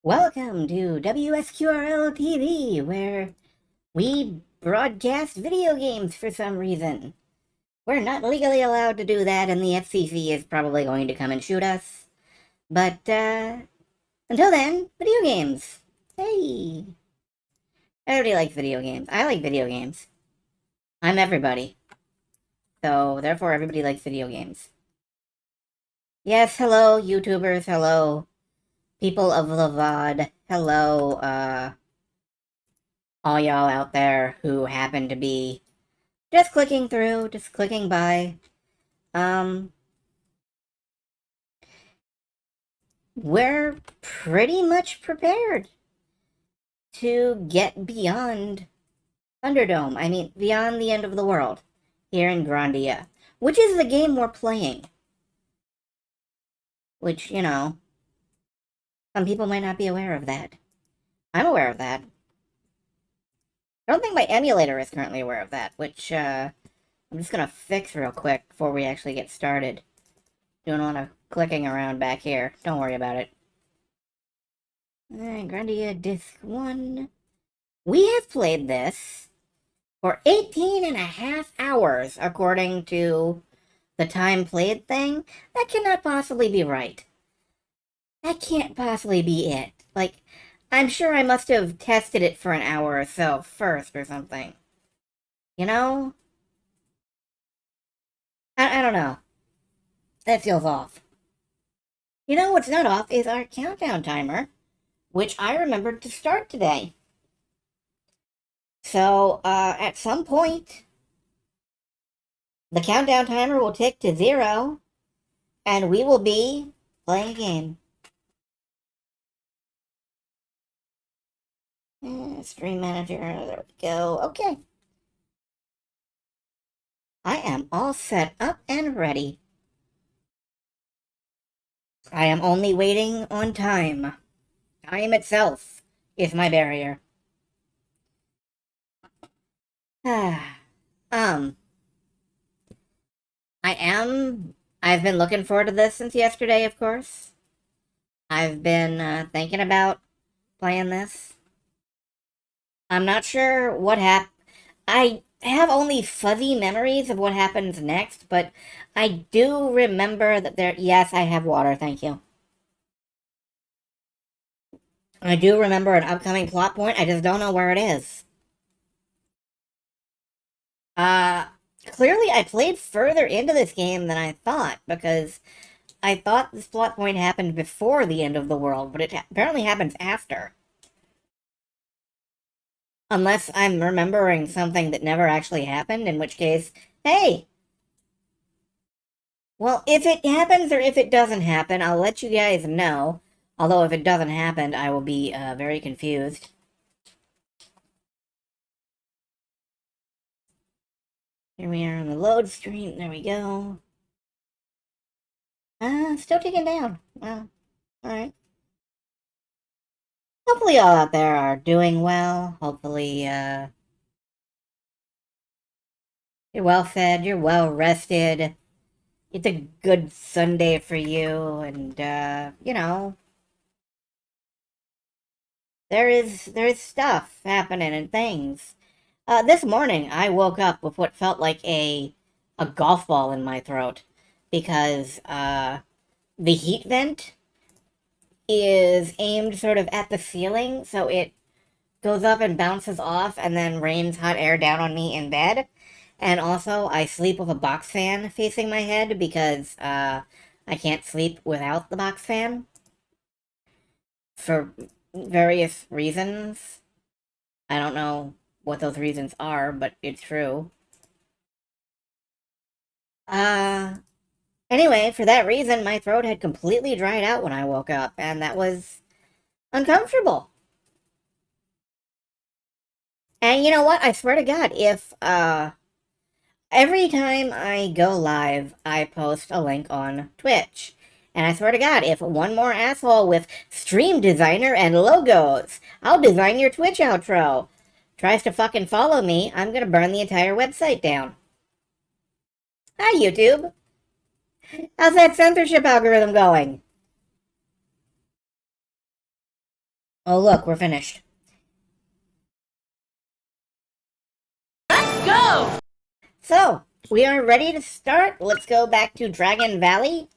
Welcome to WSQRL TV, where we broadcast video games for some reason. We're not legally allowed to do that, and the FCC is probably going to come and shoot us. But, until then, video games. Hey! Everybody likes video games. I like video games. I'm everybody. So, therefore, everybody likes video games. Yes, hello, YouTubers, hello, people of the VOD, hello, all y'all out there who happen to be just clicking through, just clicking by. We're pretty much prepared to get beyond Thunderdome. I mean, beyond the end of the world here in Grandia, which is the game we're playing. Which, some people might not be aware of that. I'm aware of that. I don't think my emulator is currently aware of that, which, I'm just gonna fix real quick before we actually get started. Doing a lot of clicking around back here. Don't worry about it. Alright, Grandia Disc 1. We have played this for 18 and a half hours, according to the time played thing. That cannot possibly be right. That can't possibly be it. Like, I'm sure I must have tested it for an hour or so first or something. You know? I don't know. That feels off. You know what's not off is our countdown timer, which I remembered to start today. So, at some point, the countdown timer will tick to 0, and we will be playing a game. Stream manager, there we go. Okay. I am all set up and ready. I am only waiting on time. Time itself is my barrier. I've been looking forward to this since yesterday, of course. I've been thinking about playing this. I'm not sure what happened. I have only fuzzy memories of what happens next, but I do remember that yes, I have water, thank you. I do remember an upcoming plot point, I just don't know where it is. Clearly I played further into this game than I thought, because I thought this plot point happened before the end of the world, but it apparently happens after. Unless I'm remembering something that never actually happened, in which case, hey! Well, if it happens or if it doesn't happen, I'll let you guys know. Although if it doesn't happen, I will be very confused. Here we are on the load screen. There we go. Still ticking down. Well, alright. Hopefully all out there are doing well. Hopefully, you're well fed, you're well rested. It's a good Sunday for you, and, there's stuff happening and things. This morning, I woke up with what felt like a golf ball in my throat, because, the heat vent is aimed sort of at the ceiling, so it goes up and bounces off and then rains hot air down on me in bed. And also, I sleep with a box fan facing my head because I can't sleep without the box fan for various reasons. I don't know what those reasons are, but it's true. Uh, anyway, for that reason, my throat had completely dried out when I woke up, and that was uncomfortable. And you know what? I swear to God, if, every time I go live, I post a link on Twitch. And I swear to God, if one more asshole with stream designer and logos, I'll design your Twitch outro, tries to fucking follow me, I'm gonna burn the entire website down. Hi, YouTube. How's that censorship algorithm going? Oh, look, we're finished. Let's go! So, we are ready to start. Let's go back to Dragon Valley,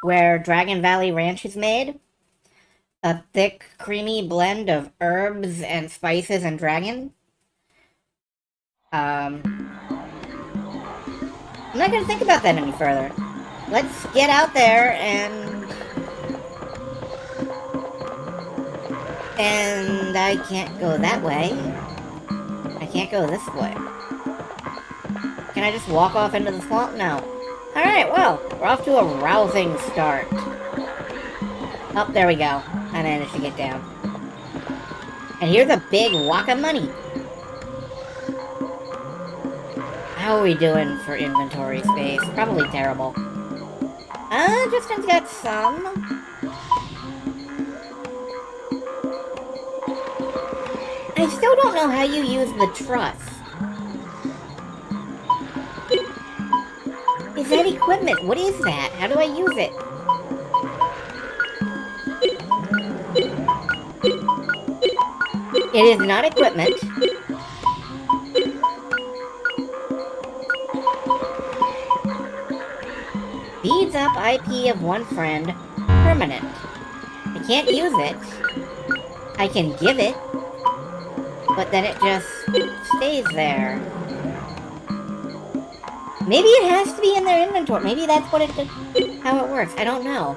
where Dragon Valley Ranch is made. A thick, creamy blend of herbs and spices and dragon. I'm not gonna think about that any further. Let's get out there and I can't go that way. I can't go this way. Can I just walk off into the swamp? No. Alright, well, we're off to a rousing start. Oh, there we go. I managed to get down. And here's a big whack of money. How are we doing for inventory space? Probably terrible. Justin's got some. I still don't know how you use the truss. Is that equipment? What is that? How do I use it? It is not equipment. Speeds up IP of one friend. Permanent. I can't use it. I can give it. But then it just stays there. Maybe it has to be in their inventory. Maybe that's what how it works. I don't know.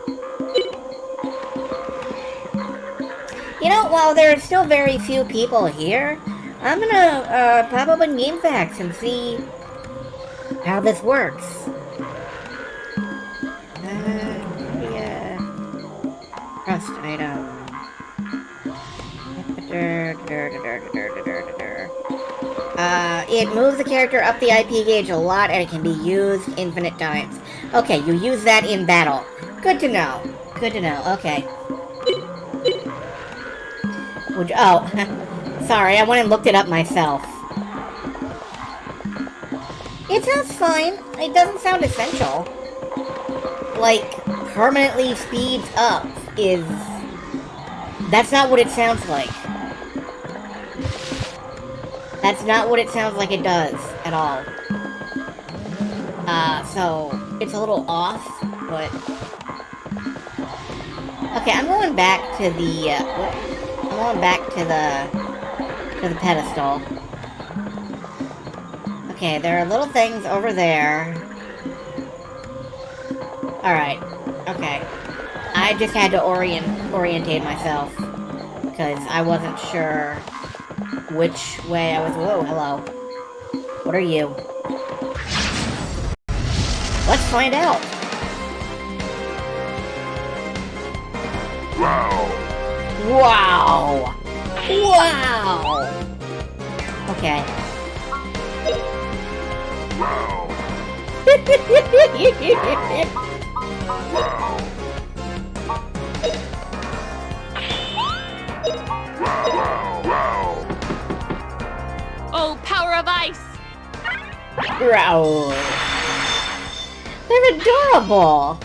You know, while there are still very few people here, I'm gonna pop open GameFAQs and see how this works. Yeah. Trust item. It moves the character up the IP gauge a lot, and it can be used infinite times. Okay, you use that in battle. Good to know. Good to know. Okay. Sorry, I went and looked it up myself. It sounds fine. It doesn't sound essential. Like, permanently speeds up is... That's not what it sounds like. That's not what it sounds like it does, at all. So, it's a little off, but... Okay, I'm going back to the, I'm going back to the pedestal. Okay, there are little things over there. Alright, okay. I just had to orientate myself, because I wasn't sure which way I was... Whoa, hello. What are you? Let's find out! Wow! Wow! Wow! Okay. Wow! Wow! Oh, power of ice! Growl. They're adorable!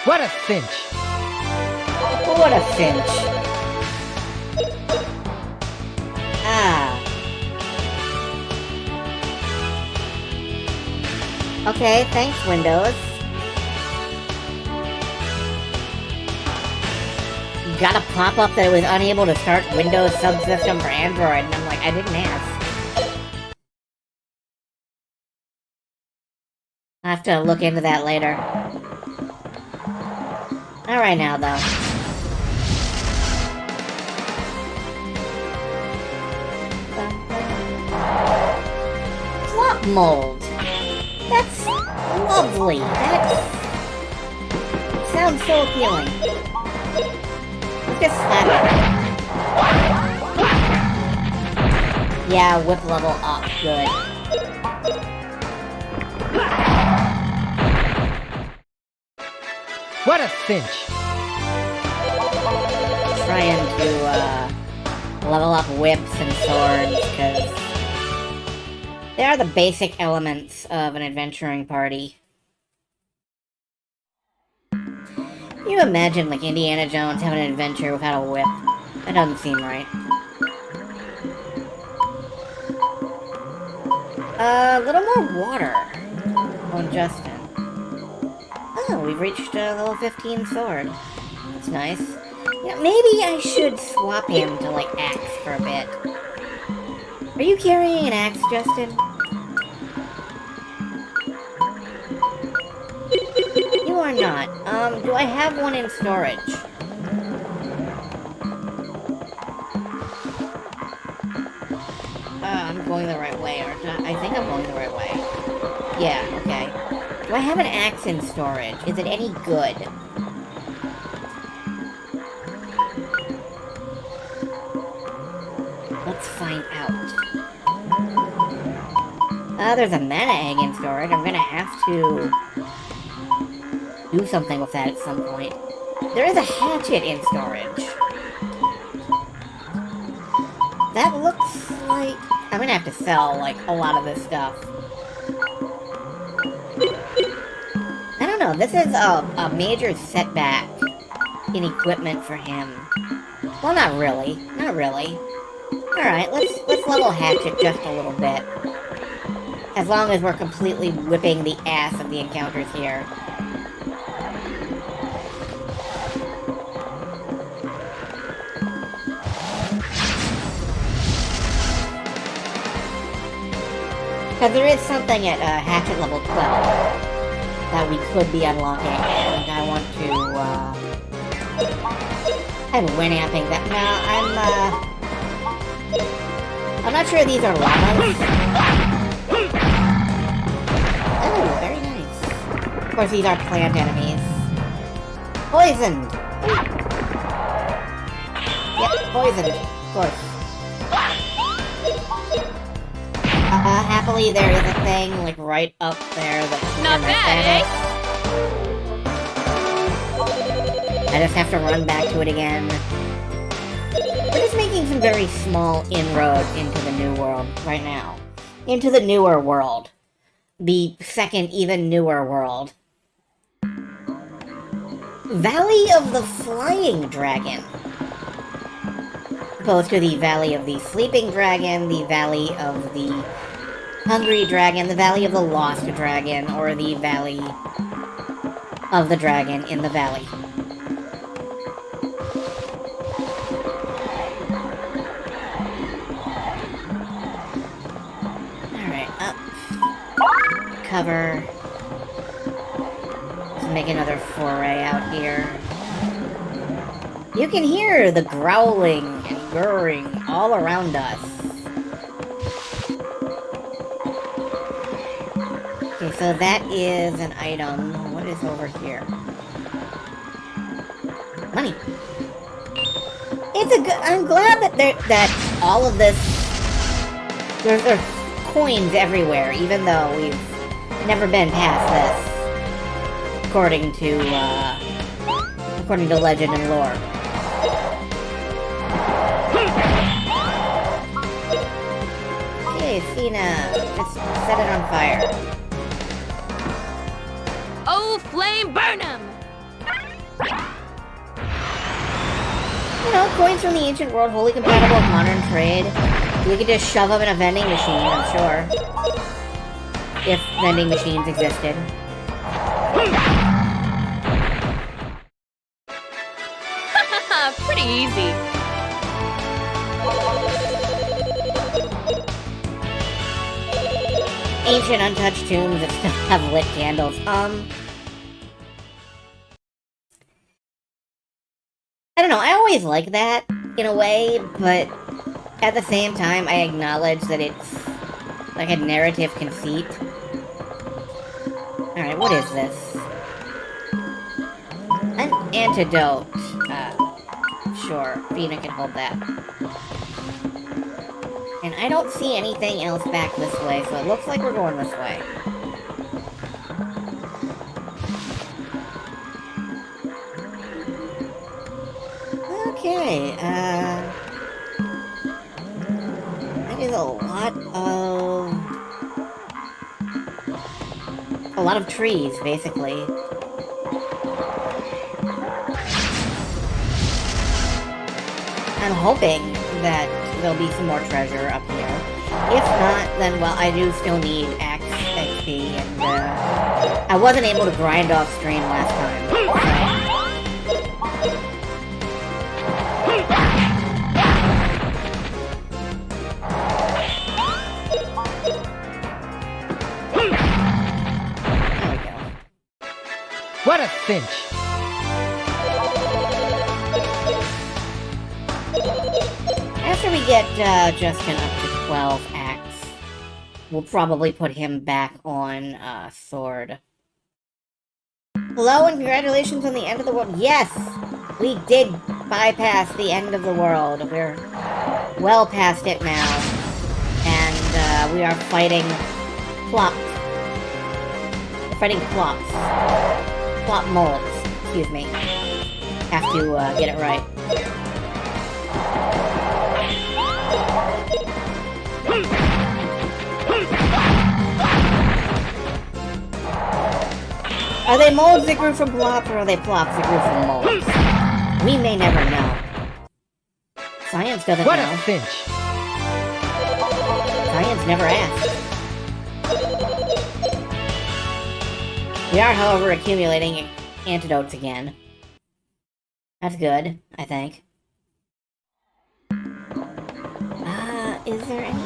What a cinch! What a cinch. Ah. Okay, thanks, Windows. Got a pop-up that it was unable to start Windows subsystem for Android, and I'm like, I didn't ask. I'll have to look into that later. Alright now, though. Swamp mold. That's lovely. That sounds so appealing. Let's just slap it. Yeah, whip level up. Good. What a cinch! Trying to level up whips and swords, because they are the basic elements of an adventuring party. Can you imagine, like, Indiana Jones having an adventure without a whip? That doesn't seem right. A little more water on Justin. Oh, we've reached level 15 sword. That's nice. Yeah, maybe I should swap him to, like, axe for a bit. Are you carrying an axe, Justin? You are not. Do I have one in storage? I'm going the right way, aren't I? I think I'm going the right way. Yeah, okay. Do I have an axe in storage? Is it any good? Let's find out. There's a mana egg in storage. I'm gonna have to do something with that at some point. There is a hatchet in storage. That looks like... I'm gonna have to sell, like, a lot of this stuff. I don't know, this is a major setback in equipment for him. Well, not really. Not really. Alright, let's level Hatchet just a little bit. As long as we're completely whipping the ass of the encounters here. Because there is something at Hatchet level 12 that we could be unlocking, and I want to, I'm winapping that. Now, I'm not sure these are llamas. Oh, very nice. Of course, these are plant enemies. Poisoned! Yep, poisoned, of course. Happily there is a thing, like, right up there that... Not bad, I just have to run back to it again. We're just making some very small inroads into the new world right now. Into the newer world. The second, even newer world. Valley of the Flying Dragon. Opposed to the Valley of the Sleeping Dragon, the Valley of the Hungry Dragon, the Valley of the Lost Dragon, or the Valley of the Dragon in the Valley. Alright, up. Cover. Let's make another foray out here. You can hear the growling and gurring all around us. Okay, so that is an item. What is over here? Money. It's a good... I'm glad that all of this... There's coins everywhere, even though we've never been past this. According to legend and lore. Okay, Cena, just set it on fire. Oh, flame burn 'em! You know, coins from the ancient world, wholly compatible with modern trade. We could just shove them in a vending machine, I'm sure. If vending machines existed. Pretty easy. Ancient untouched tombs that still have lit candles. I don't know, I always like that, in a way, but at the same time, I acknowledge that it's like a narrative conceit. Alright, what is this? An antidote. Sure, Fina can hold that. And I don't see anything else back this way, so it looks like we're going this way. Okay, that is a lot of trees, basically. I'm hoping that there'll be some more treasure up here. If not, then, well, I do still need axe XP, and, I wasn't able to grind off stream last time. There we go. What a cinch! After we get Justin up to 12 axe, we'll probably put him back on sword. Hello and congratulations on the end of the world. Yes! We did bypass the end of the world. We're well past it now. And we are fighting plops. We're fighting plops. Plop molds. Excuse me. Have to get it right. Are they molds that grew from plops, or are they plops that grew from molds? We may never know. Science doesn't What know. a cinch! Science never asked. We are, however, accumulating antidotes again. That's good, I think. Is there any?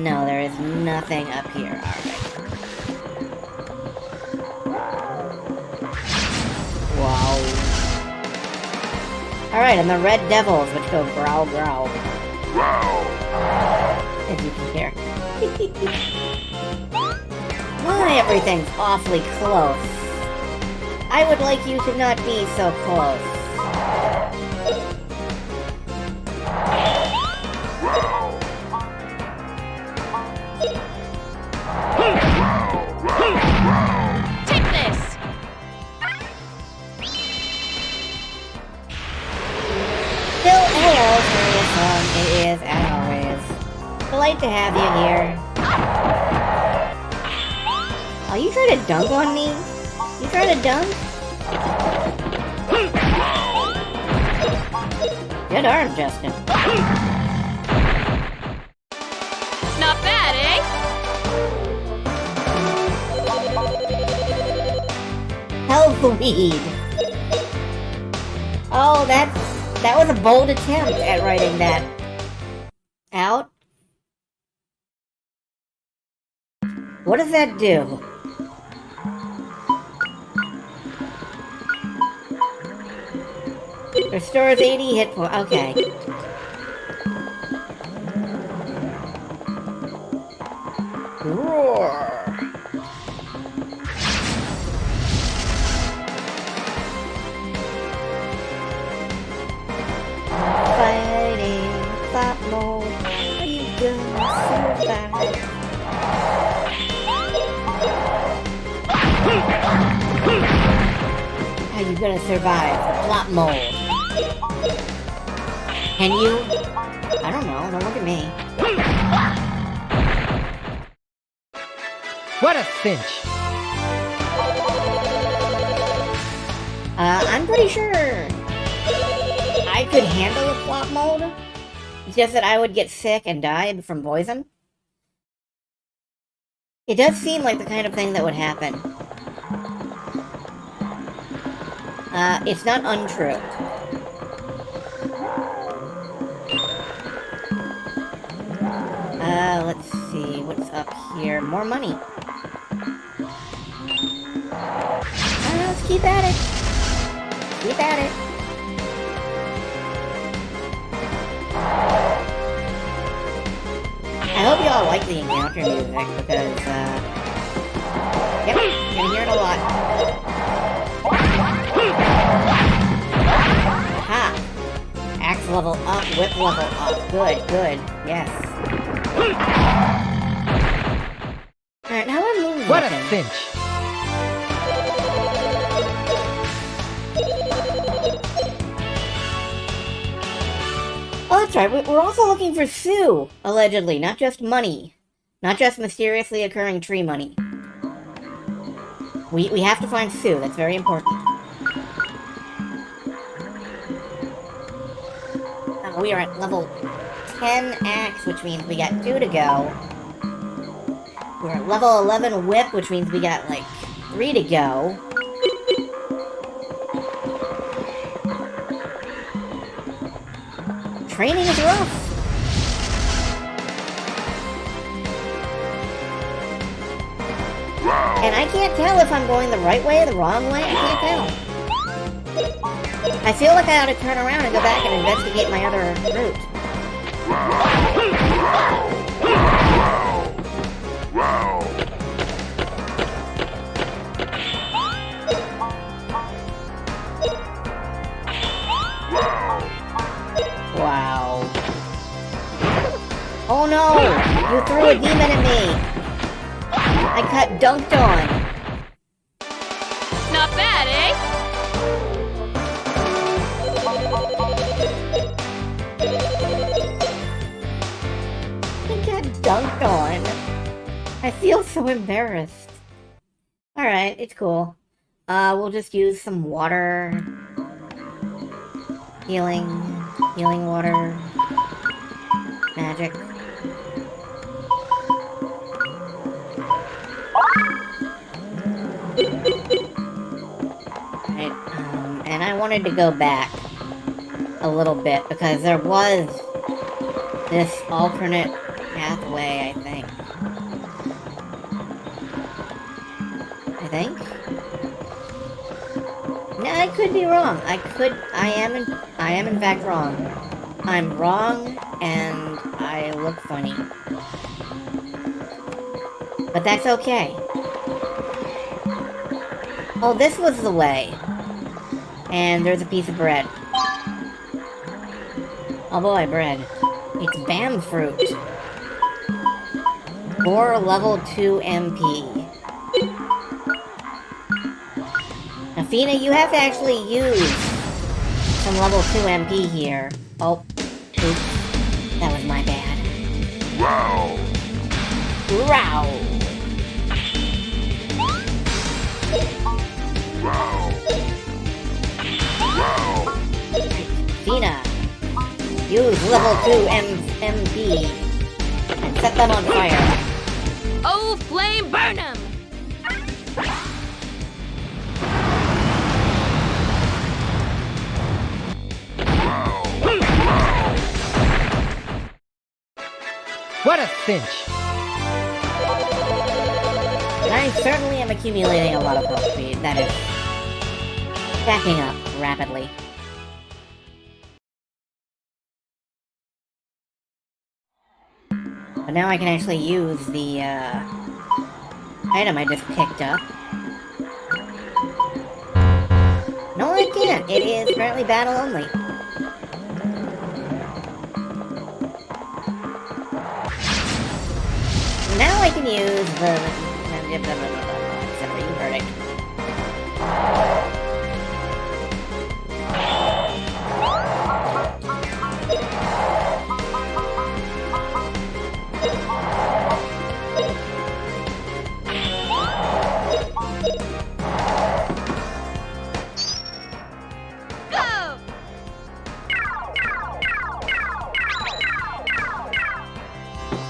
No, there is nothing up here. Alright. Wow. Alright, and the red devils, which go growl, growl. As you can hear. Why, everything's awfully close. I would like you to not be so close. Take this! Hello, serious one. It is, as always. Delight to have you here. Oh, you trying to dunk on me? You trying to dunk? Good arm, Justin. Not bad, eh? Health weed. Oh, that was a bold attempt at writing that out. What does that do? Restores 80 hit points. Okay. Roar. Fighting flop mode. Are you gonna survive? How you gonna survive the flop mold? Can you? I don't know. Don't look at me. What a cinch! I'm pretty sure I could handle a flop mold. It's just that I would get sick and die from poison. It does seem like the kind of thing that would happen. It's not untrue. Let's see, what's up here? More money. Let's keep at it. Keep at it. I hope y'all like the encounter music, because, yep, gonna hear it a lot. Aha! Axe level up, whip level up. Good, good, yes. Alright, now I'm moving. What a cinch! Oh, that's right. We're also looking for Sue, allegedly. Not just money. Not just mysteriously occurring tree money. We have to find Sue. That's very important. We are at level 10 axe, which means we got 2 to go. We're at level 11 whip, which means we got, like, 3 to go. Training is rough. And I can't tell if I'm going the right way or the wrong way. I can't tell. I feel like I ought to turn around and go back and investigate my other route. Wow. Oh no! You threw a demon at me! I got dunked on! Not bad, eh? I got dunked on. I feel so embarrassed. Alright, it's cool. We'll just use some water. Healing water. Magic. Right, and I wanted to go back a little bit because there was this alternate pathway, I think. No, I could be wrong. I am in fact wrong. I'm wrong, and I look funny. But that's okay. Oh, this was the way. And there's a piece of bread. Oh boy, bread. It's Bam fruit. For level 2 MP. Now, Fina, you have to actually use some level 2 MP here. Oh, oops. That was my bad. Wow. Row! Wow. Wow. Fina, use level 2 MP and set them on fire. Oh, flame burn 'em! What a cinch! I certainly am accumulating a lot of health speed. That is stacking up rapidly. But now I can actually use the item I just picked up. No, I can't. It is currently battle only. Now I can use the... Except for you heard it.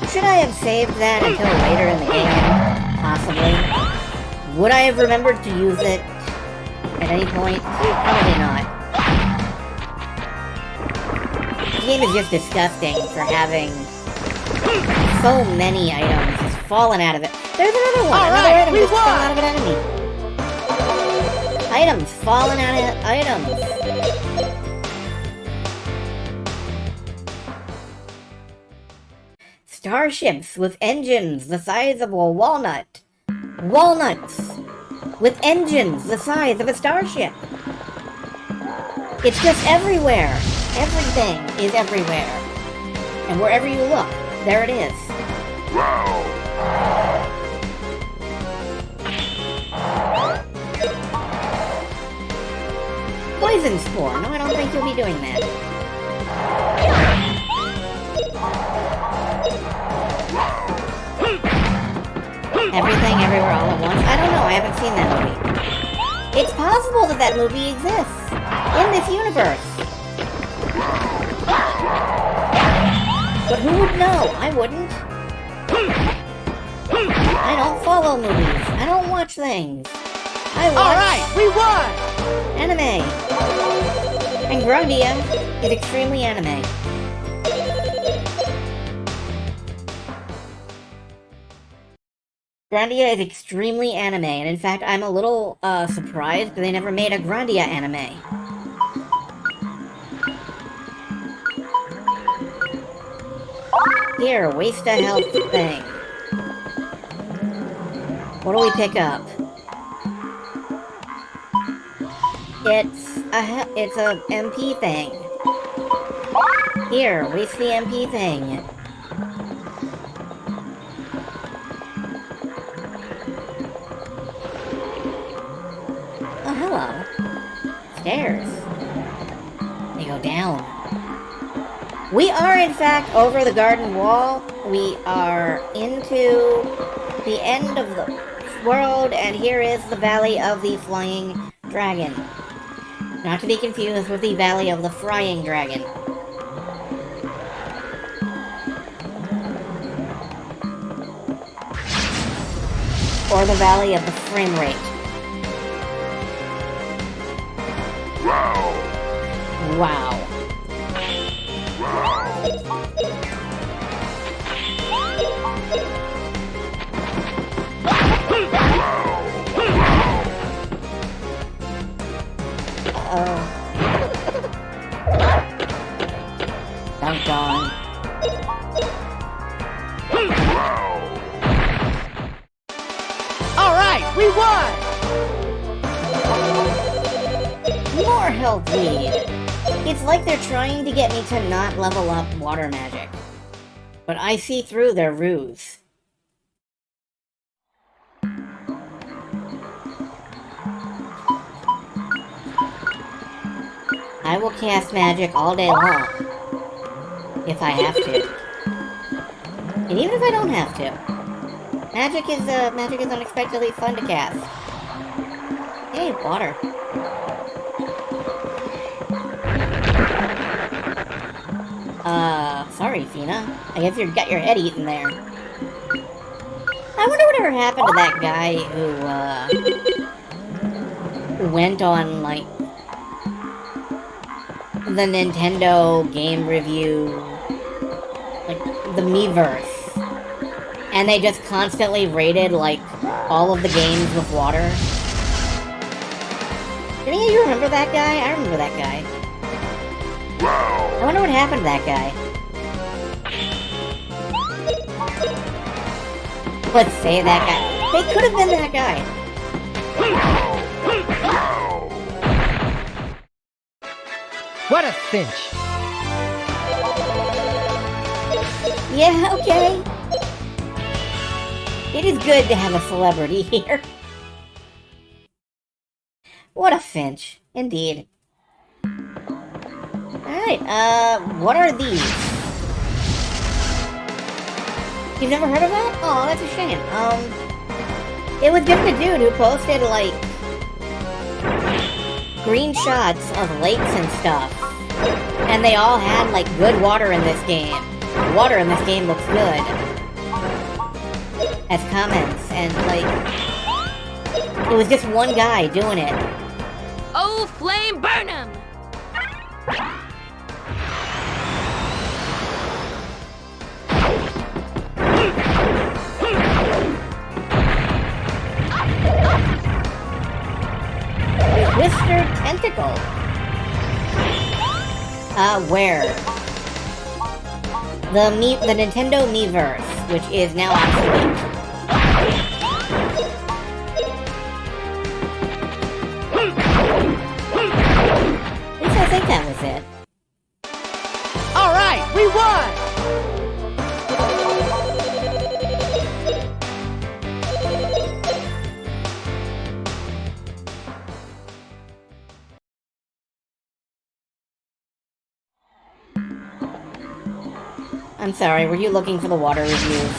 Should I have saved that until later in the game? Possibly. Would I have remembered to use it at any point? Probably not. The game is just disgusting for having so many items just falling out of it. There's another one! Another item just fell out of an enemy! Items falling out of items! Starships with engines the size of a walnut. Walnuts with engines the size of a starship. It's just everywhere. Everything is everywhere. And wherever you look, there it is. Wow. Poison spore. No, I don't think you'll be doing that. Everything, Everywhere, All at Once? I don't know, I haven't seen that movie. It's possible that that movie exists in this universe. But who would know? I wouldn't. I don't follow movies. I don't watch things. I watch Alright, we won! anime. And Grandia is extremely anime. Grandia is extremely anime, and in fact, I'm a little surprised they never made a Grandia anime. Here, waste a health thing. What do we pick up? It's a MP thing. Here, waste the MP thing. Oh, hello. Stairs. They go down. We are, in fact, over the garden wall. We are into the end of the world, and here is the Valley of the Flying Dragon. Not to be confused with the Valley of the Frying Dragon. Or the Valley of the Frame Rate. Wow. Wow. Uh-oh. Dunked on. Alright, we won! More health lead. It's like they're trying to get me to not level up water magic. But I see through their ruse. I will cast magic all day long. If I have to. And even if I don't have to. Magic is unexpectedly fun to cast. Hey, water. Sorry, Fina. I guess you got your head eaten there. I wonder whatever happened to that guy who went on, like, the Nintendo game review, like, the Miiverse. And they just constantly rated, like, all of the games with water. Do any of you remember that guy? I remember that guy. I wonder what happened to that guy. Let's say that guy. They could have been that guy. What a cinch! Yeah, okay. It is good to have a celebrity here. What a finch, indeed. Alright, what are these? You've never heard of that? Oh, that's a shame. It was just a dude who posted, like, screenshots of lakes and stuff. And they all had, like, good water in this game. The water in this game looks good. As comments, and, like, it was just one guy doing it. Oh, flame burn 'em! Twister Tentacle. Where? The Nintendo Miiverse, which is now obsolete. At least I think that was it. Alright, we won! I'm sorry, were you looking for the water reviews?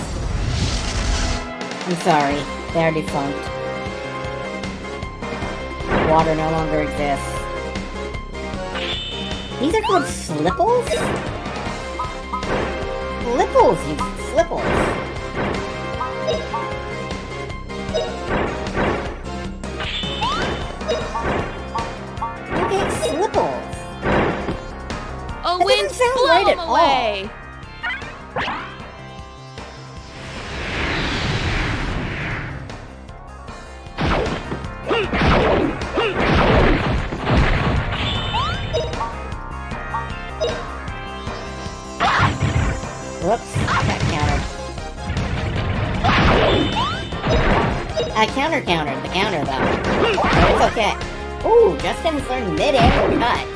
I'm sorry, they are defunct. Water no longer exists. These are called slipples? slipples, you slipples. You get slipples. Oh, That wind, doesn't sound blow right at 'em all. away! Whoops, that countered. I countered the counter though. But it's okay. Ooh, Justin's learned mid-air cut.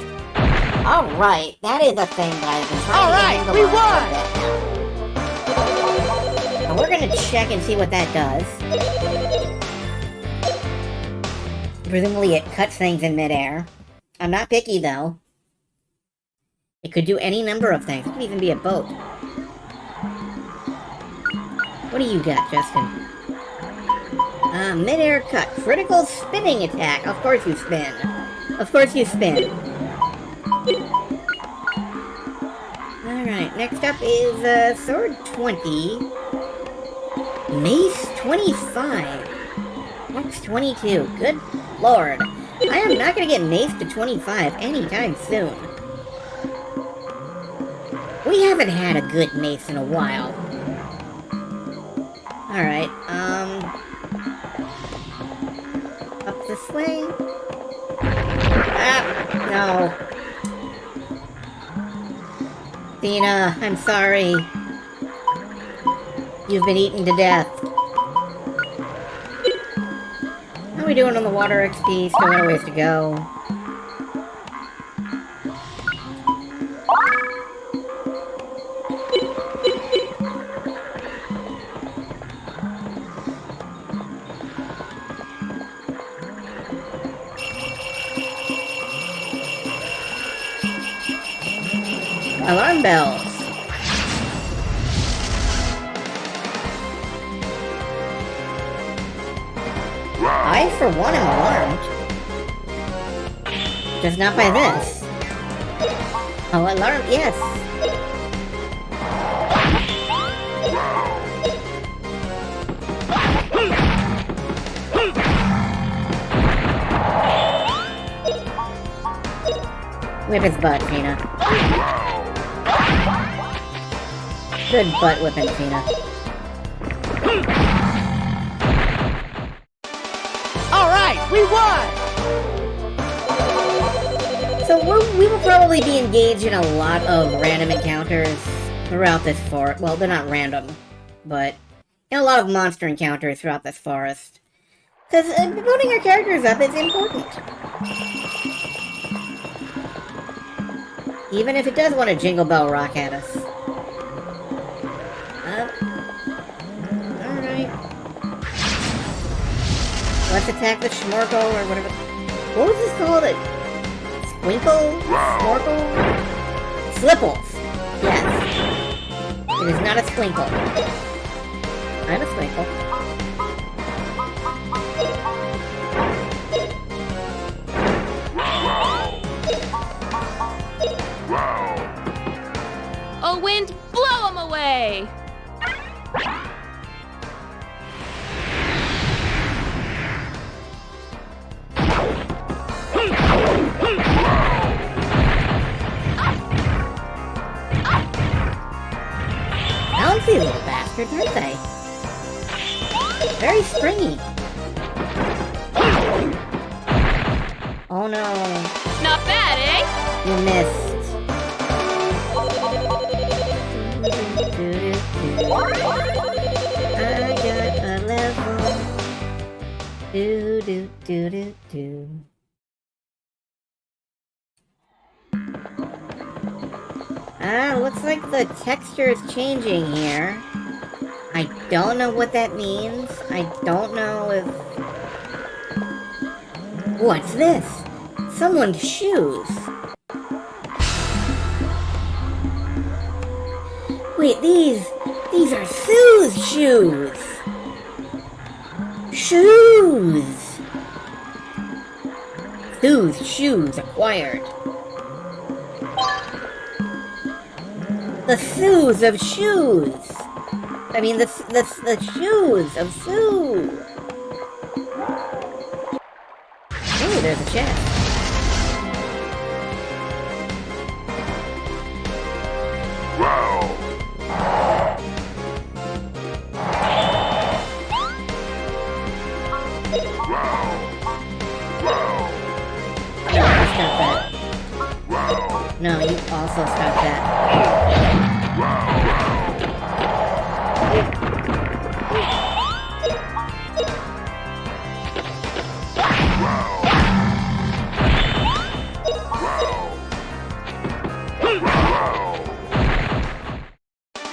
Alright, that is a thing that I've been trying to Alright, we won! Now we're gonna check and see what that does. Presumably it cuts things in midair. I'm not picky though. It could do any number of things. It could even be a boat. What do you got, Justin? Mid-air cut. Critical spinning attack. Of course you spin. Of course you spin. Alright, next up is, Sword 20. Mace 25. Max 22. Good lord. I am not gonna get Mace to 25 anytime soon. We haven't had a good Mace in a while. Alright, up this way? Ah, no. Dina, I'm sorry. You've been eaten to death. How are we doing on the water XP? Still got a ways to go. Alarm bells. I, for one, am alarmed. Just not by this. Oh, alarm, yes. Whip his butt, Tina. Good butt whipping, Tina. Alright, we won! So we will probably be engaged in a lot of random encounters throughout this forest. Well, they're not random, but in a lot of monster encounters throughout this forest. Because building our characters up is important. Even if it does want to Jingle Bell Rock at us. Alright. Let's attack the Schmorkle or whatever. What was this called? A Squinkle? Snorkel? Slipples. Yes. It is not a Squinkle. I'm a Squinkle. Oh, wind, blow 'em away! Bouncy little bastards, aren't they? Very springy. Oh no. Not bad, eh? You missed. I got a level. Do do do do do. Looks like the texture is changing here. I don't know what that means. I don't know if... What's this? Someone's shoes. Wait, these are Sue's shoes! Shoes! Sue's shoes acquired. The shoes of shoes! I mean, the shoes of Sue! Oh, there's a chest. Wow. No, you stop that. Wow. No, you also stop that.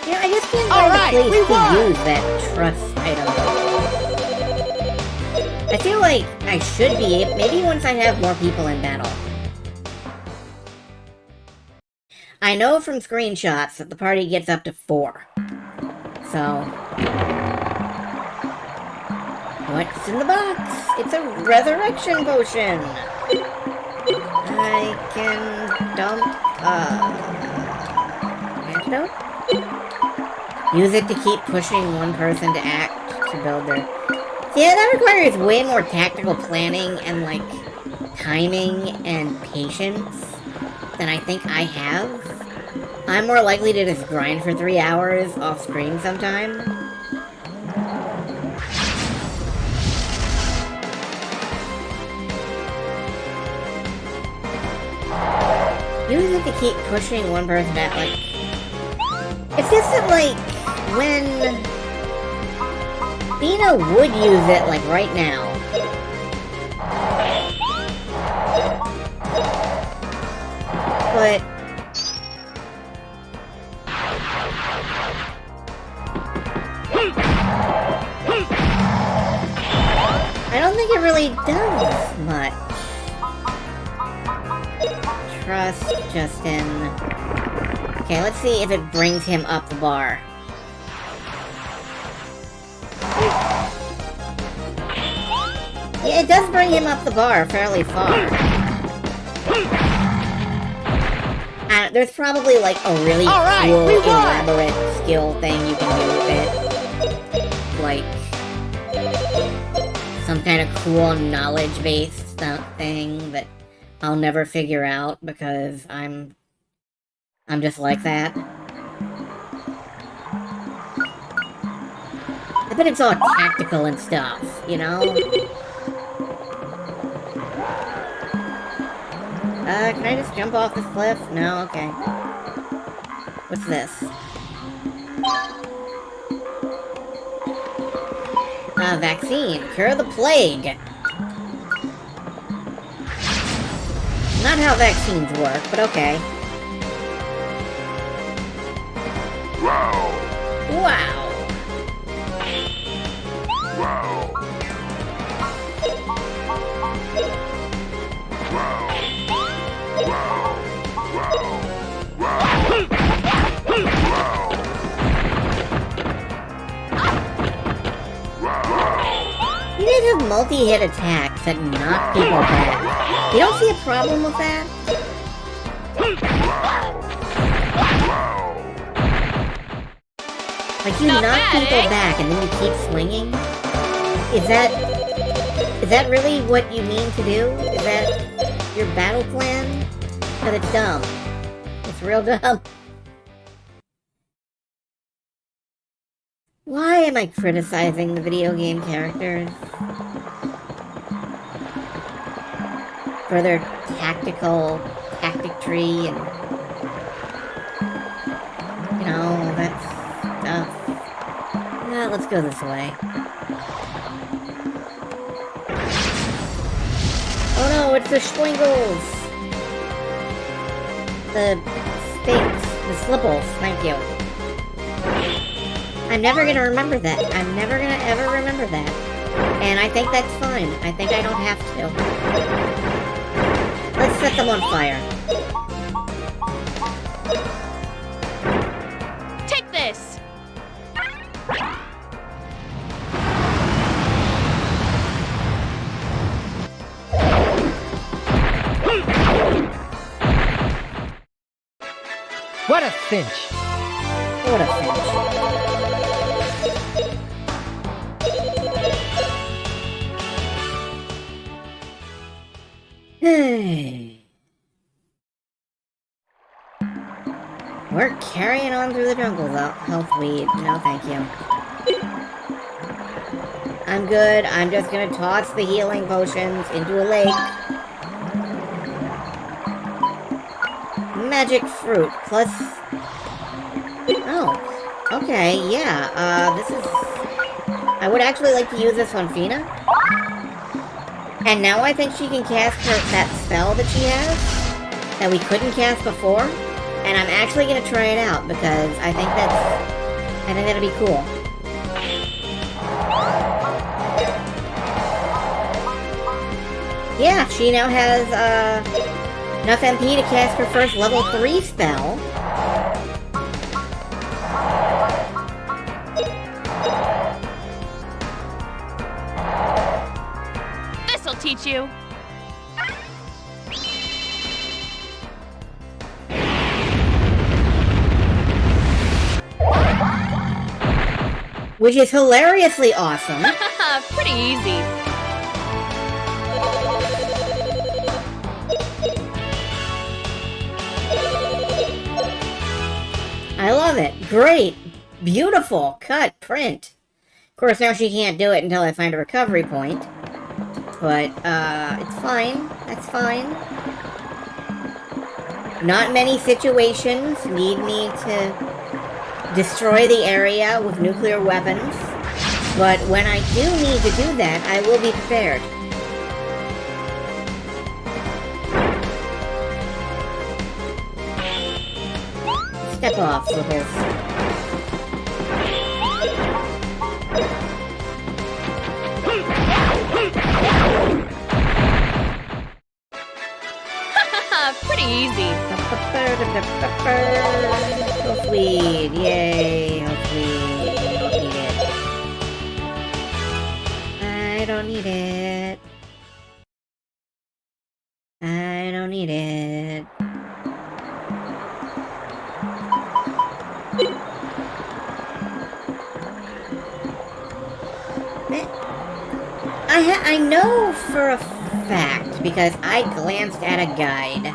Yeah, I just can't find a place to use that trust item. I feel like I should be able, maybe once I have more people in battle. I know from screenshots that the party gets up to 4. So... what's in the box? It's a resurrection potion! I can dump, antidote? Use it to keep pushing one person to act to build their... Yeah, that requires way more tactical planning and, like, timing and patience than I think I have. I'm more likely to just grind for 3 hours off screen sometime. Use it to keep pushing one person at, like... It's just that, like, when... Bina would use it, like, right now. But... I don't think it really does much. Trust Justin. Okay, let's see if it brings him up the bar. Yeah, it does bring him up the bar fairly far. There's probably like a really cool, elaborate skill thing you can do with it. Like, some kind of cool knowledge-based thing that I'll never figure out because I'm just like that. I bet it's all tactical and stuff, you know? Can I just jump off this cliff? No? Okay. What's this? Vaccine. Cure the plague. Not how vaccines work, but okay. Wow. Wow. Wow. You guys have multi-hit attacks that knock people back. You don't see a problem with that? Like, you knock people back and then you keep swinging? Is that really what you mean to do? Is that your battle plan? But it's dumb. It's real dumb. Why am I criticizing the video game characters? For their tactic tree and... you know, that stuff. Well, let's go this way. Oh no, it's the Schwingles! The Sphinx. The Slipples, thank you. I'm never gonna remember that. I'm never gonna ever remember that. And I think that's fine. I think I don't have to. Let's set them on fire. Take this! What a cinch! What a finch. We're carrying on through the jungle, though. Health weed. No, thank you. I'm good. I'm just gonna toss the healing potions into a lake. Magic fruit plus... Oh. Okay, yeah. This is... I would actually like to use this on Fina. And now I think she can cast that spell that she has that we couldn't cast before. And I'm actually gonna try it out because I think that'll be cool. Yeah, she now has enough MP to cast her first level 3 spell. This'll teach you. Which is hilariously awesome. Pretty easy. I love it. Great. Beautiful. Cut. Print. Of course, now she can't do it until I find a recovery point. But, it's fine. That's fine. Not many situations need me to destroy the area with nuclear weapons. But when I do need to do that, I will be prepared. Step off, Slippers. Pretty easy. Health weed, yay, health weed. I don't need it. I don't need it. I know for a fact, because I glanced at a guide,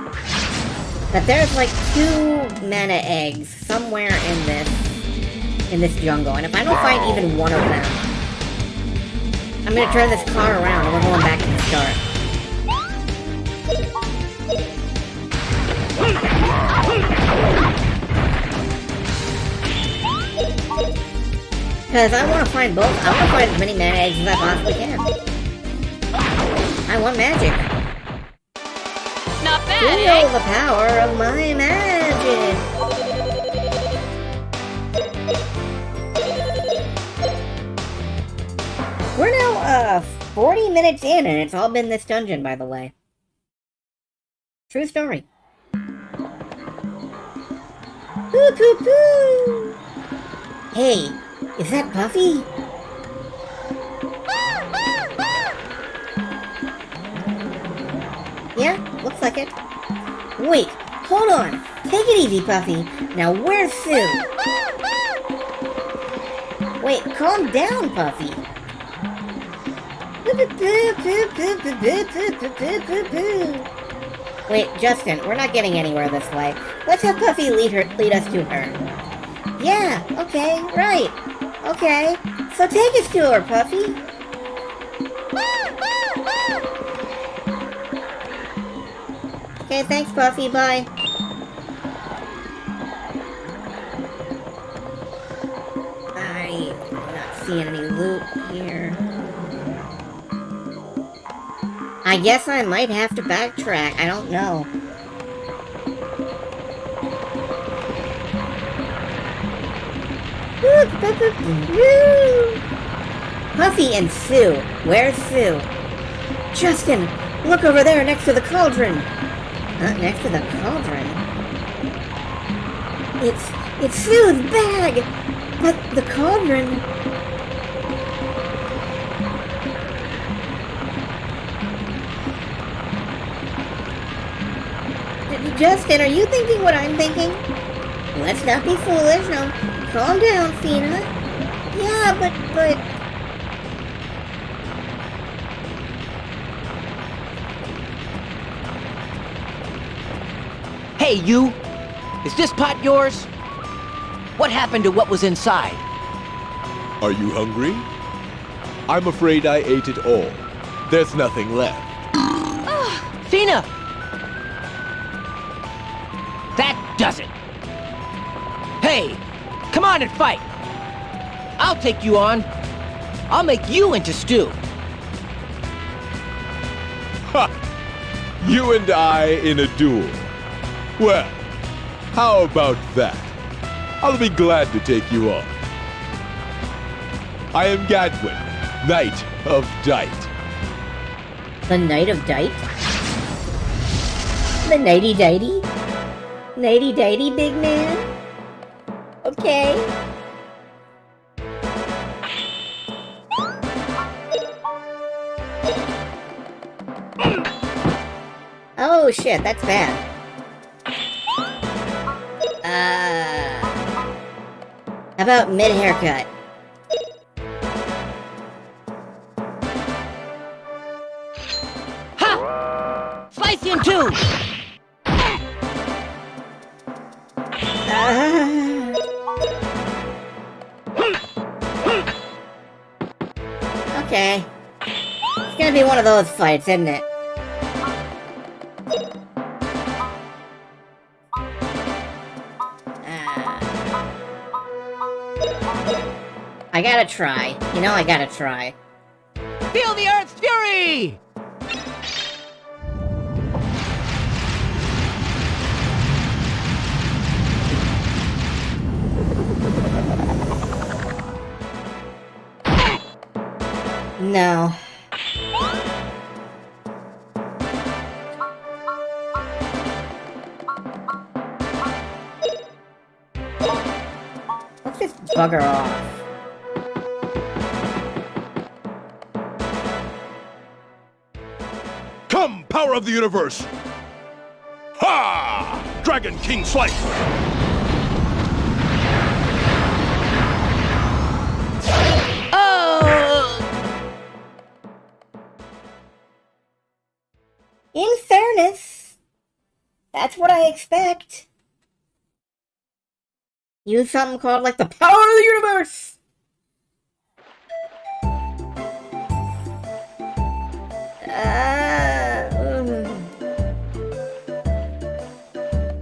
that there's like 2 mana eggs somewhere in this jungle, and if I don't find even one of them, I'm gonna turn this car around and we're going back to the start. Because I want to find both. I want to find as many mana eggs as I possibly can. I want magic. Not bad, Feel eh? the power of my magic. We're now 40 minutes in, and it's all been this dungeon, by the way. True story. Poo poo poo. Hey, is that Buffy? Yeah, looks like it. Wait, hold on. Take it easy, Buffy. Now, where's Sue? Wait, calm down, Buffy. Wait, Justin, we're not getting anywhere this way. Let's have Buffy lead us to her. Yeah, okay, right. Okay, so take us to her, Buffy. Okay, thanks, Buffy. Bye. I'm not seeing any loot here. I guess I might have to backtrack. I don't know. Buffy and Sue. Where's Sue? Justin, look over there next to the cauldron. Next to the cauldron? It's Sue's bag! But the cauldron... Justin, are you thinking what I'm thinking? Let's not be foolish. No, calm down, Fina. Yeah, but... Hey, you! Is this pot yours? What happened to what was inside? Are you hungry? I'm afraid I ate it all. There's nothing left. Fina! That does it! Hey! Come on and fight! I'll take you on. I'll make you into stew. Ha! You and I in a duel. Well, how about that? I'll be glad to take you on. I am Gadwin, Knight of Dighty. The Knight of Dighty? The Knighty Dighty? Knighty Dighty, big man? Okay. Oh shit, that's bad. How about mid-haircut? Ha! Slice him too! Okay. It's gonna be one of those fights, isn't it? I gotta try. You know I gotta try. Feel the Earth's fury! No. Let's just bugger off. Come, power of the universe! Ha! Dragon King Slice! In fairness, that's what I expect. Use something called, like, the power of the universe!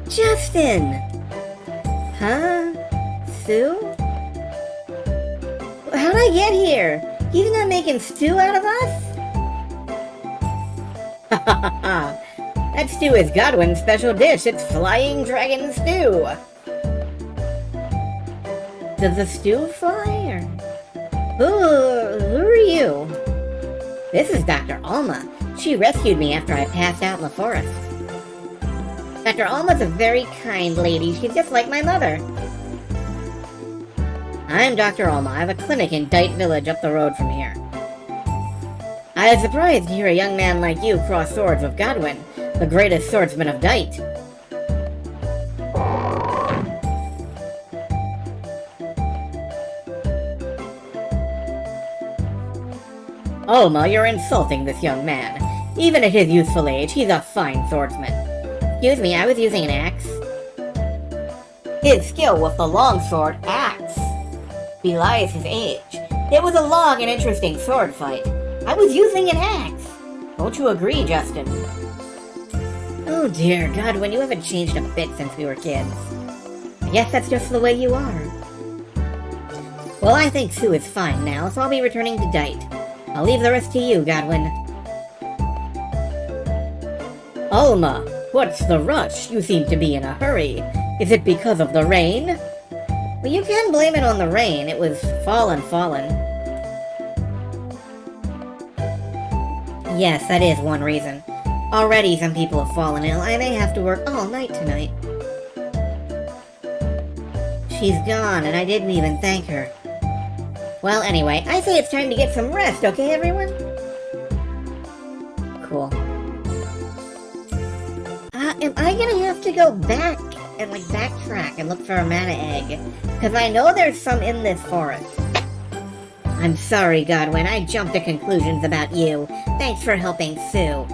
Justin! Huh? Sue? How'd I get here? He's not making stew out of us? That stew is Godwin's special dish. It's flying dragon stew. Does the stew fly, or... Who are you? This is Dr. Alma. She rescued me after I passed out in the forest. Dr. Alma's a very kind lady. She's just like my mother. I'm Dr. Alma. I have a clinic in Dighty Village up the road from here. I was surprised to hear a young man like you cross swords with Godwin, the greatest swordsman of Dighty. Alma, you're insulting this young man. Even at his youthful age, he's a fine swordsman. Excuse me, I was using an axe. His skill with the longsword axe belies his age. It was a long and interesting sword fight. I was using an axe. Don't you agree, Justin? Oh dear, Godwin, you haven't changed a bit since we were kids. I guess that's just the way you are. Well, I think Sue is fine now, so I'll be returning to Dighty. I'll leave the rest to you, Godwin. Alma, what's the rush? You seem to be in a hurry. Is it because of the rain? Well, you can blame it on the rain. It was fallen. Yes, that is one reason. Already some people have fallen ill. I may have to work all night tonight. She's gone, and I didn't even thank her. Well, anyway, I say it's time to get some rest, okay, everyone? Cool. Am I gonna have to go back and, like, backtrack and look for a mana egg. Because I know there's some in this forest. I'm sorry, Godwin, I jumped to conclusions about you. Thanks for helping Sue.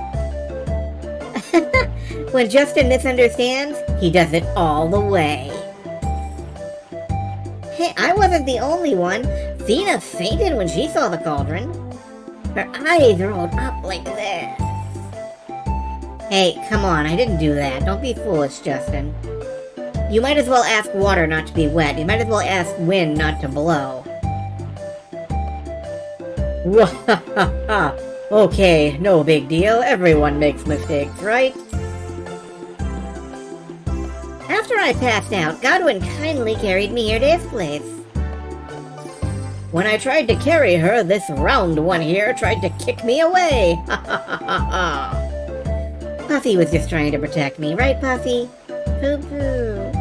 When Justin misunderstands, he does it all the way. Hey, I wasn't the only one. Thena fainted when she saw the cauldron. Her eyes rolled up like this. Hey, come on, I didn't do that. Don't be foolish, Justin. You might as well ask water not to be wet. You might as well ask wind not to blow. Okay, no big deal. Everyone makes mistakes, right? After I passed out, Godwin kindly carried me here to his place. When I tried to carry her, this round one here tried to kick me away. Puffy was just trying to protect me, right, Puffy? Poo-poo.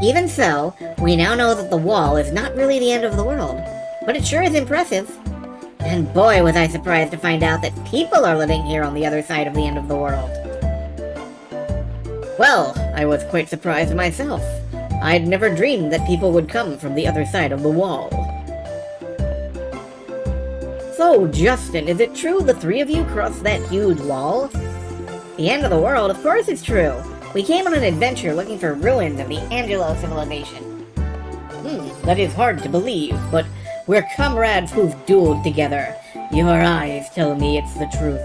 Even so, we now know that the wall is not really the end of the world, but it sure is impressive. And boy, was I surprised to find out that people are living here on the other side of the end of the world. Well, I was quite surprised myself. I'd never dreamed that people would come from the other side of the wall. So, Justin, is it true the three of you crossed that huge wall? The end of the world? Of course it's true. We came on an adventure looking for ruins of the Angelo civilization. That is hard to believe, but we're comrades who've dueled together. Your eyes tell me it's the truth.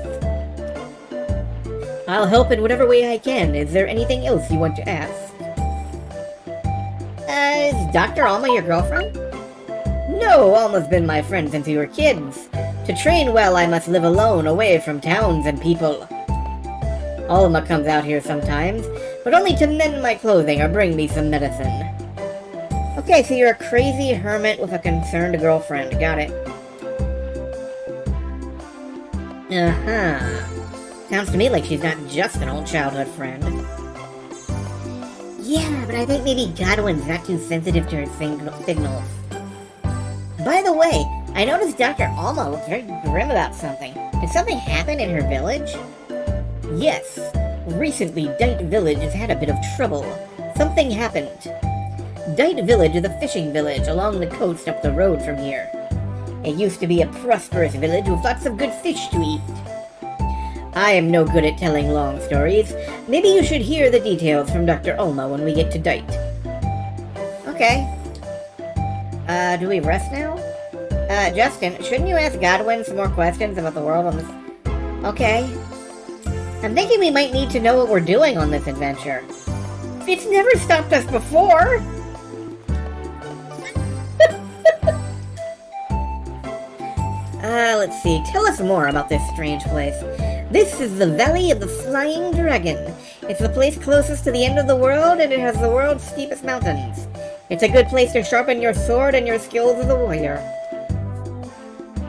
I'll help in whatever way I can. Is there anything else you want to ask? Is Dr. Alma your girlfriend? No, Alma's been my friend since we were kids. To train well, I must live alone, away from towns and people. Alma comes out here sometimes, but only to mend my clothing or bring me some medicine. Okay, so you're a crazy hermit with a concerned girlfriend. Got it. Uh-huh. Sounds to me like she's not just an old childhood friend. Yeah, but I think maybe Godwin's not too sensitive to her signals. By the way, I noticed Dr. Alma looked very grim about something. Did something happen in her village? Yes. Recently, Dighty Village has had a bit of trouble. Something happened. Dighty Village is a fishing village along the coast up the road from here. It used to be a prosperous village with lots of good fish to eat. I am no good at telling long stories. Maybe you should hear the details from Dr. Alma when we get to Dighty. Okay. Do we rest now? Justin, shouldn't you ask Godwin some more questions about the world on this? Okay. I'm thinking we might need to know what we're doing on this adventure. It's never stopped us before! Let's see. Tell us more about this strange place. This is the Valley of the Flying Dragon. It's the place closest to the end of the world, and it has the world's steepest mountains. It's a good place to sharpen your sword and your skills as a warrior.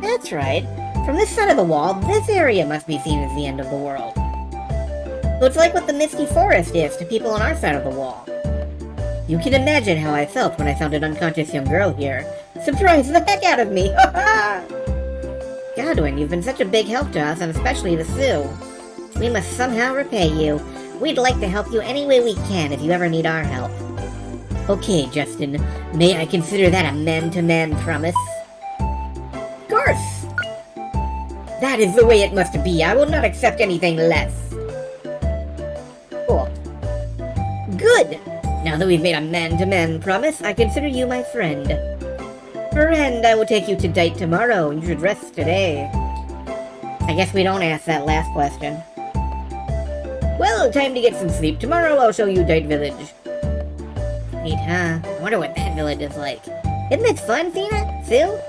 That's right. From this side of the wall, this area must be seen as the end of the world. So it's like what the Misty Forest is to people on our side of the wall. You can imagine how I felt when I found an unconscious young girl here. Surprised the heck out of me! Godwin, you've been such a big help to us, and especially to Sue. We must somehow repay you. We'd like to help you any way we can if you ever need our help. Okay, Justin, may I consider that a man-to-man promise? Of course! That is the way it must be. I will not accept anything less. Cool. Good! Now that we've made a man-to-man promise, I consider you my friend. Friend, I will take you to Dighty tomorrow. You should rest today. I guess we don't ask that last question. Well, time to get some sleep. Tomorrow I'll show you Dighty Village. Neat, huh? I wonder what that village is like. Isn't this fun, Thena? Sue?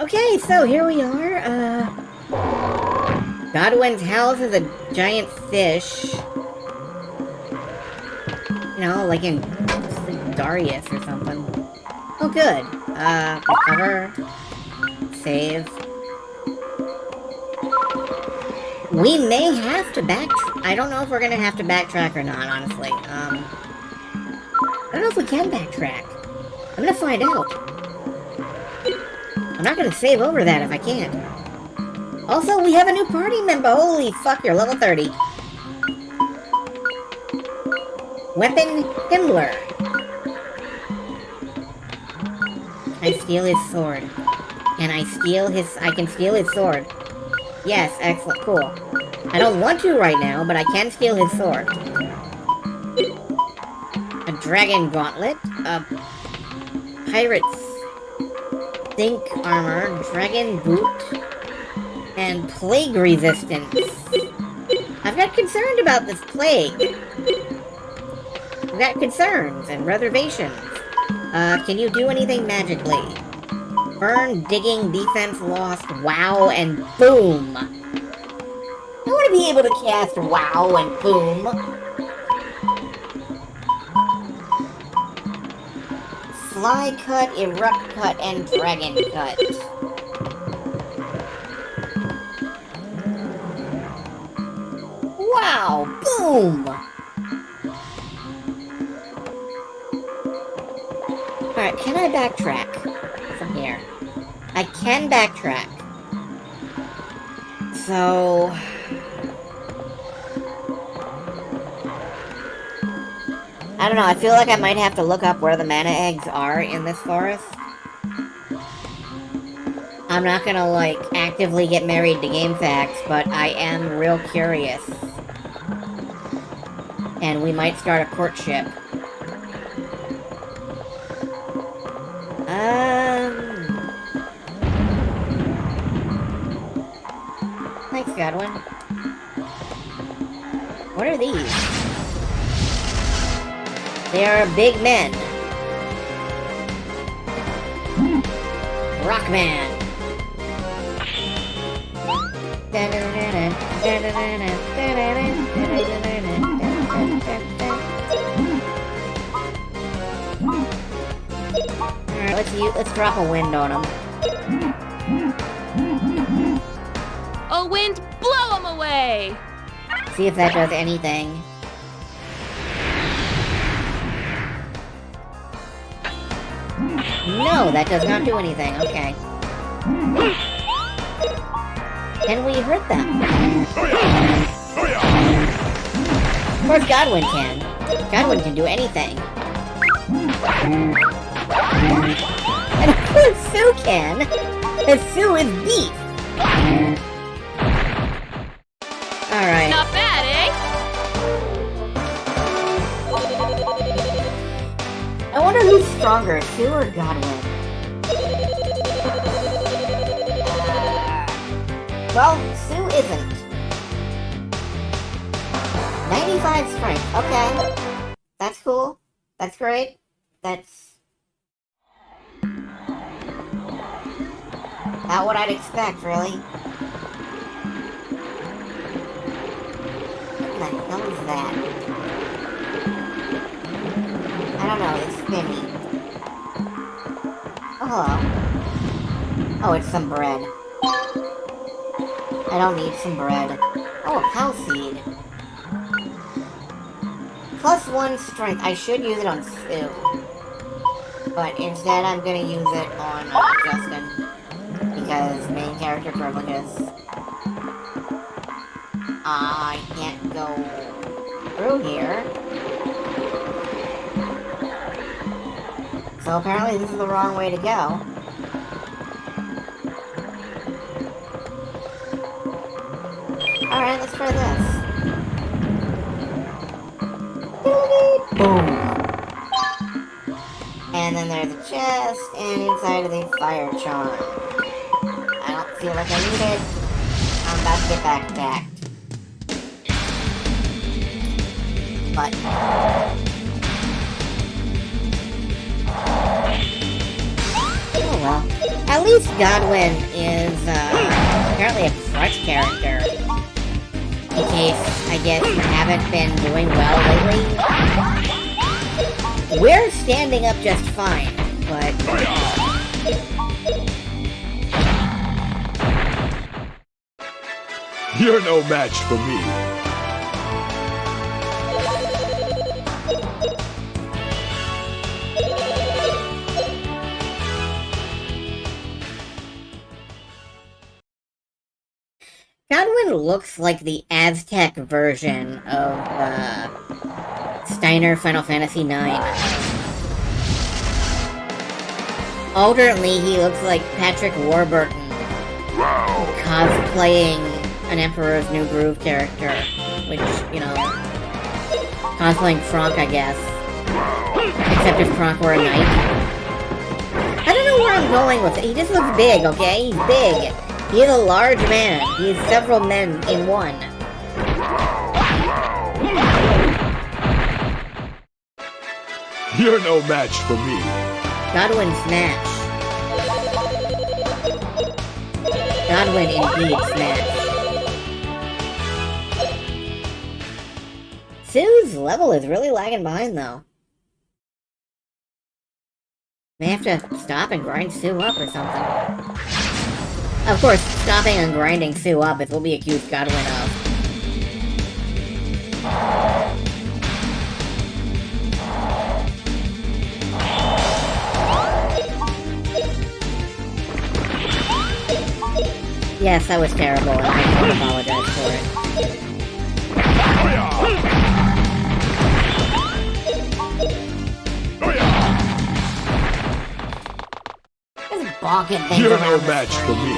Okay, so here we are. Godwin's house is a giant fish. You know, like in Darius or something. Oh, good. Recover. Save. We may have to I don't know if we're gonna have to backtrack or not, honestly. I don't know if we can backtrack. I'm gonna find out. I'm not gonna save over that if I can't. Also, we have a new party member. Holy fuck, you're level 30. Weapon Himmler. Can I steal his sword? Can I steal his... I can steal his sword. Yes, excellent, cool. I don't want to right now, but I can steal his sword. A dragon gauntlet. A pirate's think armor. Dragon boot. And plague resistance. I've got concerned about this plague. I've got concerns and reservations. Can you do anything magically? Burn, digging, defense lost, wow, and boom. I want to be able to cast wow and boom. Fly cut, erupt cut, and dragon cut. Wow, boom. Alright, can I backtrack from here? I can backtrack. So... I don't know, I feel like I might have to look up where the mana eggs are in this forest. I'm not gonna, like, actively get married to game facts, but I am real curious. And we might start a courtship. Thanks, Godwin. What are these? They are big men. Rockman. Alright, let's drop a wind on them. Oh, wind, blow them away! See if that does anything. No, that does not do anything. Okay. Can we hurt them? Of course Godwin can. Godwin can do anything. And of course Sue can! Because Sue is beef! Alright. Not bad, eh? I wonder who's stronger, Sue or Godwin? Well, Sue isn't. 95 strength, okay. That's cool. That's great. That's... not what I'd expect, really. What the hell is that? I don't know, it's spinny. Oh, hello. Oh, it's some bread. I don't need some bread. Oh, a cow seed. +1 strength. I should use it on Sue. But instead I'm gonna use it on Justin. Because main character privileges. I can't go through here. So apparently this is the wrong way to go. Alright, let's try this. Boom. And then there's a chest, and inside of the fire charm. I don't feel like I need it. I'm about to get backpacked. But... oh well. At least Godwin is, apparently a crutch character. In case, I guess, you haven't been doing well lately. We're standing up just fine, but... You're no match for me. Godwin looks like the Aztec version of Steiner Final Fantasy IX. Alternately, he looks like Patrick Warburton Wow. cosplaying an Emperor's New Groove character, which, you know, cosplaying Franck, I guess. Except if Franck were a knight. I don't know where I'm going with it. He just looks big, okay? He's big. He is a large man. He is several men in one. You're no match for me. Godwin smash. Godwin indeed smash. Sue's level is really lagging behind, though. May have to stop and grind Sue up or something. Of course, stopping and grinding Sue up is what we accuse Godwin of. Yes, that was terrible, and I don't apologize for it. Just bonking things You're around no the match for screen. me.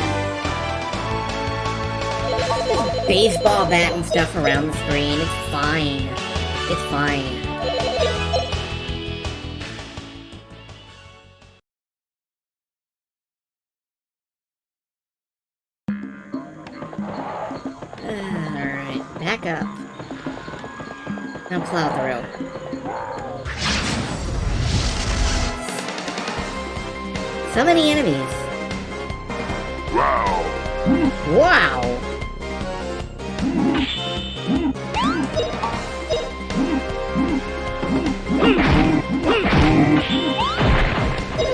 Just baseball bat and stuff around the screen. It's fine. It's fine. Alright, back up. Now plow through. So many enemies. Wow. Wow!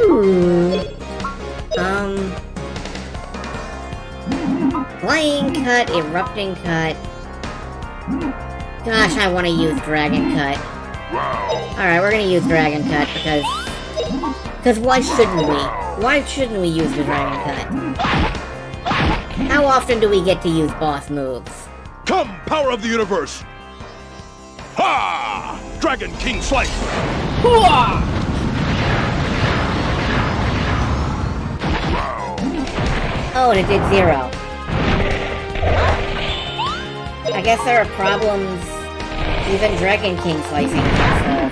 Ooh. Flying cut, erupting cut. Gosh, I want to use dragon cut. Wow. Alright, we're gonna use dragon cut because why shouldn't we? Why shouldn't we use the dragon cut? How often do we get to use boss moves? Come, power of the universe! Ha! Dragon King Slice! Wow. Oh, and it did 0. I guess there are problems even Dragon King slicing can solve.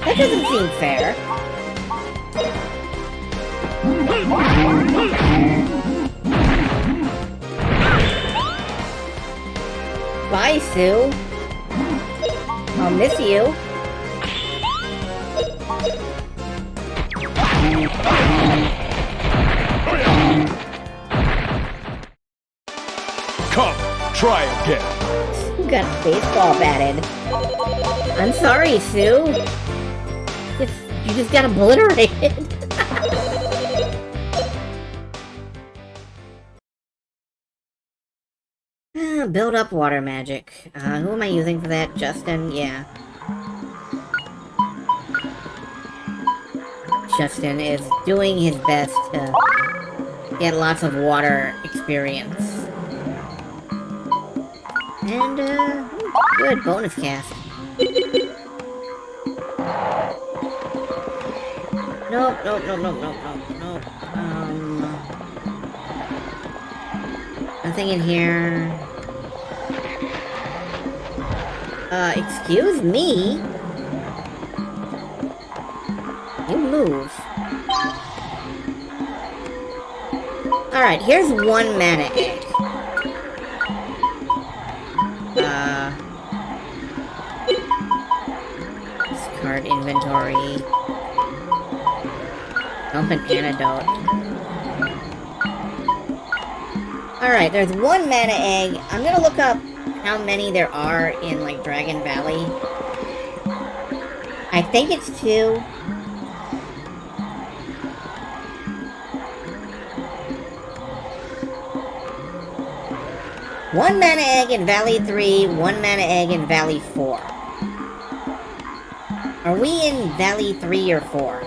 That doesn't seem fair. Bye, Sue. I'll miss you. Come, try again. Who got baseball batted? I'm sorry, Sue. You just got obliterated. Build up water magic. Who am I using for that? Justin? Yeah. Justin is doing his best to get lots of water experience. And, good, bonus cast. Nope. Nothing in here. Excuse me? You move. Alright, here's one mana egg. Discard inventory. Dump an antidote. Alright, there's one mana egg. I'm gonna look up how many there are in, like, Dragon Valley. I think it's 2. One mana egg in Valley 3, one mana egg in Valley 4. Are we in Valley 3 or 4?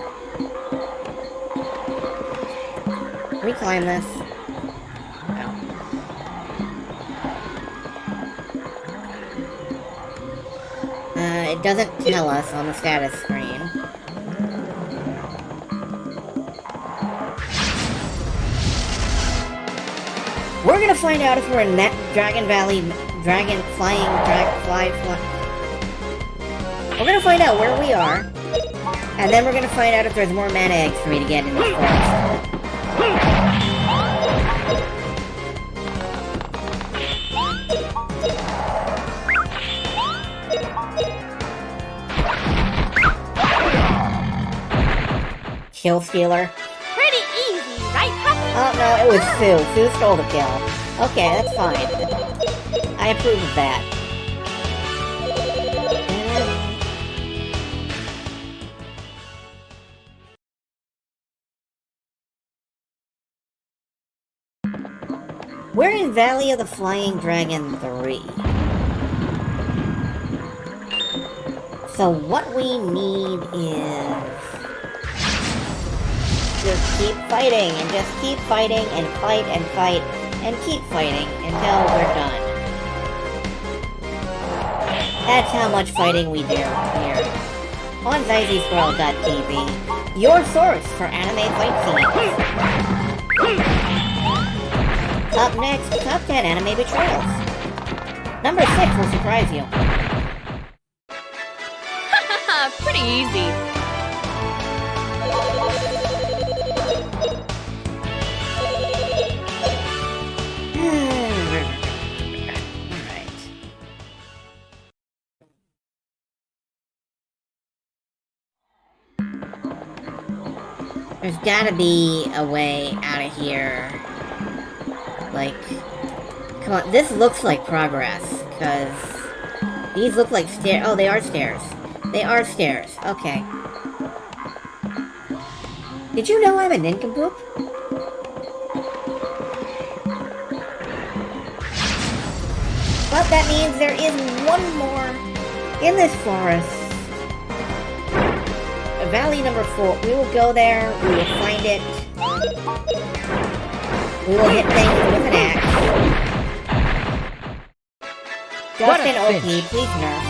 Can we climb this? It doesn't tell us on the status screen. We're gonna find out if we're in that Dragon Valley, We're gonna find out where we are, and then we're gonna find out if there's more mana eggs for me to get in this forest. Kill stealer. Pretty easy, right, Puppy? Oh no, it was Sue. Sue stole the kill. Okay, that's fine. I approve of that. We're in Valley of the Flying Dragon 3. So what we need is just keep fighting and just keep fighting and fight and fight and keep fighting until we're done. That's how much fighting we do here on ZizySquirrel.tv, your source for anime fight scenes. Up next, top 10 anime betrayals. Number 6 will surprise you. Haha, pretty easy. Alright. There's gotta be a way out of here. Like, come on, this looks like progress, because these look like stairs. Oh, they are stairs. They are stairs. Okay. Did you know I'm a nincompoop? Well, that means there is one more in this forest. Valley number 4. We will go there. We will find it. We will hit things with an axe. Justin OP, please nerf.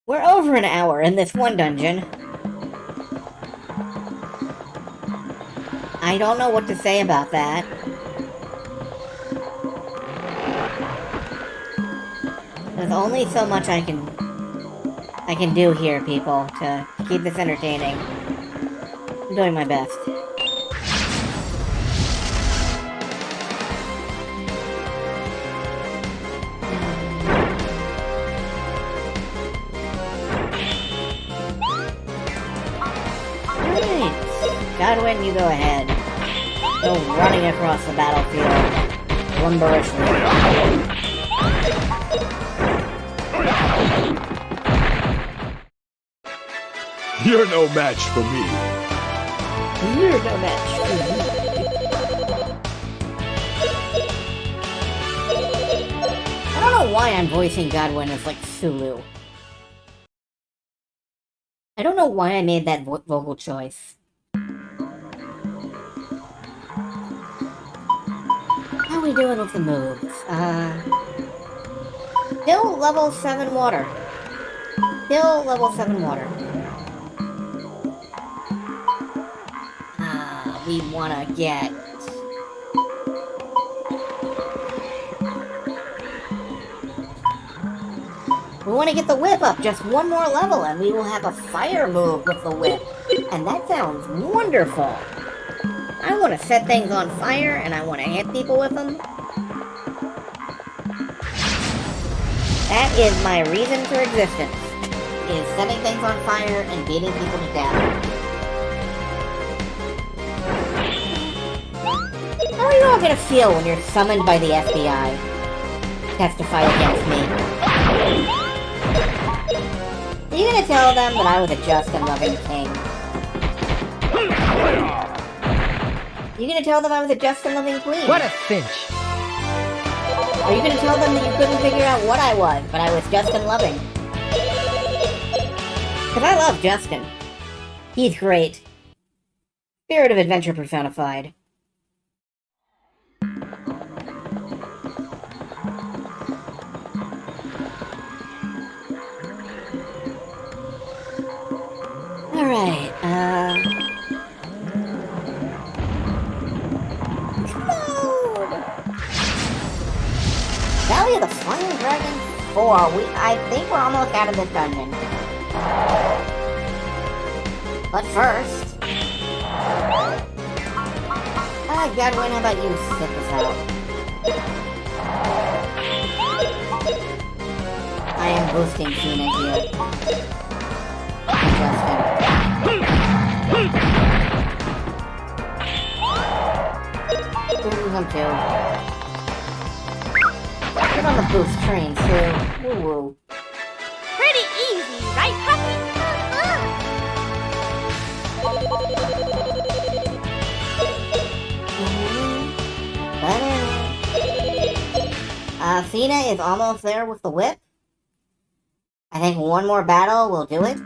We're over an hour in this one dungeon. I don't know what to say about that. There's only so much I can do here, people, to keep this entertaining. I'm doing my best. Alright. Godwin, you go ahead. Go running across the battlefield. Lumberishly. You're no match for me. You're no match for me. I don't know why I'm voicing Godwin as like Sulu. I don't know why I made that vocal choice. How are we doing with the moves? Still level 7 water. Still level 7 water. We wanna get... We wanna get the whip up just one more level and we will have a fire move with the whip. And that sounds wonderful. I wanna set things on fire and I wanna hit people with them. That is my reason for existence. Is setting things on fire and beating people to death. How are you all gonna feel when you're summoned by the FBI to testify against me? Are you gonna tell them that I was a just and loving king? Are you gonna tell them I was a just and loving queen? What a cinch! Are you gonna tell them that you couldn't figure out what I was, but I was just and loving? Because I love Justin. He's great. Spirit of adventure personified. Alright, explode! Valley of the Flying Dragon 4. I think we're almost out of this dungeon. But first... Godwin, how about you sit this out? I am boosting Cena here. Him too. Get on the boost train too. Woo woo. Pretty easy, right, Puppy? Cena is almost there with the whip. I think one more battle will do it.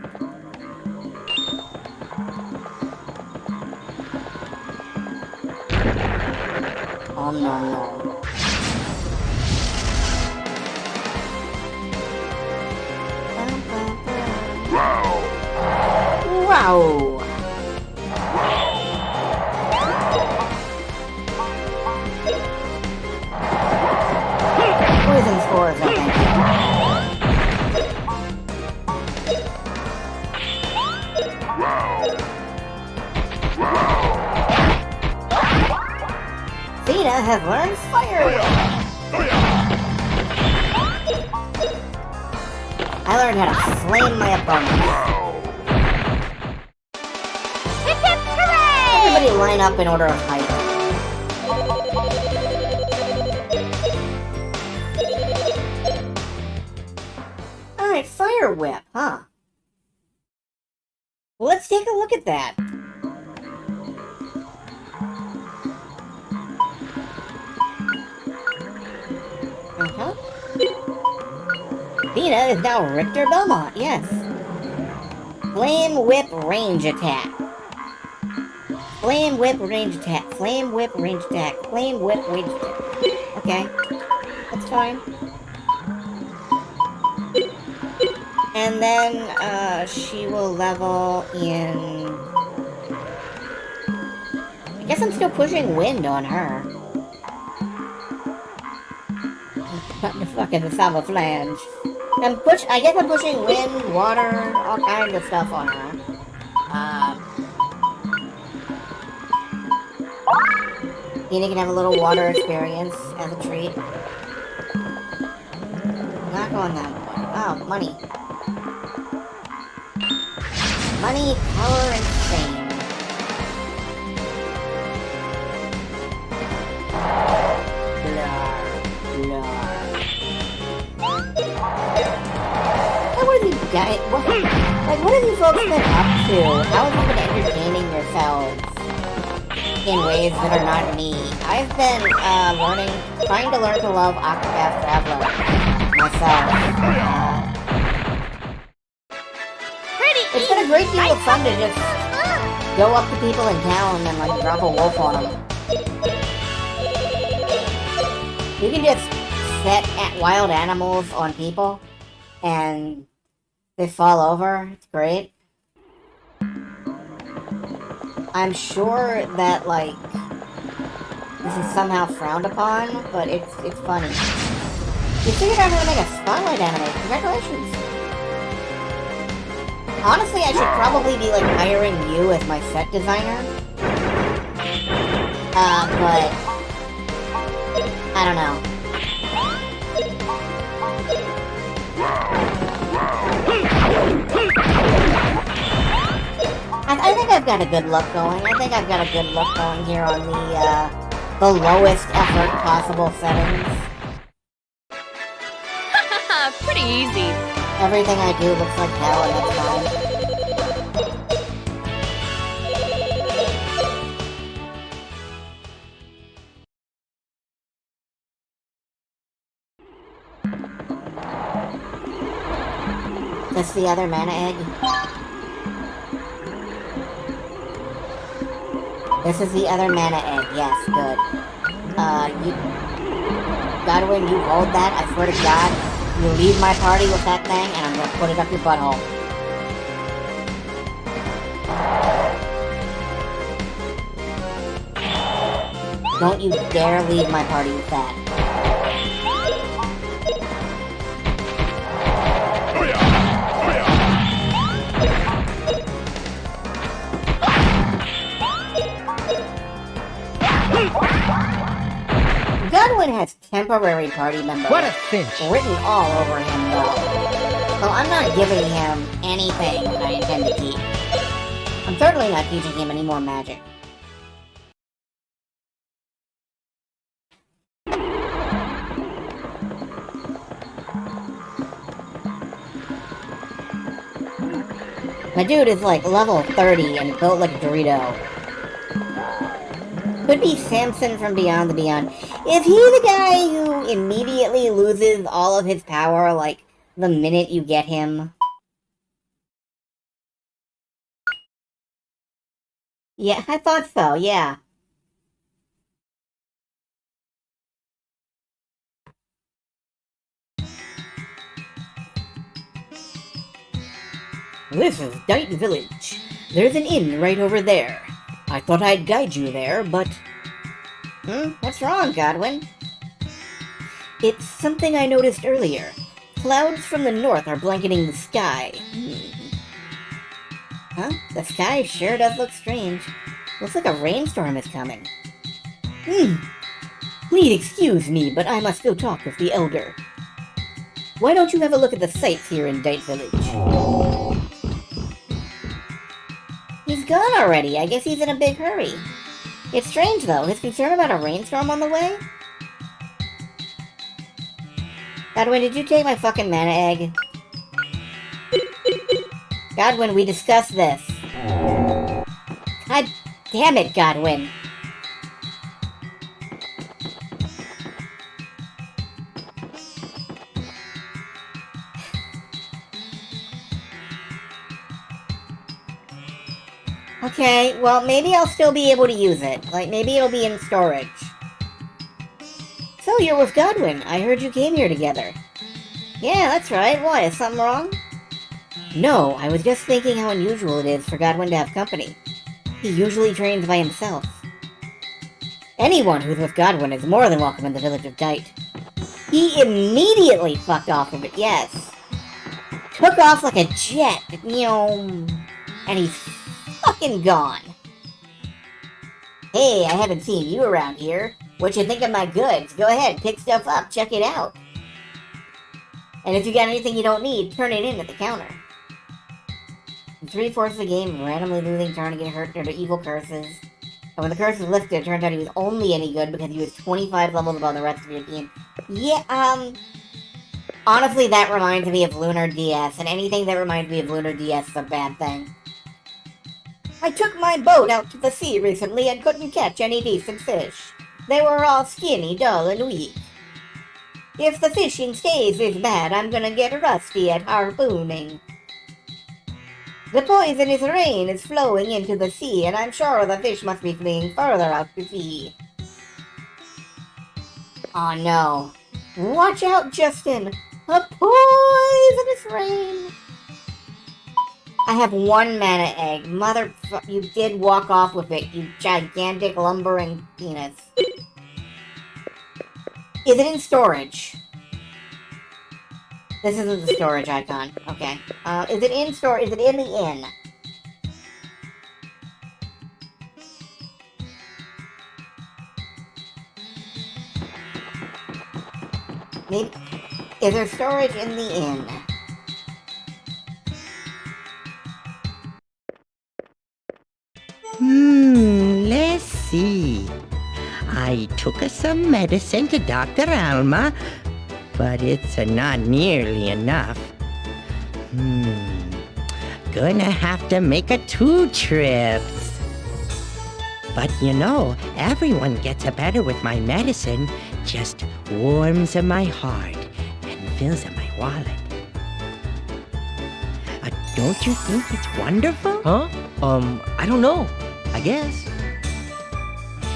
Oh no. Wow. Wow. Poison spores, I think. Wow. Wow. Cena has learned Fire Whip. I learned how to flame my opponent. Wow. Hip hip hooray! Everybody line up in order of height. Alright, Fire Whip, huh? Well, let's take a look at that. Cena is now Richter Belmont, yes. Flame Whip range attack. Flame Whip range attack. Flame Whip range attack. Flame Whip range attack. Okay. That's fine. And then, she will level in... I guess I'm still pushing wind on her. What the fuck is the Sava Flange? I guess I'm pushing wind, water, all kinds of stuff on her. Tina can have a little water experience as a treat. Not going that way. Oh, money. Money, power, and fame. What have you guys, what have you folks been up to? How have you been entertaining yourselves in ways that are not me? I've been, trying to learn to love Octopath Traveler myself. It's been a great deal of fun to just go up to people in town and, like, drop a wolf on them. You can just set wild animals on people, and they fall over. It's great. I'm sure that, like, this is somehow frowned upon, but it's funny. You figured out how to make a Spotlight anime. Congratulations. Honestly, I should probably be, like, hiring you as my set designer. But I don't know. I think I've got a good look going. I think I've got a good look going here on the lowest effort possible settings. Pretty easy. Everything I do looks like hell, and that's fine. That's the other mana egg. This is the other mana egg. Yes, good. Godwin, you hold that. I swear to God, you leave my party with that thing, and I'm gonna put it up your butthole. Don't you dare leave my party with that. Godwin has temporary party members What a cinch! written all over him, though. So I'm not giving him anything that I intend to keep. I'm certainly not teaching him any more magic. My dude is like level 30 and built like a Dorito. Could be Samson from Beyond the Beyond. Is he the guy who immediately loses all of his power, like, the minute you get him? Yeah, I thought so, yeah. This is Dighty Village. There's an inn right over there. I thought I'd guide you there, but... What's wrong, Godwin? It's something I noticed earlier. Clouds from the north are blanketing the sky. Huh? The sky sure does look strange. Looks like a rainstorm is coming. Please excuse me, but I must go talk with the elder. Why don't you have a look at the sights here in Dighty Village? He's gone already. I guess he's in a big hurry. It's strange, though. His concern about a rainstorm on the way? Godwin, did you take my fucking mana egg? Godwin, we discussed this. God damn it, Godwin. Okay, well, maybe I'll still be able to use it. Like, maybe it'll be in storage. So, you're with Godwin. I heard you came here together. Yeah, that's right. Why, is something wrong? No, I was just thinking how unusual it is for Godwin to have company. He usually trains by himself. Anyone who's with Godwin is more than welcome in the village of Dighty. He immediately fucked off of it, yes. Took off like a jet, and he's fucking gone. Hey, I haven't seen you around here. What you think of my goods? Go ahead, pick stuff up, check it out. And if you got anything you don't need, turn it in at the counter. In 3/4 of the game, randomly losing turn to get hurt due to evil curses. And when the curse was lifted, it turned out he was only any good because he was 25 levels above the rest of your team. Yeah, honestly, that reminds me of Lunar DS, and anything that reminds me of Lunar DS is a bad thing. I took my boat out to the sea recently and couldn't catch any decent fish. They were all skinny, dull, and weak. If the fishing stays this bad, I'm gonna get rusty at harpooning. The poisonous rain is flowing into the sea, and I'm sure the fish must be fleeing further out to sea. Oh no. Watch out, Justin! A poisonous rain! I have one mana egg. Motherfucker, you did walk off with it, you gigantic lumbering penis. Is it in storage? This isn't the storage icon. Okay. Is it in store? Is it in the inn? Maybe. Is there storage in the inn? Let's see. I took some medicine to Dr. Alma, but it's not nearly enough. Gonna have to make 2 trips. But everyone gets better with my medicine. Just warms my heart and fills my wallet. Don't you think it's wonderful? Huh? I don't know. I guess.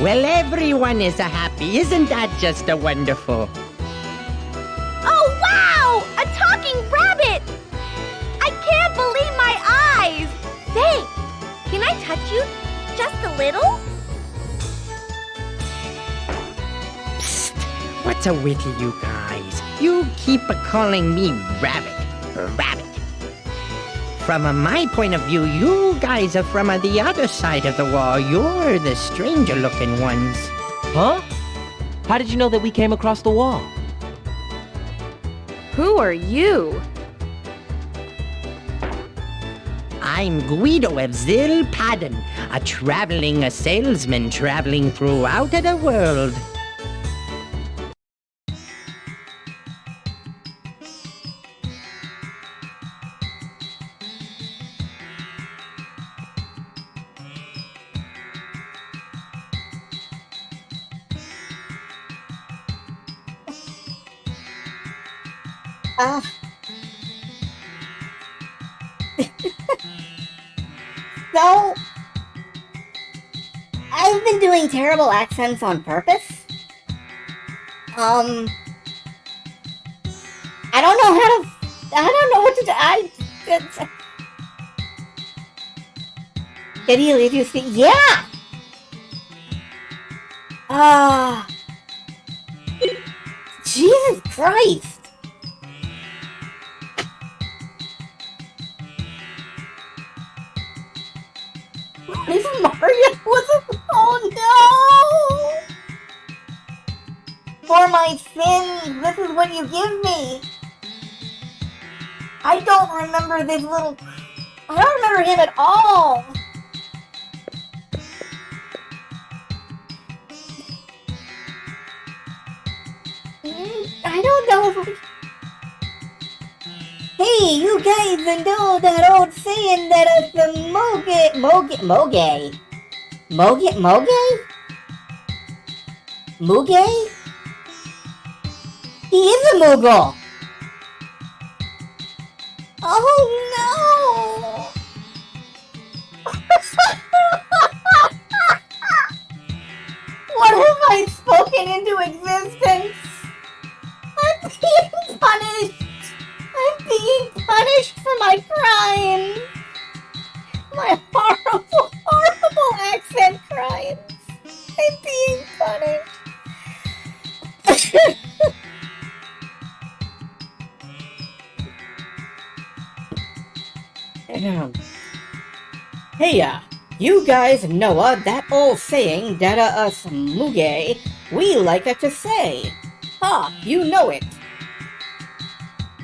Well, everyone is happy. Isn't that just a wonderful? Oh, wow! A talking rabbit! I can't believe my eyes! Thanks! Can I touch you? Just a little? Psst! What's with you guys? You keep calling me Rabbit. Rabbit. From my point of view, you guys are from the other side of the wall. You're the stranger-looking ones. Huh? How did you know that we came across the wall? Who are you? I'm Guido of Zilpadden, a traveling salesman traveling throughout the world. So, I've been doing terrible accents on purpose. I don't know how to. I don't know what to do. Did he leave you speak? Yeah! Jesus Christ! What is Mario? Oh no! For my sins, this is what you give me. I don't remember this little. I don't remember him at all. I don't know. Hey, you guys know that old saying that the Muge? He is a Moogle! Oh no! What have I spoken into existence? I'm being punished! I'm being punished for my crimes! My horrible, horrible accent crimes! I'm being punished! Hey, you guys know that old saying that us Muge, we like to say. You know it.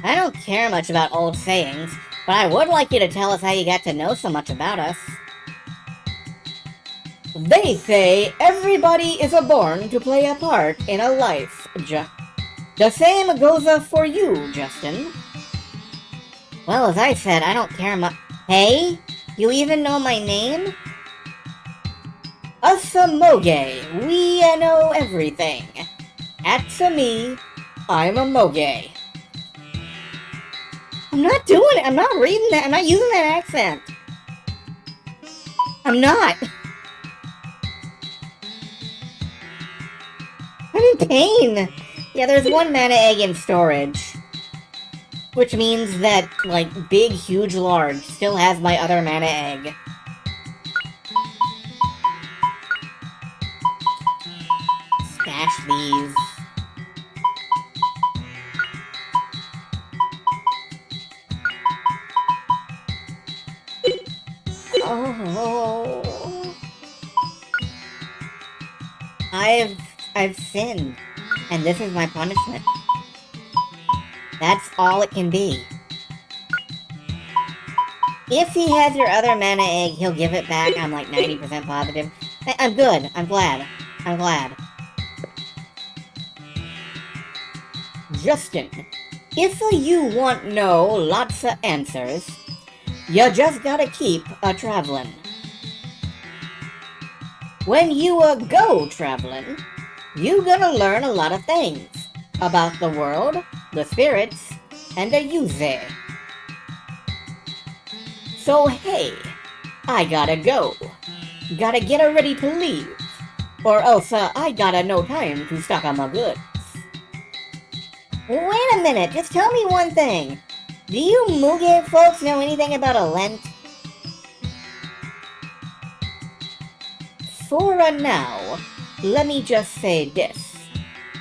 I don't care much about old sayings, but I would like you to tell us how you got to know so much about us. They say everybody is born to play a part in a life. The same goes for you, Justin. Well, as I said, I don't care much. Hey? You even know my name? Us Moge, we know everything. At me, I'm a Moge. I'm not doing it. I'm not reading that. I'm not using that accent. I'm not. I'm in pain. Yeah, there's one mana egg in storage. Which means that, like, big, huge, large still has my other mana egg. Stash these. Oh. I've sinned, and this is my punishment. That's all it can be. If he has your other mana egg, he'll give it back. I'm like 90% positive. I'm good. I'm glad. I'm glad. Justin, if you want know lots of answers, you just gotta keep traveling. When you go traveling, you gonna learn a lot of things about the world, the spirits, and the yuze. So hey, I gotta go. Gotta get ready to leave. Or else I gotta no time to stock on my goods. Wait a minute, just tell me one thing. Do you Muge folks know anything about a Lent? For now, let me just say this.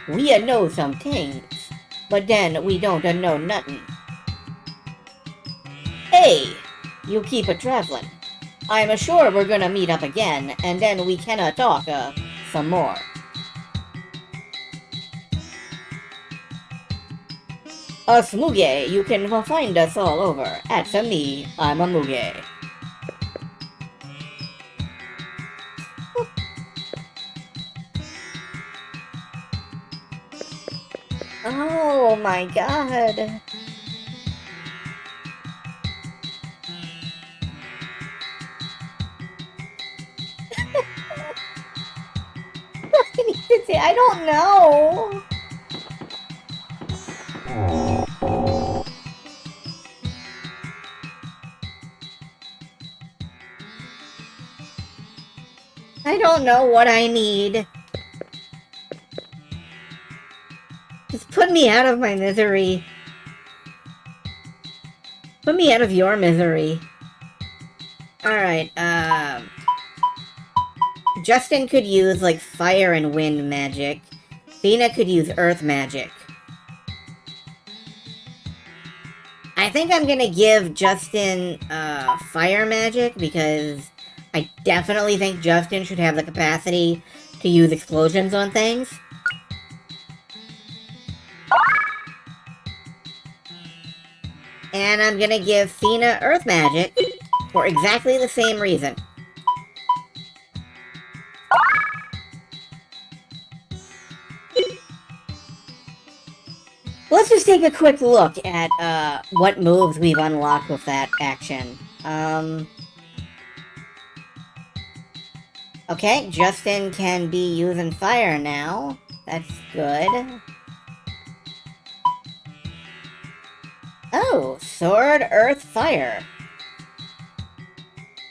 We know some things, but then we don't know nothing. Hey, you keep traveling. I'm sure we're gonna meet up again, and then we can talk some more. Us Muge, you can find us all over. At me, I'm a Muge. Oh my god. I don't know. I don't know what I need. Just put me out of my misery. Put me out of your misery. Alright, Justin could use, like, fire and wind magic. Fina could use earth magic. I think I'm gonna give Justin, fire magic, because I definitely think Justin should have the capacity to use explosions on things. And I'm gonna give Fina earth magic for exactly the same reason. Let's just take a quick look at, what moves we've unlocked with that action. Okay, Justin can be using fire now. That's good. Oh, sword, earth, fire.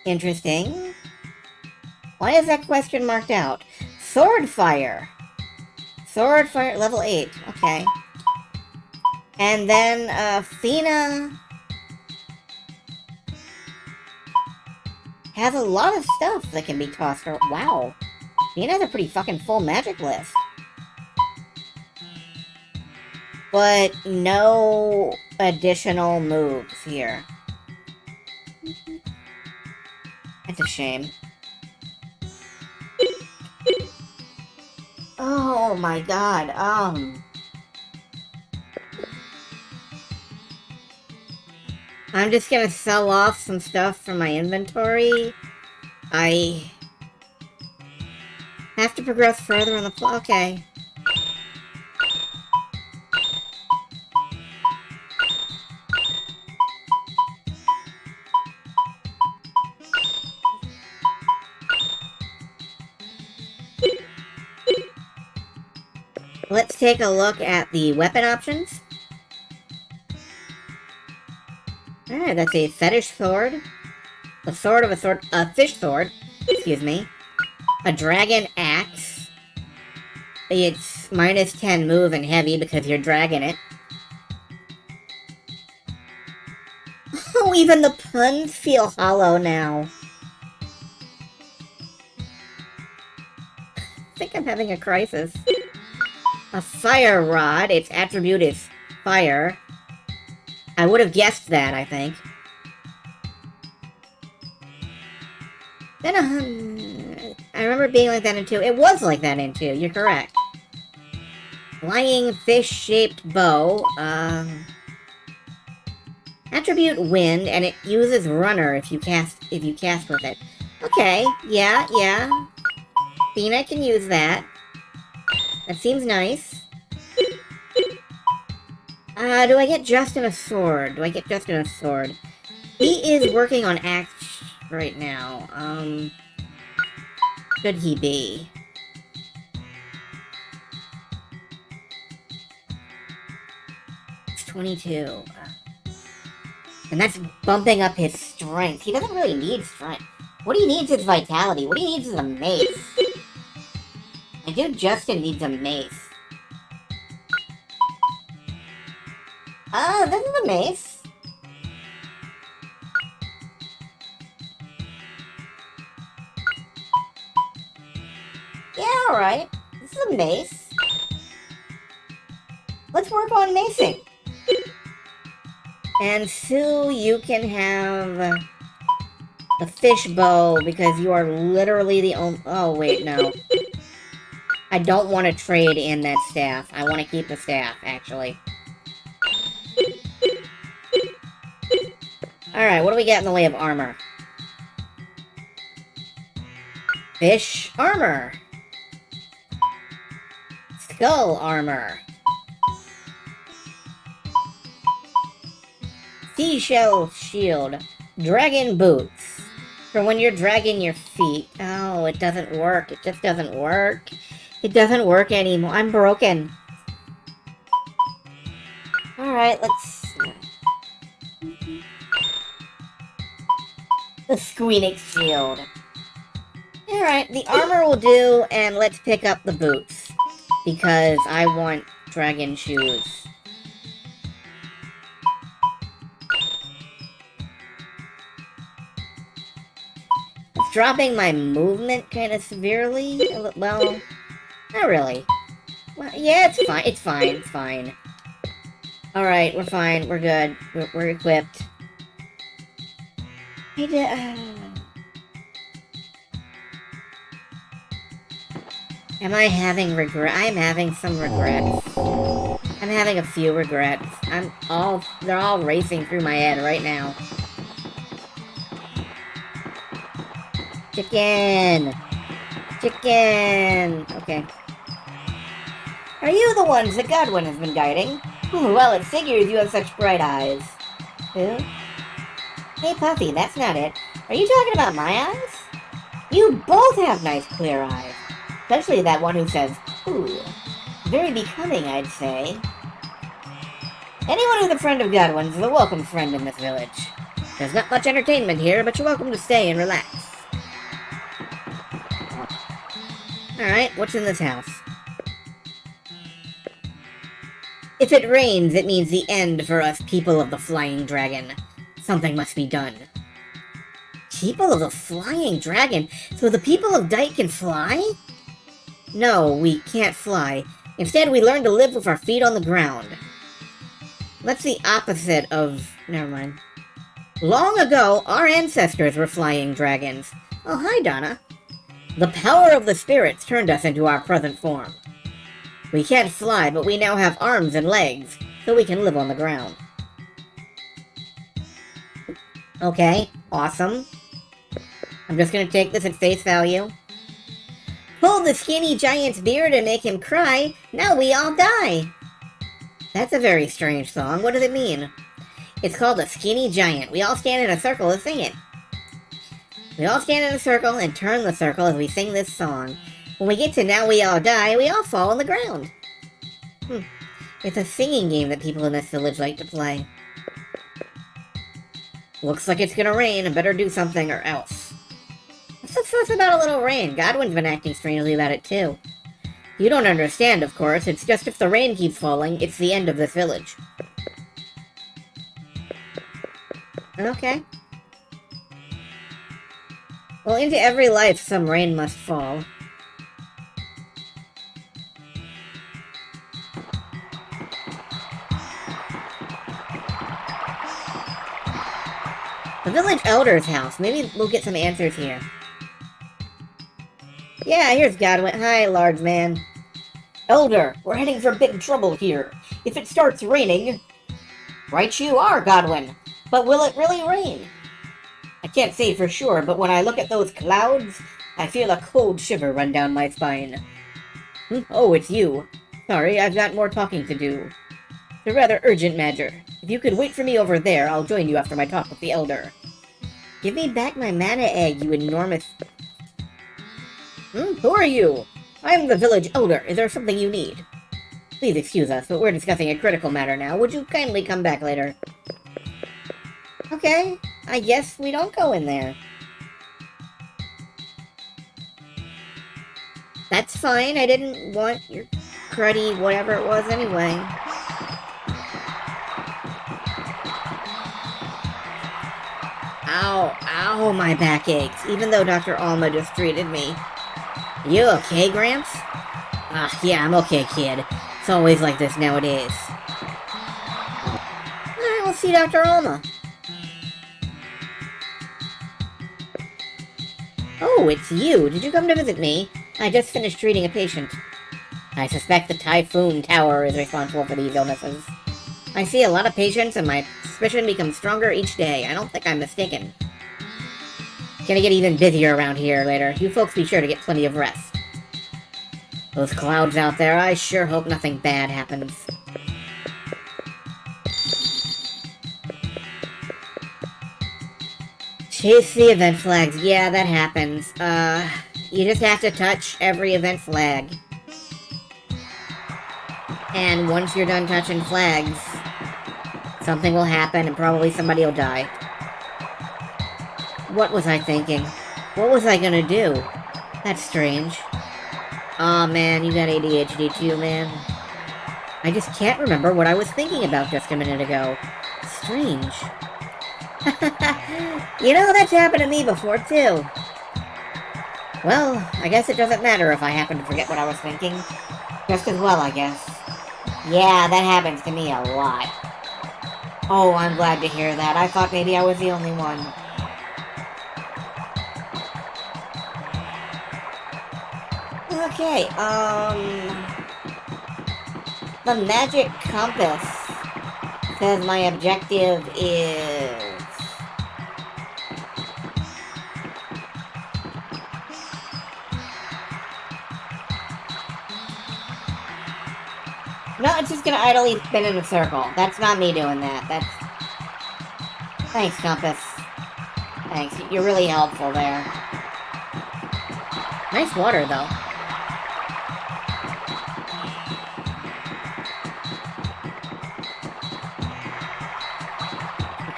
Interesting. Why is that question marked out? Sword fire. Sword fire, level 8. Okay. And then, Fina has a lot of stuff that can be tossed around. Wow. Fina has a pretty fucking full magic list. But no additional moves here. That's a shame. Oh my god, I'm just gonna sell off some stuff from my inventory. I have to progress further on the plot. Okay. Let's take a look at the weapon options. Alright, that's a fetish sword. A fish sword, excuse me. A dragon axe. It's minus 10 move and heavy because you're dragging it. Oh, even the puns feel hollow now. I think I'm having a crisis. A fire rod, its attribute is fire. I would have guessed that, I think. Then, I remember it being like that in 2. It was like that in 2, you're correct. Flying fish-shaped bow, attribute wind, and it uses runner if you cast with it. Okay, yeah. Fina can use that. That seems nice. Do I get Justin a sword? He is working on axe right now. Should he be? It's 22. And that's bumping up his strength. He doesn't really need strength. What he needs is vitality. What he needs is a mace. I do. Justin needs a mace. This is a mace. Yeah, alright. This is a mace. Let's work on macing. And Sue, you can have the fish bow because you are literally the only... Oh, wait, no. I don't want to trade in that staff. I want to keep the staff, actually. Alright, what do we got in the way of armor? Fish armor. Skull armor. Seashell shield. Dragon boots. For when you're dragging your feet. Oh, it doesn't work. It just doesn't work. It doesn't work anymore. I'm broken. Alright, let's... The Squeenix shield. Alright, the armor will do, and let's pick up the boots. Because I want dragon shoes. It's dropping my movement kind of severely. Well, not really. Well, yeah, it's fine. It's fine. It's fine. Alright, we're fine. We're good. We're equipped. Am I having regret? I'm having some regrets. I'm having a few regrets. They're all racing through my head right now. Chicken! Chicken! Okay. Are you the ones that Godwin has been guiding? Well, it figures you have such bright eyes. Who? Hey, Puffy, that's not it. Are you talking about my eyes? You both have nice clear eyes. Especially that one who says, ooh. Very becoming, I'd say. Anyone who's a friend of Godwin's is a welcome friend in this village. There's not much entertainment here, but you're welcome to stay and relax. Alright, what's in this house? If it rains, it means the end for us people of the Flying Dragon. Something must be done. People of the Flying Dragon? So the people of Dighty can fly? No, we can't fly. Instead, we learn to live with our feet on the ground. That's the opposite of... Never mind. Long ago, our ancestors were flying dragons. Oh, hi, Donna. The power of the spirits turned us into our present form. We can't fly, but we now have arms and legs, so we can live on the ground. Okay, awesome. I'm just gonna take this at face value. Pull the skinny giant's beard and make him cry, now we all die. That's a very strange song. What does it mean? It's called The Skinny Giant. We all stand in a circle to sing it. We all stand in a circle and turn the circle as we sing this song. When we get to Now We All Die, we all fall on the ground. It's a singing game that people in this village like to play. Looks like it's gonna rain. I better do something or else. What's the fuss about a little rain? Godwin's been acting strangely about it too. You don't understand, of course. It's just if the rain keeps falling, it's the end of this village. Okay. Well, into every life, some rain must fall. The village elder's house. Maybe we'll get some answers here. Yeah, here's Godwin. Hi, large man. Elder, we're heading for big trouble here. If it starts raining... Right you are, Godwin. But will it really rain? I can't say for sure, but when I look at those clouds, I feel a cold shiver run down my spine. Oh, it's you. Sorry, I've got more talking to do. It's a rather urgent matter. If you could wait for me over there, I'll join you after my talk with the Elder. Give me back my mana egg, you enormous... Who are you? I'm the village Elder. Is there something you need? Please excuse us, but we're discussing a critical matter now. Would you kindly come back later? Okay, I guess we don't go in there. That's fine. I didn't want your cruddy whatever it was anyway. Ow, ow, my back aches, even though Dr. Alma just treated me. You okay, Gramps? Yeah, I'm okay, kid. It's always like this nowadays. Alright, we'll see Dr. Alma. Oh, it's you. Did you come to visit me? I just finished treating a patient. I suspect the Typhoon Tower is responsible for these illnesses. I see a lot of patients, and my suspicion becomes stronger each day. I don't think I'm mistaken. Gonna get even busier around here later. You folks be sure to get plenty of rest. Those clouds out there, I sure hope nothing bad happens. Chase the event flags. Yeah, that happens. You just have to touch every event flag. And once you're done touching flags, something will happen and probably somebody will die. What was I thinking? What was I gonna do? That's strange. Aw, man, you got ADHD too, man. I just can't remember what I was thinking about just a minute ago. Strange. You know, that's happened to me before, too. Well, I guess it doesn't matter if I happen to forget what I was thinking. Just as well, I guess. Yeah, that happens to me a lot. Oh, I'm glad to hear that. I thought maybe I was the only one. Okay, the magic compass says my objective is... No, it's just gonna idly spin in a circle. That's not me doing that. That's... Thanks, compass. Thanks, you're really helpful there. Nice water, though.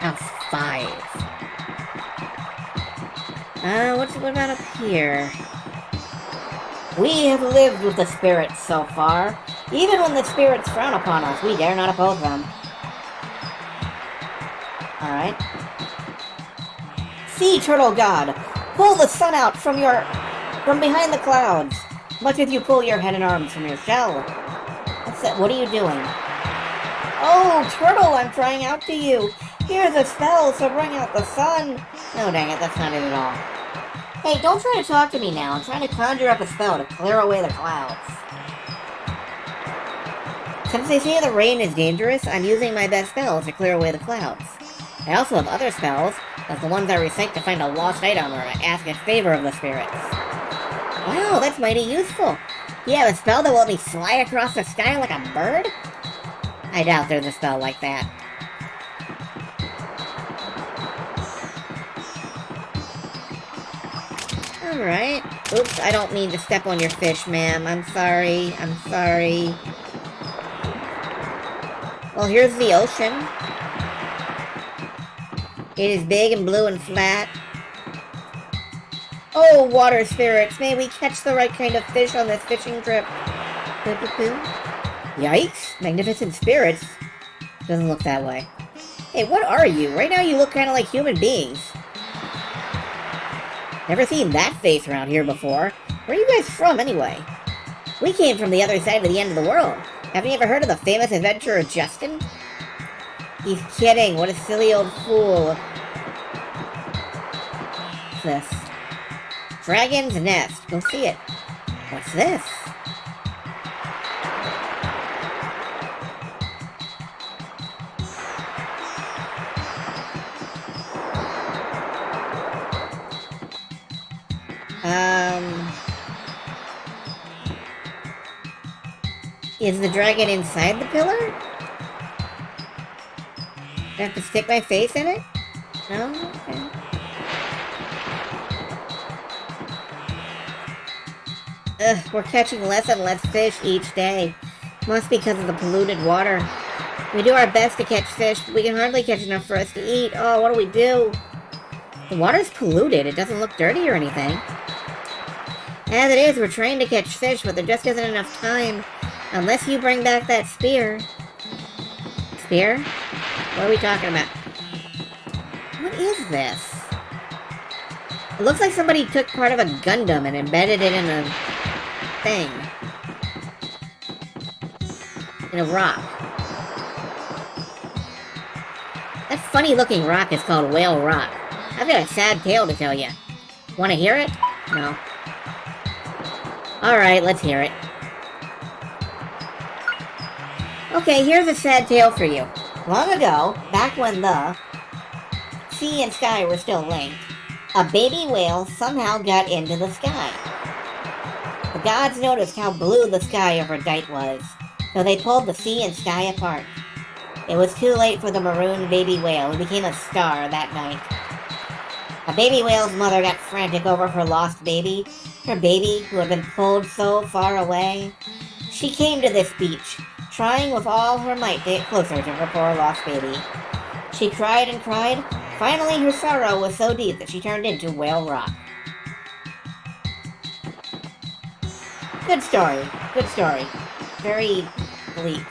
House 5. What about up here? We have lived with the spirits so far. Even when the spirits frown upon us, we dare not oppose them. Alright. See, Turtle God! Pull the sun out from behind the clouds, much as you pull your head and arms from your shell. What's that? What are you doing? Oh, Turtle, I'm crying out to you. Here's a spell, so bring out the sun. No, dang it, that's not it at all. Hey, don't try to talk to me now. I'm trying to conjure up a spell to clear away the clouds. Since they say the rain is dangerous, I'm using my best spells to clear away the clouds. I also have other spells, like the ones I recite to find a lost item or ask a favor of the spirits. Wow, that's mighty useful. You have a spell that will let me fly across the sky like a bird? I doubt there's a spell like that. Alright. Oops, I don't mean to step on your fish, ma'am. I'm sorry. I'm sorry. Well, here's the ocean. It is big and blue and flat. Oh, water spirits, may we catch the right kind of fish on this fishing trip. Yikes, magnificent spirits. Doesn't look that way. Hey, what are you? Right now you look kind of like human beings. Never seen that face around here before. Where are you guys from, anyway? We came from the other side of the end of the world. Haven't you ever heard of the famous adventurer Justin? He's kidding. What a silly old fool. What's this? Dragon's Nest. Go see it. What's this? Is the dragon inside the pillar? Do I have to stick my face in it? No? Okay. Ugh, we're catching less and less fish each day. Must be because of the polluted water. We do our best to catch fish, but we can hardly catch enough for us to eat. Oh, what do we do? The water's polluted. It doesn't look dirty or anything. As it is, we're trying to catch fish, but there just isn't enough time. Unless you bring back that spear. Spear? What are we talking about? What is this? It looks like somebody took part of a Gundam and embedded it in a thing. In a rock. That funny looking rock is called Whale Rock. I've got a sad tale to tell you. Want to hear it? No. Alright, let's hear it. Okay, here's a sad tale for you. Long ago, back when the sea and sky were still linked, a baby whale somehow got into the sky. The gods noticed how blue the sky over Dighty was, so they pulled the sea and sky apart. It was too late for the maroon baby whale, who became a star that night. A baby whale's mother got frantic over her lost baby, her baby who had been pulled so far away. She came to this beach, trying with all her might to get closer to her poor lost baby. She cried and cried. Finally, her sorrow was so deep that she turned into Whale Rock. Good story. Good story. Very bleak.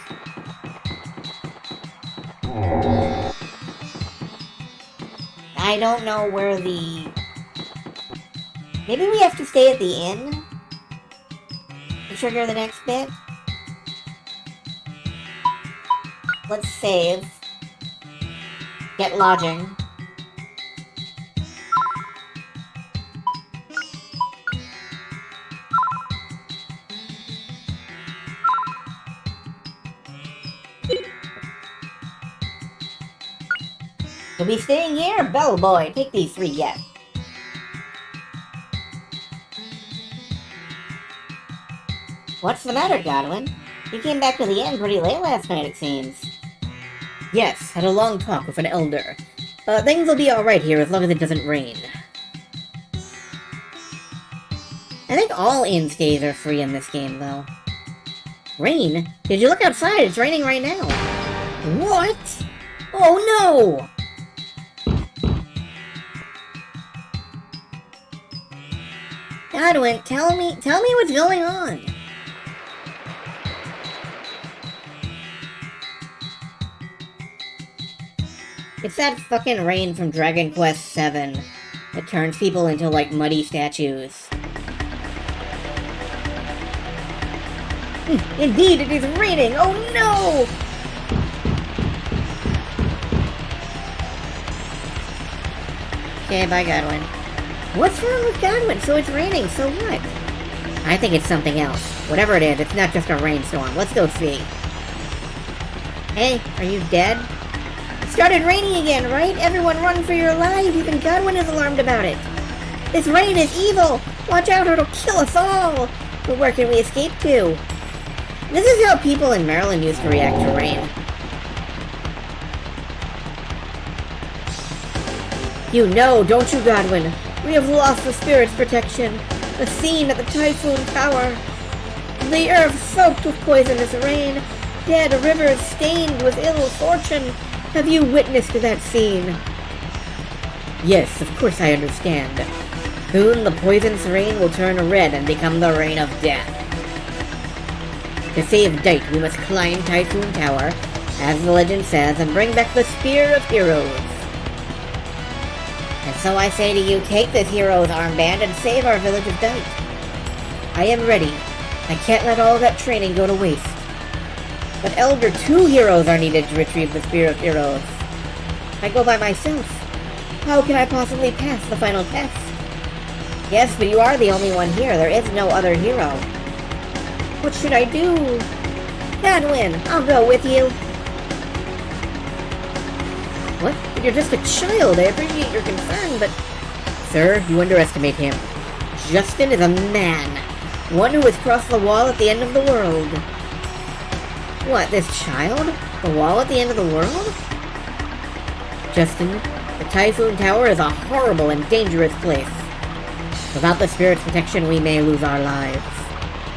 I don't know where the... Maybe we have to stay at the inn to trigger the next bit? Let's save. Get lodging. You'll be staying here, bellboy. Take these 3 guests. What's the matter, Godwin? You came back to the inn pretty late last night, it seems. Yes, had a long talk with an elder. Things will be alright here as long as it doesn't rain. I think all inn stays are free in this game, though. Rain? Did you look outside? It's raining right now. What? Oh no! Godwin, tell me what's going on. It's that fucking rain from Dragon Quest VII that turns people into, like, muddy statues. Indeed, it is raining! Oh no! Okay, bye, Godwin. What's wrong with Godwin? So it's raining, so what? I think it's something else. Whatever it is, it's not just a rainstorm. Let's go see. Hey, are you dead? It started raining again, right? Everyone run for your lives. Even Godwin is alarmed about it. This rain is evil. Watch out or it'll kill us all. But where can we escape to? This is how people in Maryland used to react to rain. You know, don't you, Godwin? We have lost the spirit's protection. The scene at the Typhoon Tower. The earth soaked with poisonous rain. Dead rivers stained with ill fortune. Have you witnessed that scene? Yes, of course I understand. Soon the poisonous rain will turn red and become the rain of death. To save Dighty, we must climb Typhoon Tower, as the legend says, and bring back the Spear of Heroes. And so I say to you, take this hero's armband and save our village of Dighty. I am ready. I can't let all that training go to waste. But Elder, 2 heroes are needed to retrieve the Spear of Heroes. I go by myself. How can I possibly pass the final test? Yes, but you are the only one here. There is no other hero. What should I do? Godwin, I'll go with you. What? You're just a child. I appreciate your concern, but... Sir, you underestimate him. Justin is a man. One who has crossed the wall at the end of the world. What, this child? The wall at the end of the world? Justin, the Typhoon Tower is a horrible and dangerous place. Without the spirit's protection, we may lose our lives.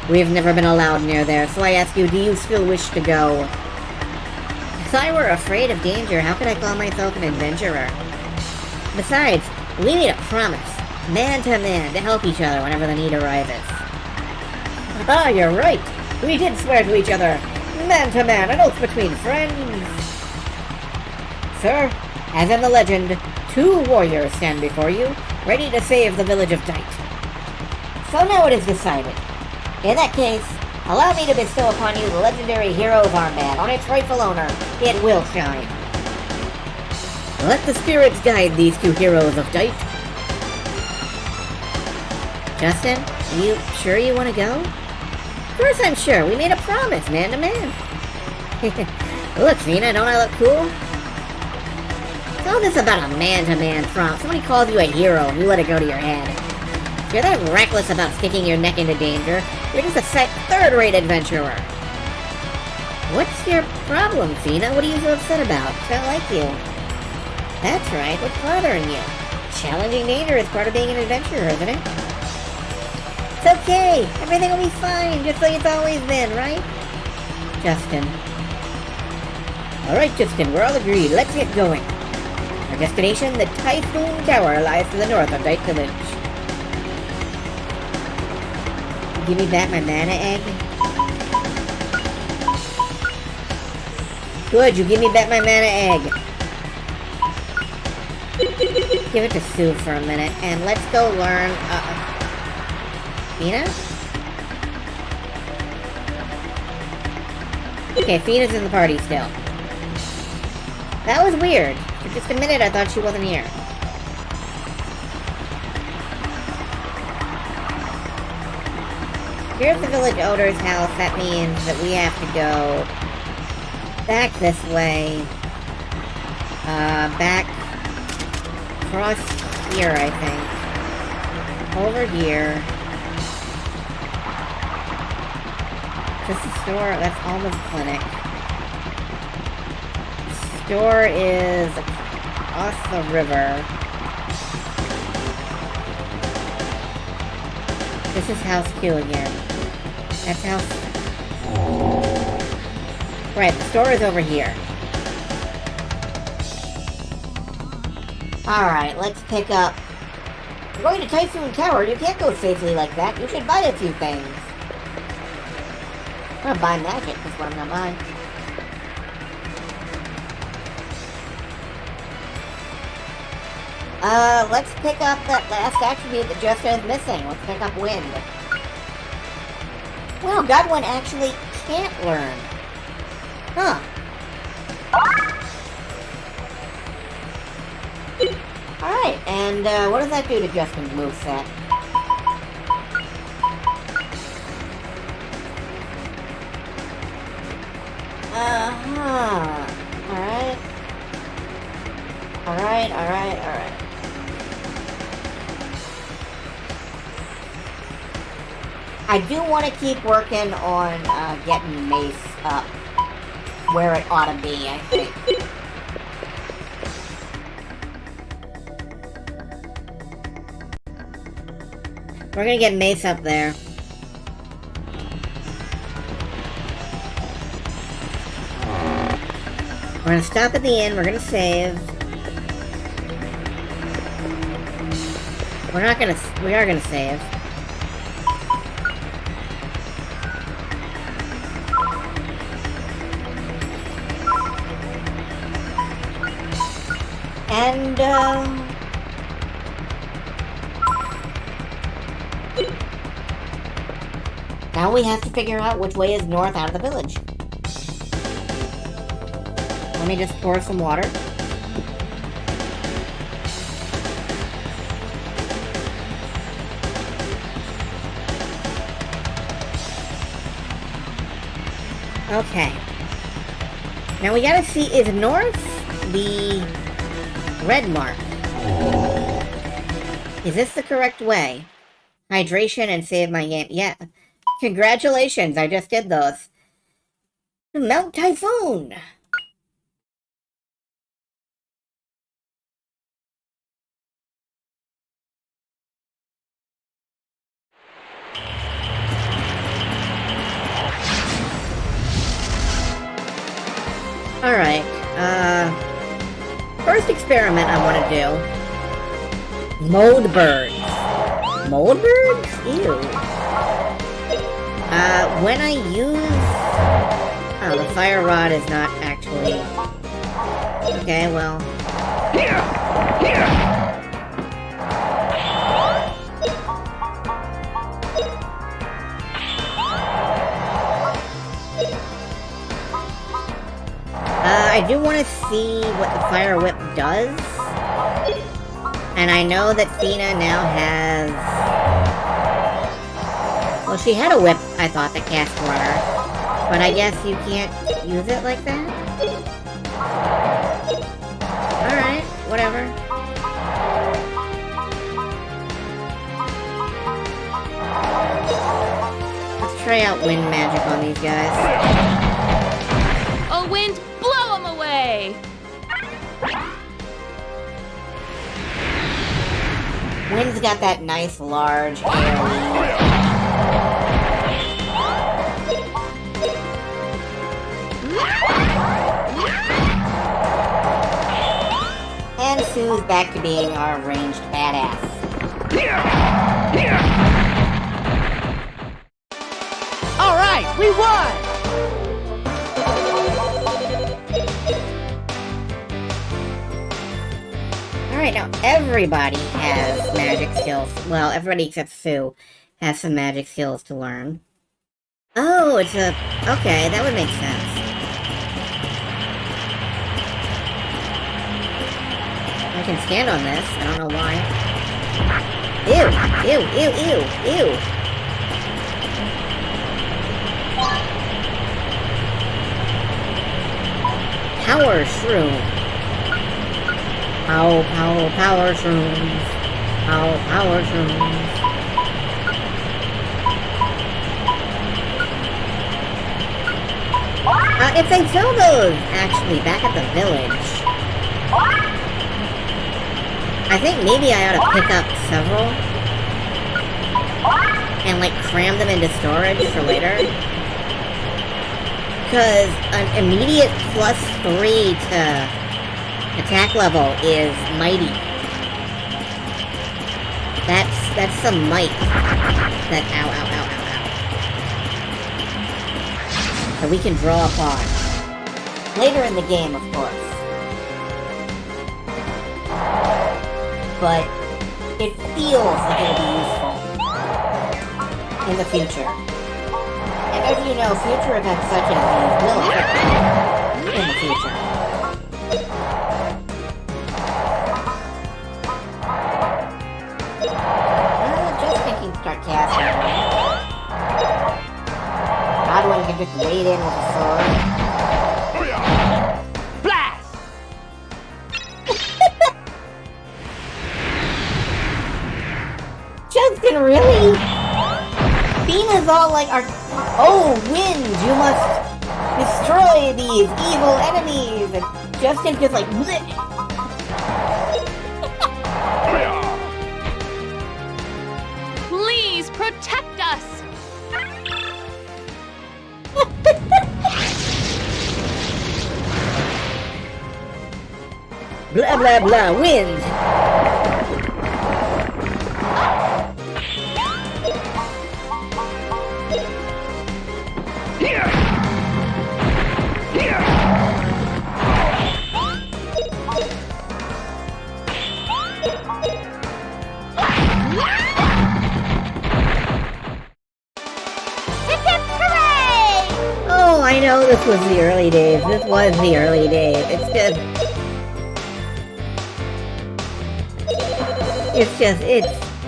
We've never been allowed near there, so I ask you, do you still wish to go? If I were afraid of danger, how could I call myself an adventurer? Besides, we made a promise. man to man to help each other whenever the need arises. Ah, you're right. We did swear to each other, man to man, an oath between friends. Sir, as in the legend, 2 warriors stand before you, ready to save the village of Dighty. So now it is decided. In that case, allow me to bestow upon you the legendary Hero's Armband. On its rightful owner, it will shine. Let the spirits guide these 2 heroes of Dighty. Justin, you sure you want to go? Of course I'm sure. We made a promise, man to man. Look, Xena, don't I look cool? It's all this about a man-to-man promise. Somebody calls you a hero and you let it go to your head. If you're that reckless about sticking your neck into danger, you're just a third-rate adventurer. What's your problem, Xena? What are you so upset about? I like you. That's right. What's bothering you? Challenging danger is part of being an adventurer, isn't it? It's okay. Everything will be fine, just like it's always been, right? Justin. Alright, Justin, we're all agreed. Let's get going. Our destination, the Typhoon Tower, lies to the north of Dighty Village. Give me back my mana egg. Good, you give me back my mana egg. Give it to Sue for a minute, and let's go learn, Fina? Okay, Fina's in the party still. That was weird. For just a minute I thought she wasn't here. Here's the village owner's house. That means that we have to go back this way. Back across here, I think. Over here. This is the store. That's Alma's clinic. The store is across the river. This is house 2 again. That's house... Right, the store is over here. Alright, let's pick up... We're going to Typhoon Tower. You can't go safely like that. You should buy a few things. I'm gonna buy magic, that's what I'm gonna buy. Let's pick up that last attribute that Justin is missing. Let's pick up wind. Well, Godwin actually can't learn. Huh. Alright, and what does that do to Justin's moveset? Alright. Alright. I do want to keep working on getting Mace up where it ought to be, I think. We're gonna get Mace up there. We're gonna stop at the inn, we're gonna save. We are gonna save. And, now we have to figure out which way is north out of the village. Let me just pour some water. Okay. Now we gotta see, is north the red mark? Is this the correct way? Hydration and save my game. Yeah. Congratulations, I just did those. Mount Typhoon! Alright, first experiment I want to do. Mode birds. mold birds? Ew. When I use... Oh, the fire rod is not actually... Okay, well... I do want to see what the fire whip does. And I know that Fina now has... Well, she had a whip, I thought, that cast water. But I guess you can't use it like that? Alright, whatever. Let's try out wind magic on these guys. Oh, wind, blow them away! Wind's got that nice, large, AoE. And Sue's back to being our ranged badass. All right, we won! Alright, now everybody has magic skills. Well, everybody except Sue has some magic skills to learn. Oh, it's a... Okay, that would make sense. I can stand on this. I don't know why. Ew! Ew! Ew! Ew! Ew! Power shroom. Power shrooms. Power shrooms. If they sell those, actually, back at the village, I think maybe I ought to pick up several and, like, cram them into storage for later. Because an immediate +3 to attack level is Knighty. That's some might. That ow. That we can draw upon. Later in the game, of course. But it feels like it'll be useful in the future. And as you know, future events such as these will affect you in the future. Just thinking start casting. Godwin can just wade in with a sword. Blast! Justin, really? Fina's all like, oh, wind, you must destroy these evil enemies. And Justin's just like, bleh. Please protect us! Blah, blah, blah, wind. Oh, I know this was the early days. This was the early days.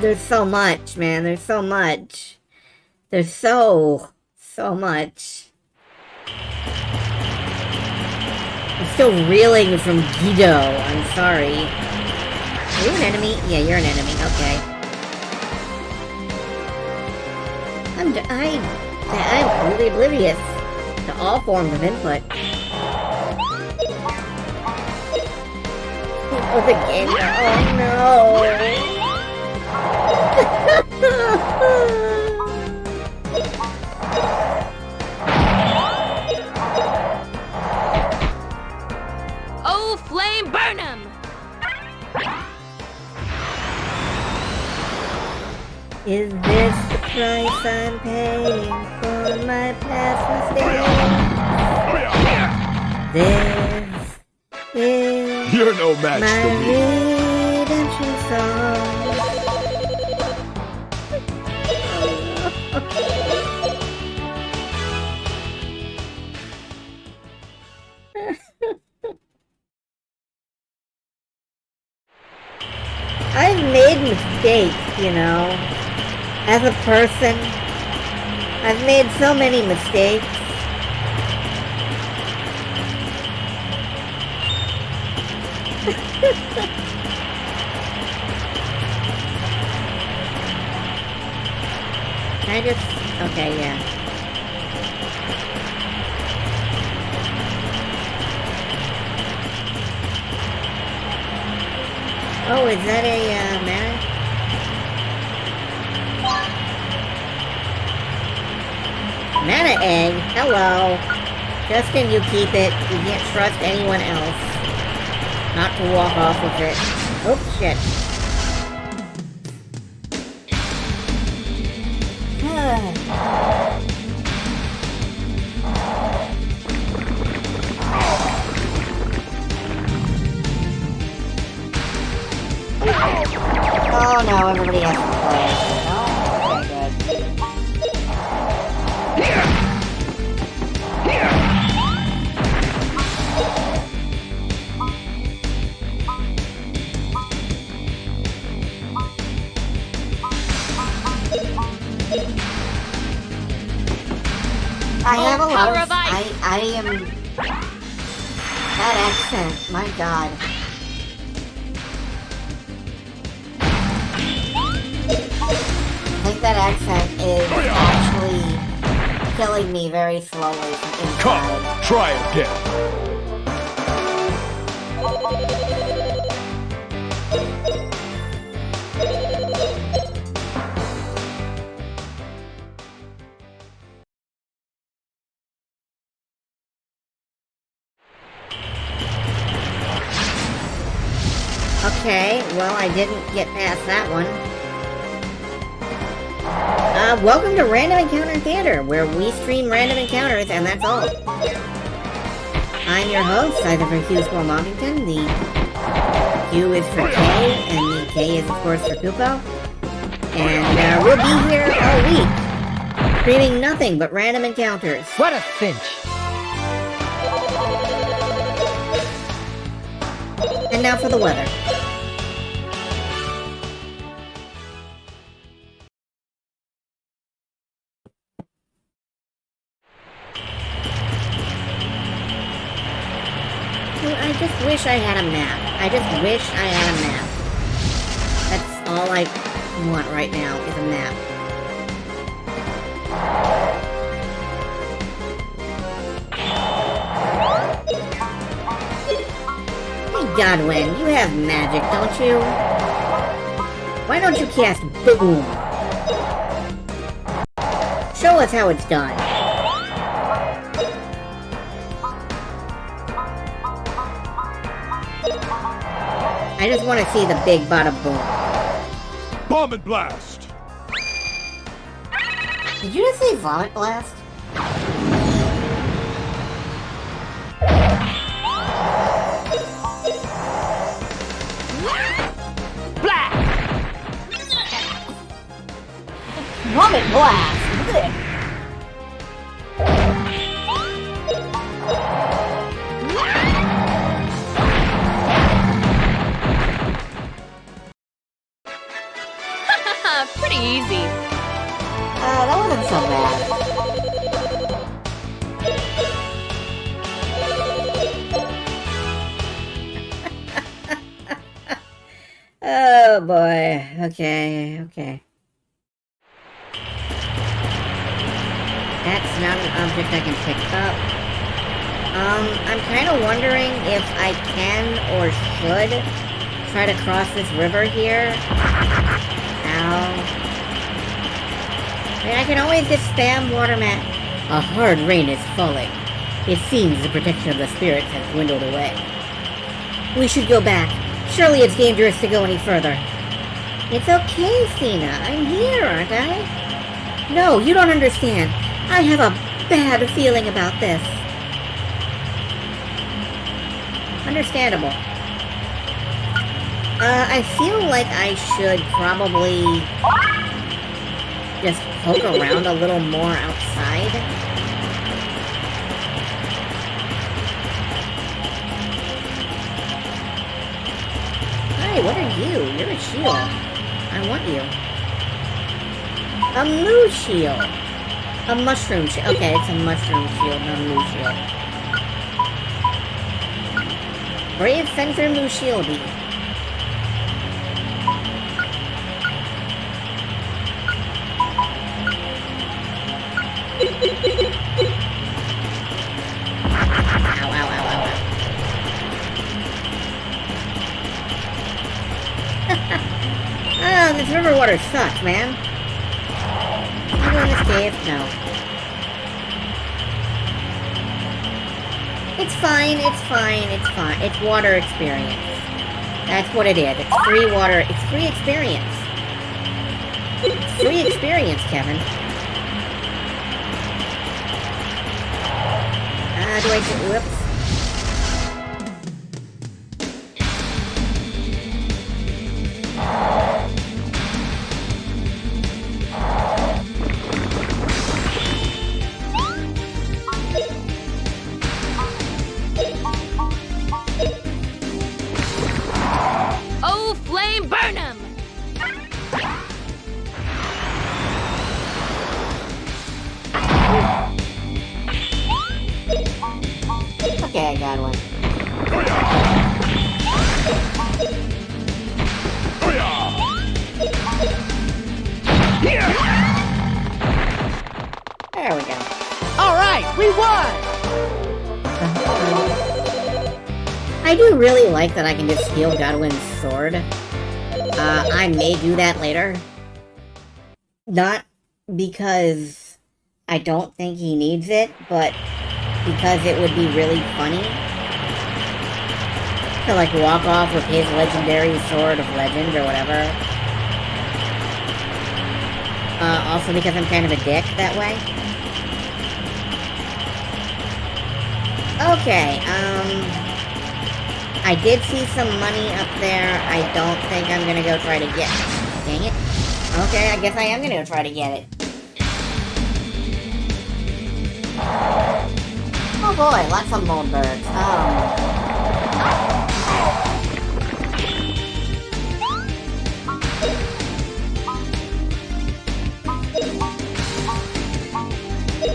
There's so much, man. There's so much. There's so much. I'm still reeling from Guido. I'm sorry. Are you an enemy? Yeah, you're an enemy. Okay. I'm completely oblivious to all forms of input. Oh, the game. Oh no. Oh, flame, burn 'em! Is this the price I'm paying for my past mistakes? This is You're no match my for me. redemption song. I've made mistakes, you know. As a person, I've made so many mistakes. Can I just... Okay, yeah. Oh, is that a, mana? Mana egg? Hello. Justin, you keep it. You can't trust anyone else. Not to walk off with it. Oops, shit. Oh no, everybody has to play. Oh, okay, I have a lot of... I am... That accent, my god. I think that accent is actually killing me very slowly from inside. Come, try again. Okay, well, I didn't get past that one. Welcome to Random Encounter Theater, where we stream random encounters, and that's all. I'm your host, either for Hugh Squall Monkington. The Q is for K, and the K is, of course, for Kupo. And we'll be here all week, streaming nothing but random encounters. What a cinch! And now for the weather. I just wish I had a map. I just wish I had a map. That's all I want right now, is a map. Hey Godwin, you have magic, don't you? Why don't you cast Boom? Show us how it's done. I just want to see the big bada boom. Bomb and blast! Did you just say vomit blast? Vomit blast! Blech. Pretty easy. That wasn't so bad. Oh boy. Okay. That's not an object I can pick up. I'm kind of wondering if I can or should try to cross this river here. Ow. I mean, I can always just spam water mat. A hard rain is falling. It seems the protection of the spirits has dwindled away. We should go back. Surely it's dangerous to go any further. It's okay, Cena. I'm here, aren't I? No, you don't understand. I have a bad feeling about this. Understandable. I feel like I should probably just poke around a little more outside. Hey, what are you? You're a shield. I want you. A moo shield. A mushroom shield. Okay, it's a mushroom shield, not a moo shield. Brave Fencer Moo Shieldy. Ow, ow, ow, ow, ow. Oh, this river water sucks, man. Can I go in this cave? No. It's fine, it's fine, it's fine. It's water experience. That's what it is. It's free water. It's free experience. It's free experience, Kevin. Do I do... Whoops. Oh, flame burn 'em! Okay, I got one. There we go. All right, we won! I do really like that I can just steal Godwin's sword. I may do that later. Not because I don't think he needs it, but because it would be really funny to, like, walk off with his legendary sword of legend or whatever. Also because I'm kind of a dick that way. Okay, I did see some money up there. I don't think I'm gonna go try to get it. Dang it. Okay, I guess I am gonna go try to get it. Oh boy, lots of moldbirds.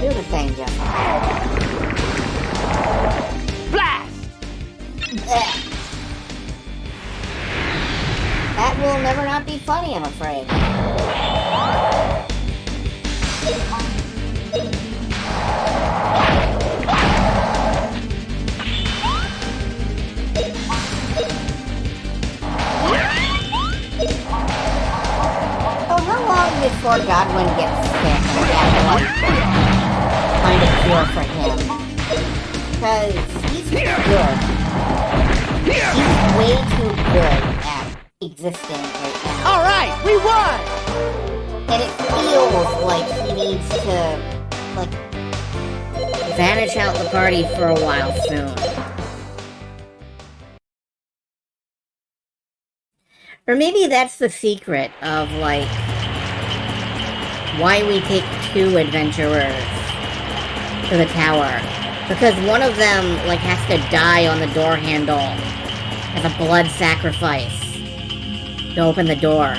Do the thing, Jeff. Blast! That will never not be funny, I'm afraid. Oh, how long before Godwin gets sick and we have to, like, find a cure for him? Because he's good. He's way too good at existing right now. All right, we won! And it feels like he needs to, like, vanish out the party for a while soon. Or maybe that's the secret of, like, why we take 2 adventurers to the tower. Because one of them, like, has to die on the door handle as a blood sacrifice to open the door.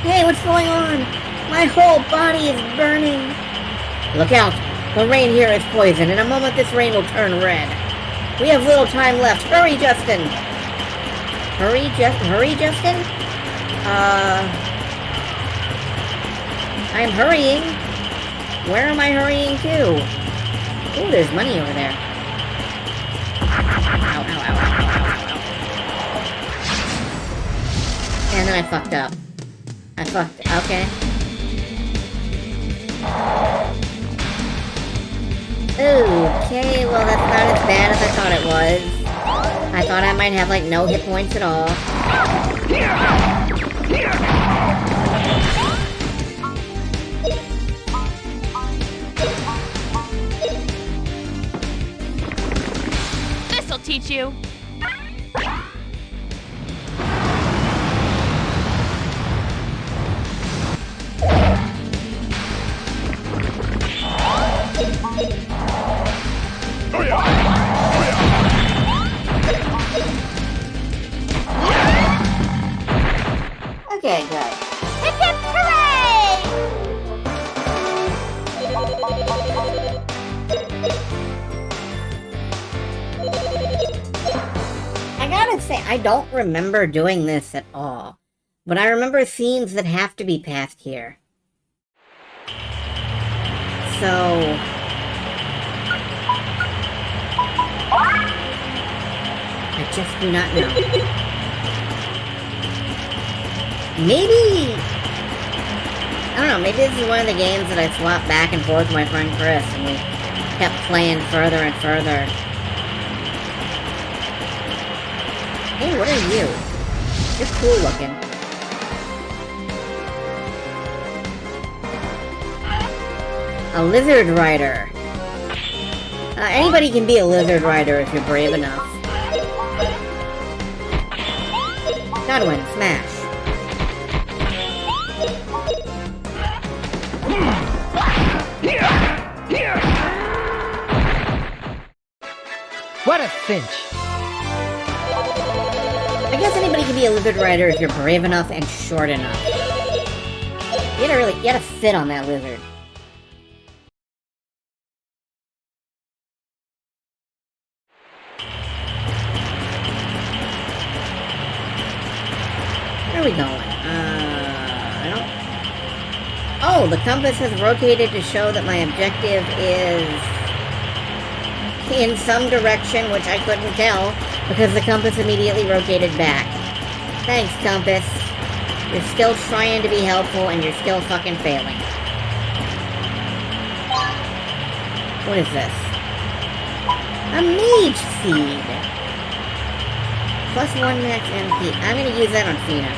Hey, what's going on? My whole body is burning. Look out! The rain here is poison. In a moment, this rain will turn red. We have little time left. Hurry, Justin! Hurry, Justin? I'm hurrying. Where am I hurrying to? Ooh, there's money over there. Ow, ow, ow, ow, ow, ow, ow. And then I fucked up. Okay. Okay, well that's not as bad as I thought it was. I thought I might have, like, no hit points at all. This'll teach you. Oh yeah! Oh yeah! Okay, good. Hip hip hooray! I gotta say, I don't remember doing this at all. But I remember scenes that have to be passed here. So... I just do not know. Maybe... I don't know, maybe this is one of the games that I swapped back and forth with my friend Chris, and we kept playing further and further. Hey, what are you? You're cool looking. A lizard rider. Anybody can be a lizard rider if you're brave enough. Godwin, smash. What a cinch! I guess anybody can be a lizard rider if you're brave enough and short enough. You gotta fit on that lizard. Where are we going? I don't... Oh, the compass has rotated to show that my objective is... in some direction, which I couldn't tell, because the compass immediately rotated back. Thanks, compass. You're still trying to be helpful, and you're still fucking failing. What is this? A mage seed! +1 max MP. I'm gonna use that on Fina.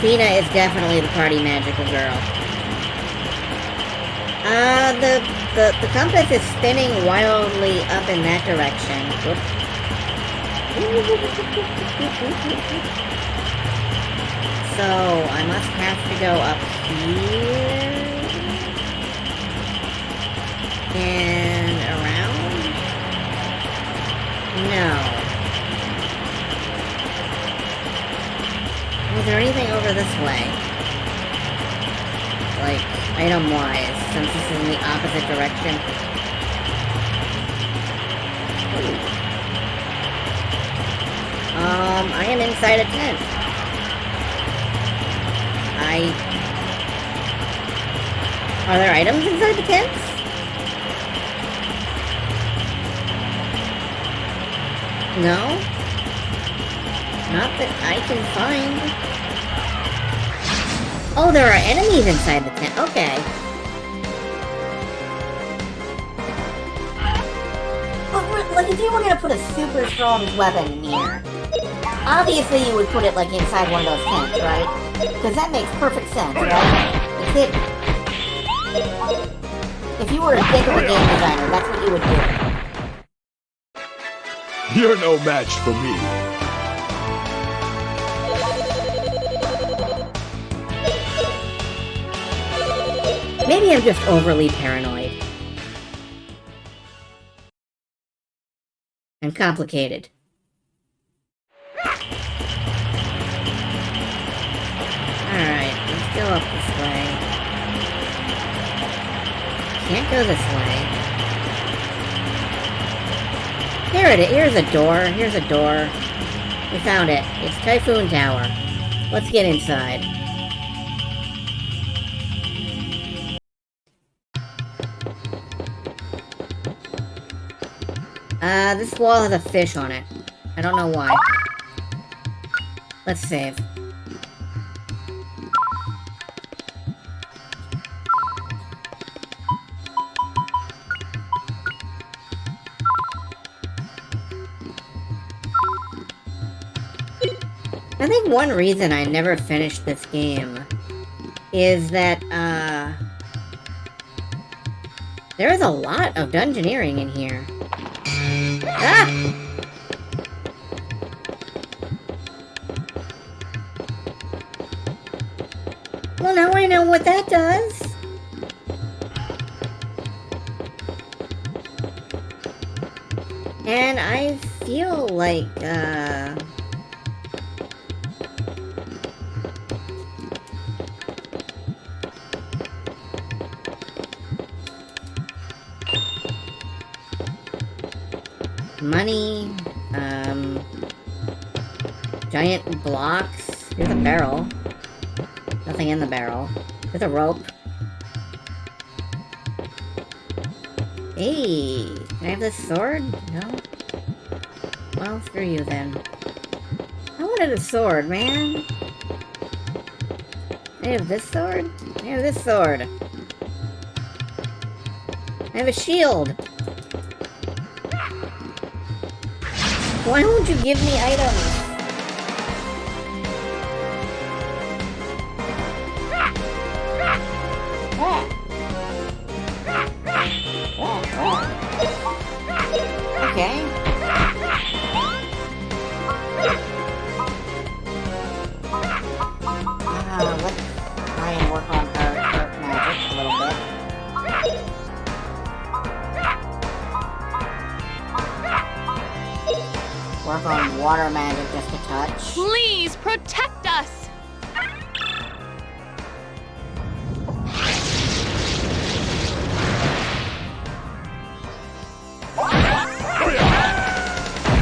Fina is definitely the party magical girl. The compass is spinning wildly up in that direction. Whoop. So, I must have to go up here... and around? No. Was there anything over this way? Like, item-wise, since this is in the opposite direction? I am inside a tent. Are there items inside the tents? No? Not that I can find. Oh, there are enemies inside the tent. Okay. But, like, if you were gonna put a super strong weapon in here, obviously you would put it, like, inside one of those tents, right? Because that makes perfect sense, right? It's hidden. If you were a dick of a game designer, that's what you would do. You're no match for me. Maybe I'm just overly paranoid. And complicated. Alright, let's go up this way. Can't go this way. Here it is. Here's a door. Here's a door. We found it. It's Typhoon Tower. Let's get inside. This wall has a fish on it. I don't know why. Let's save. I think one reason I never finished this game is that, there is a lot of dungeoneering in here. Ah! Well, now I know what that does. And I feel like, money, giant blocks. Here's a barrel. Nothing in the barrel. There's a rope. Hey, can I have this sword? No? Well, screw you then. I wanted a sword, man. I have this sword? I have this sword. I have a shield. Why won't you give me items? Okay. Let's try and work on her magic a little bit. Work on water magic just a touch. Please protect us!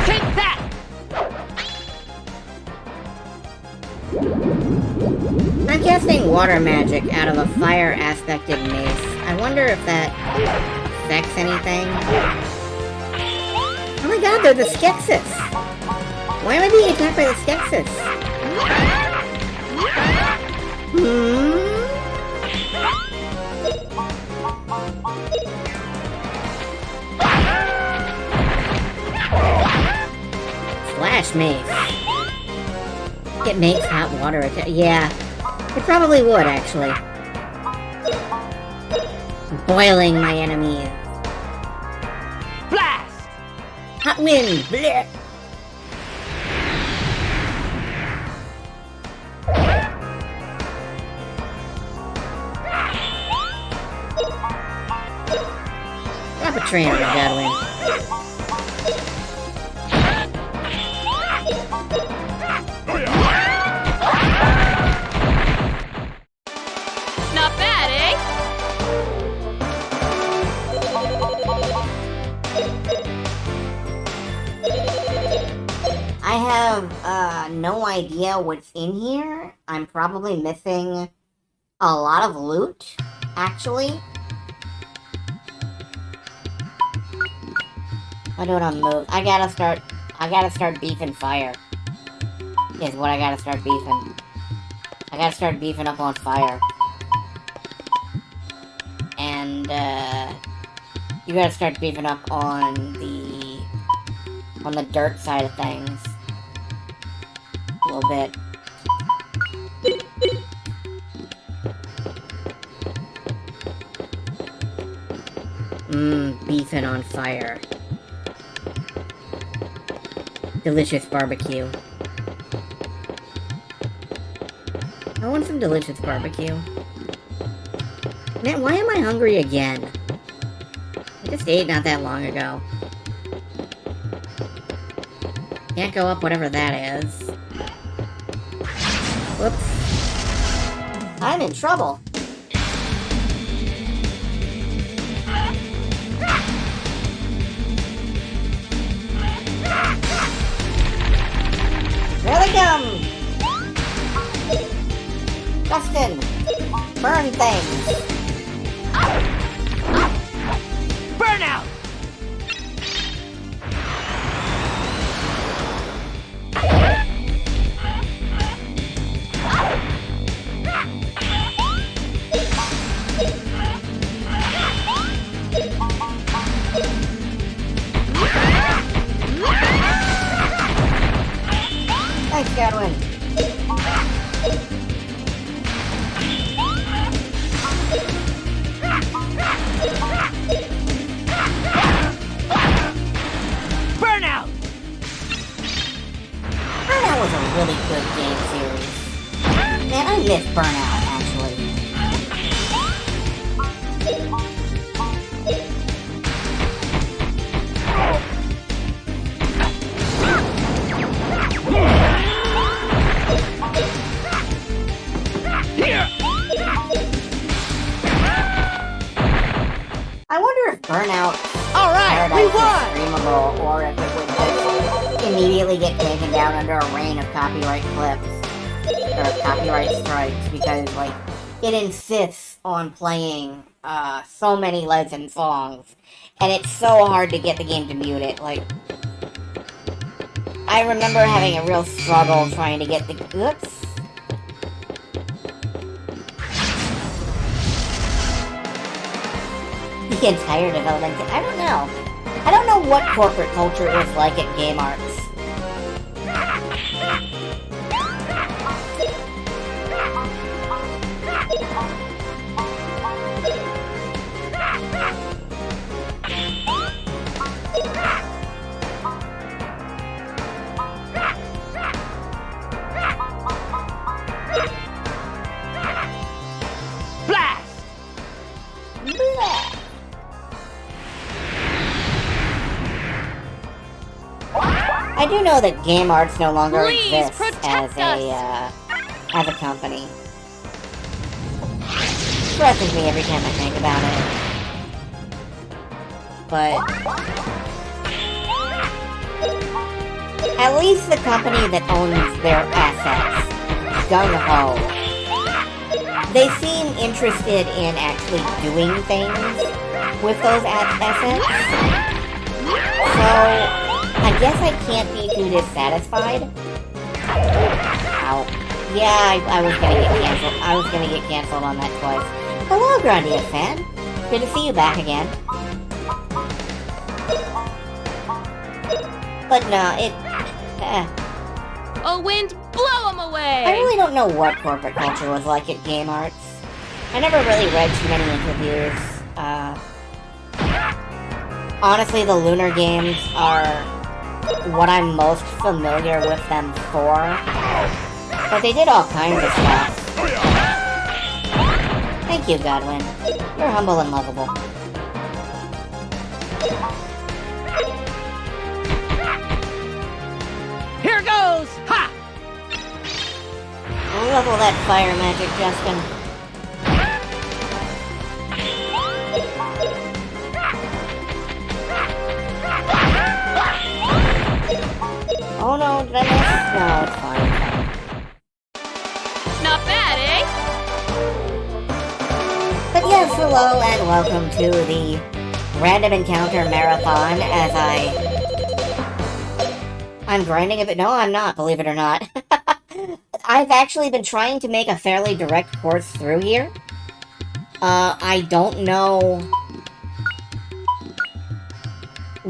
Take that! I'm casting water magic out of a fire-aspected mace. I wonder if that affects anything. Oh my god, they're the Skeksis! Why am I being attacked by the Skeksis? Flash mace. It makes hot water attack. Yeah, it probably would, actually. Boiling my enemies. Blast! Hot wind! Blech. Drop a train on Godwin. Not bad, eh? I have, no idea what's in here. I'm probably missing a lot of loot, actually. I do it on move. I gotta start beefing fire. Is what I gotta start beefing. I gotta start beefing up on fire. And, you gotta start beefing up on the dirt side of things. A little bit. Beefing on fire. Delicious barbecue. I want some delicious barbecue. Man, why am I hungry again? I just ate not that long ago. Can't go up whatever that is. Whoops. I'm in trouble. Here they come! Dustin! Burn things! Burnout! Thanks, Godwin. miss Burnout, actually. I wonder if Burnout All right, we Paradise is won! streamable, or if it would just immediately get taken down under a rain of copyright clips or copyright strikes, because like it insists on playing so many legend songs, and it's so hard to get the game to mute it. Like, I remember having a real struggle trying to get the oops. The entire development. I don't know. I don't know what corporate culture is like at Game Arts. Blast! Blah. I do know that Game Arts no longer Please exists protect as a company. Stresses me every time I think about it. But at least the company that owns their assets, Gung Ho, they seem interested in actually doing things with those assets. So I guess I can't be too dissatisfied. Ow. Yeah, I was gonna get canceled. I was gonna get canceled on that twice. Hello, Grandia fan. Good to see you back again. But no, Oh, wind, blow them away! I really don't know what corporate culture was like at Game Arts. I never really read too many interviews. Honestly, the Lunar games are what I'm most familiar with them for. But they did all kinds of stuff. Thank you, Godwin. You're humble and lovable. Here goes! Ha! Level that fire magic, Justin. Oh no, did I miss? No, it's fine. Not bad, eh? But yes, hello and welcome to the Random Encounter Marathon as I'm grinding a bit. No, I'm not, believe it or not. I've actually been trying to make a fairly direct course through here. I don't know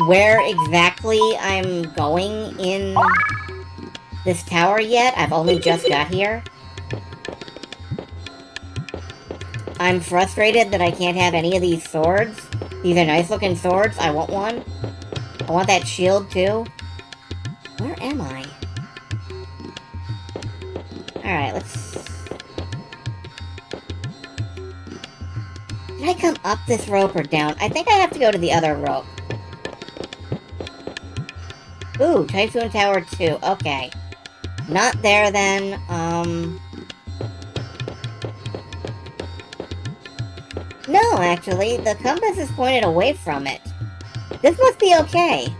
where exactly I'm going in this tower yet. I've only just got here. I'm frustrated that I can't have any of these swords. These are nice looking swords. I want one. I want that shield too. Where am I? Alright, let's... Did I come up this rope or down? I think I have to go to the other rope. Ooh, Typhoon Tower 2. Okay. Not there then. No, actually, the compass is pointed away from it. This must be okay.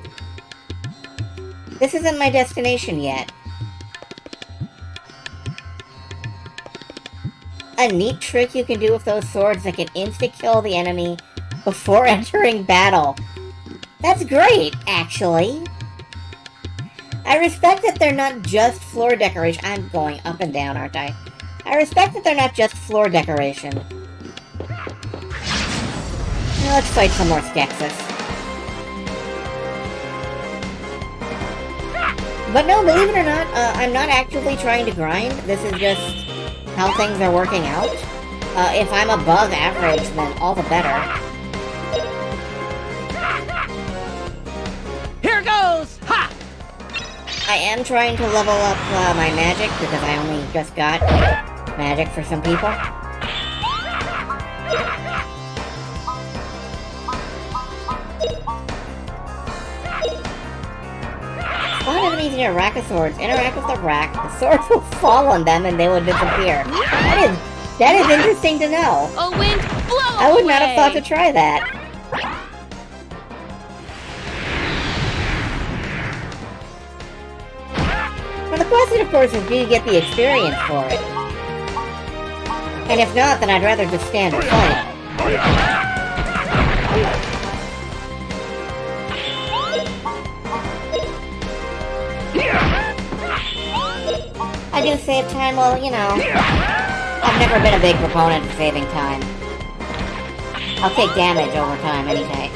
This isn't my destination yet. A neat trick you can do with those swords that can insta-kill the enemy before entering battle. That's great, actually. I respect that they're not just floor decoration. I'm going up and down, aren't I? I respect that they're not just floor decoration. Now let's fight some more Skexus. But no, believe it or not, I'm not actively trying to grind. This is just how things are working out. If I'm above average, then all the better. Here goes! Ha! I am trying to level up my magic because I only just got magic for some people. Spawn enemies near a rack of swords. Interact with the rack. The swords will fall on them and they will disappear. That is interesting to know. A wind blow I would not have away. thought to try that. Well, the question, of course, is do you get the experience for it? And if not, then I'd rather just stand and fight. I do save time, well, you know. I've never been a big proponent of saving time. I'll take damage over time any day.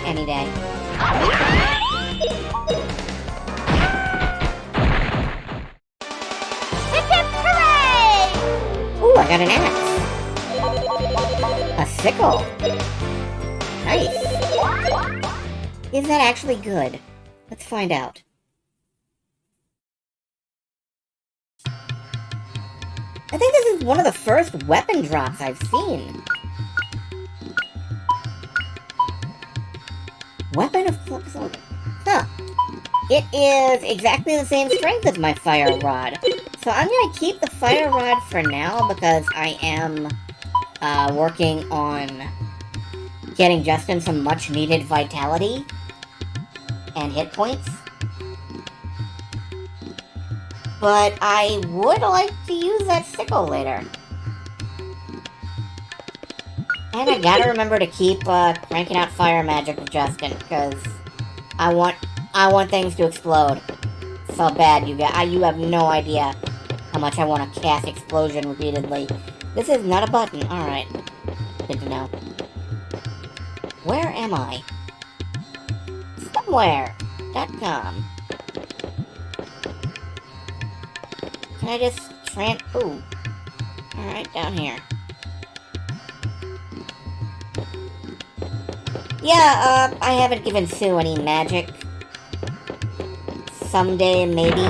Hip hip hooray! Ooh, I got an axe. A sickle. Nice. Is that actually good? Let's find out. I think this is one of the first weapon drops I've seen. Weapon of Clubs. Huh. It is exactly the same strength as my fire rod. So I'm gonna keep the fire rod for now because I am working on getting Justin some much needed vitality and hit points. But I would like to use that sickle later. And I gotta remember to keep cranking out fire magic with Justin, because I want things to explode. So bad, you have no idea how much I want to cast explosion repeatedly. This is not a button. Alright. Good to know. Where am I? Somewhere.com. Can I just ooh. Alright, down here. Yeah, I haven't given Sue any magic. Someday, maybe.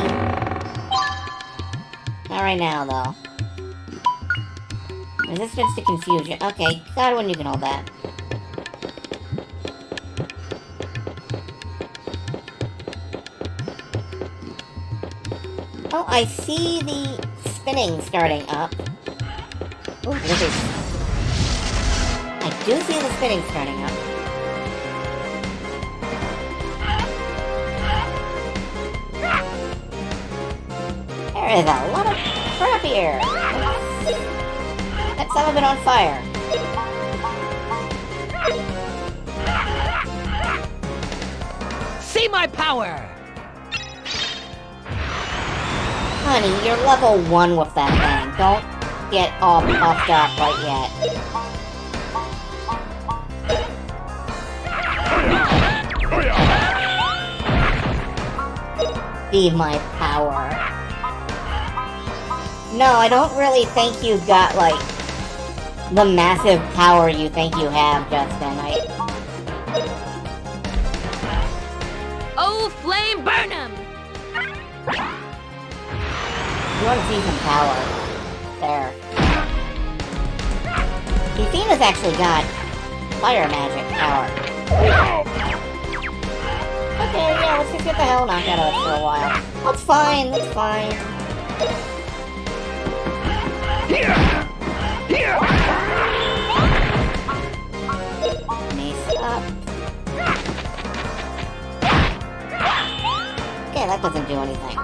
Not right now, though. Resistance to confusion. Okay, God, when you can hold that. Oh, I see the spinning starting up. Oh, this is... I do see the spinning starting up. There is a lot of crap here. Set some of it on fire. See my power! Honey, you're level 1 with that thing. Don't get all puffed up right yet. Be my power. No, I don't really think you've got, like, the massive power you think you have, Justin. Oh, flame burn 'em! You want to see some power. There. Athena's actually got fire magic power. Okay, yeah, let's just get the hell knocked out of it for a while. That's fine, that's fine. Mace up. Okay, that doesn't do anything.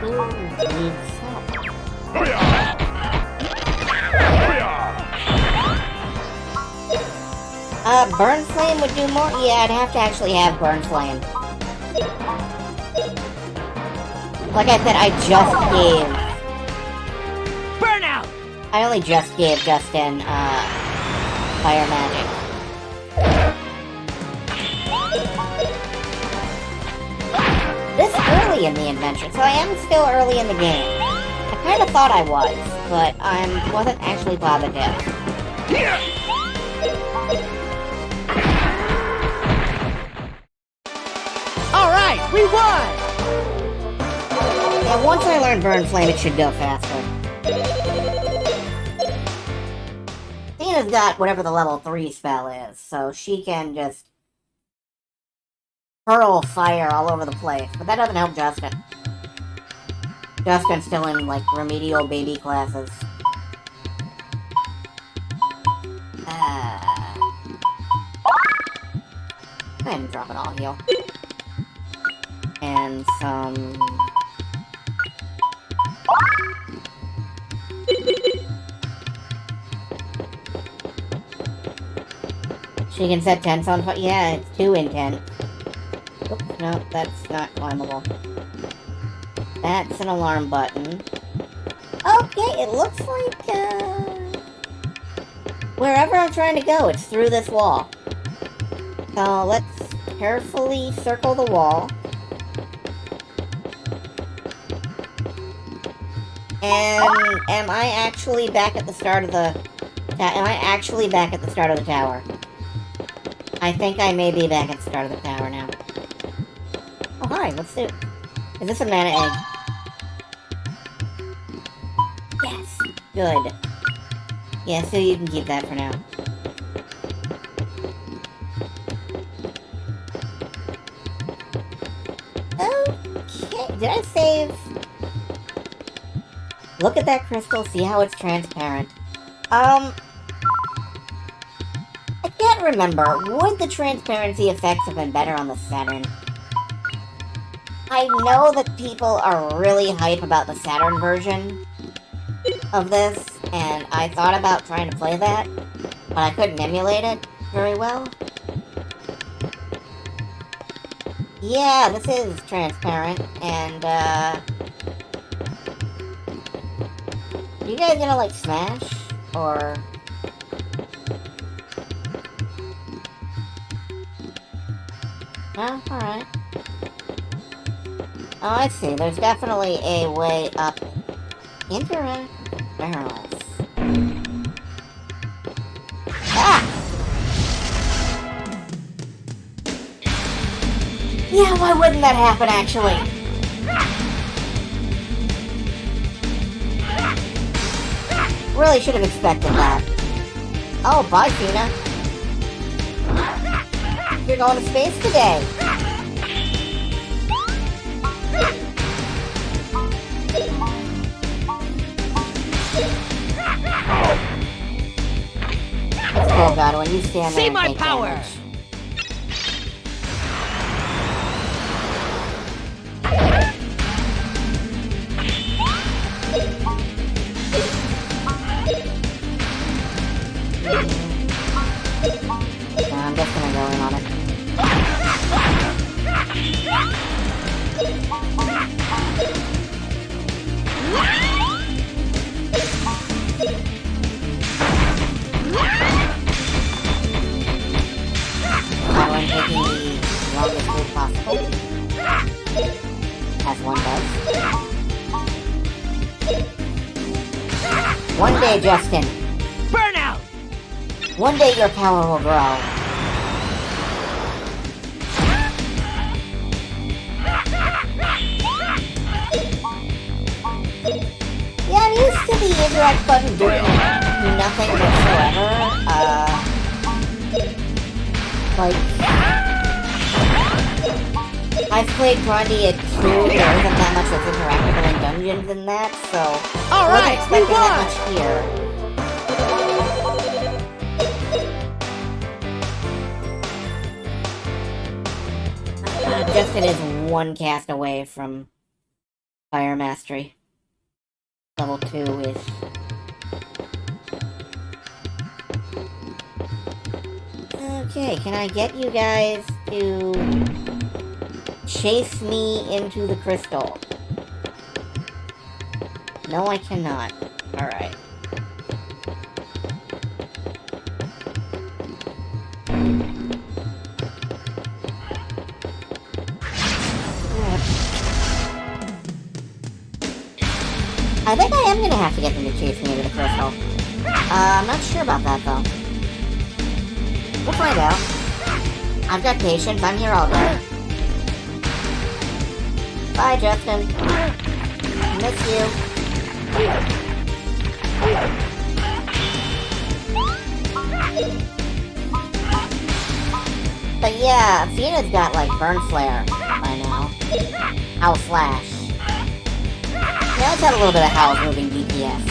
Ooh, needs help. Burn Flame would do more? Yeah, I'd have to actually have Burn Flame. Like I said, I just gave... Burnout! I only just gave Justin, fire magic. This early in the adventure, so I am still early in the game. I kind of thought I was, but I wasn't actually positive. right! We won! Yeah, once I learn Burn Flame, it should go faster. Tina's got whatever the level 3 spell is, so she can just hurl fire all over the place. But that doesn't help Justin. Justin's still in, like, remedial baby classes. Go ahead and drop it all heal. And some... She can set tents on fire. Yeah, it's 2 in 10. Oops, no, that's not climbable. That's an alarm button. Okay, it looks like, wherever I'm trying to go, it's through this wall. So let's carefully circle the wall. And am I actually back at the start of the... Am I actually back at the start of the tower? I think I may be back at the start of the tower now. Oh, hi, let's do... Is this a mana egg? Yes! Good. Yeah, so you can keep that for now. Okay, did I save? Look at that crystal, see how it's transparent. I can't remember. Would the transparency effects have been better on the Saturn? I know that people are really hype about the Saturn version of this, and I thought about trying to play that, but I couldn't emulate it very well. Yeah, this is transparent, and, you guys gonna, like, smash? Or... No? Alright. Oh, I see. There's definitely a way up. Interact barrels. Ah! Yeah, why wouldn't that happen, actually? Really should have expected that. Oh, bye, Tina. You're going to space today. It's cool, God, when you stand there See and my take power! damage. I'm just gonna go in on it. Now I'm taking the longest route possible. As one does. One day, Justin. Burnout! One day your power will grow. Yeah, I'm used to the interact button doing nothing whatsoever. Like... I've played Grandia 2, there isn't that much that's interactable in dungeons and that, so... Alright, I wasn't we expecting that much here. Justin is one cast away from Fire Mastery. Level 2-ish. Okay, can I get you guys to chase me into the crystal? No, I cannot. Alright. I think I am gonna have to get them to chase me into the crystal. I'm not sure about that, though. We'll find out. I've got patience, I'm here all day. Bye, Justin. Miss you. But yeah, Athena's got like Burn Flare by now. Howl Slash. Yeah, let's have a little bit of Howl's moving DPS.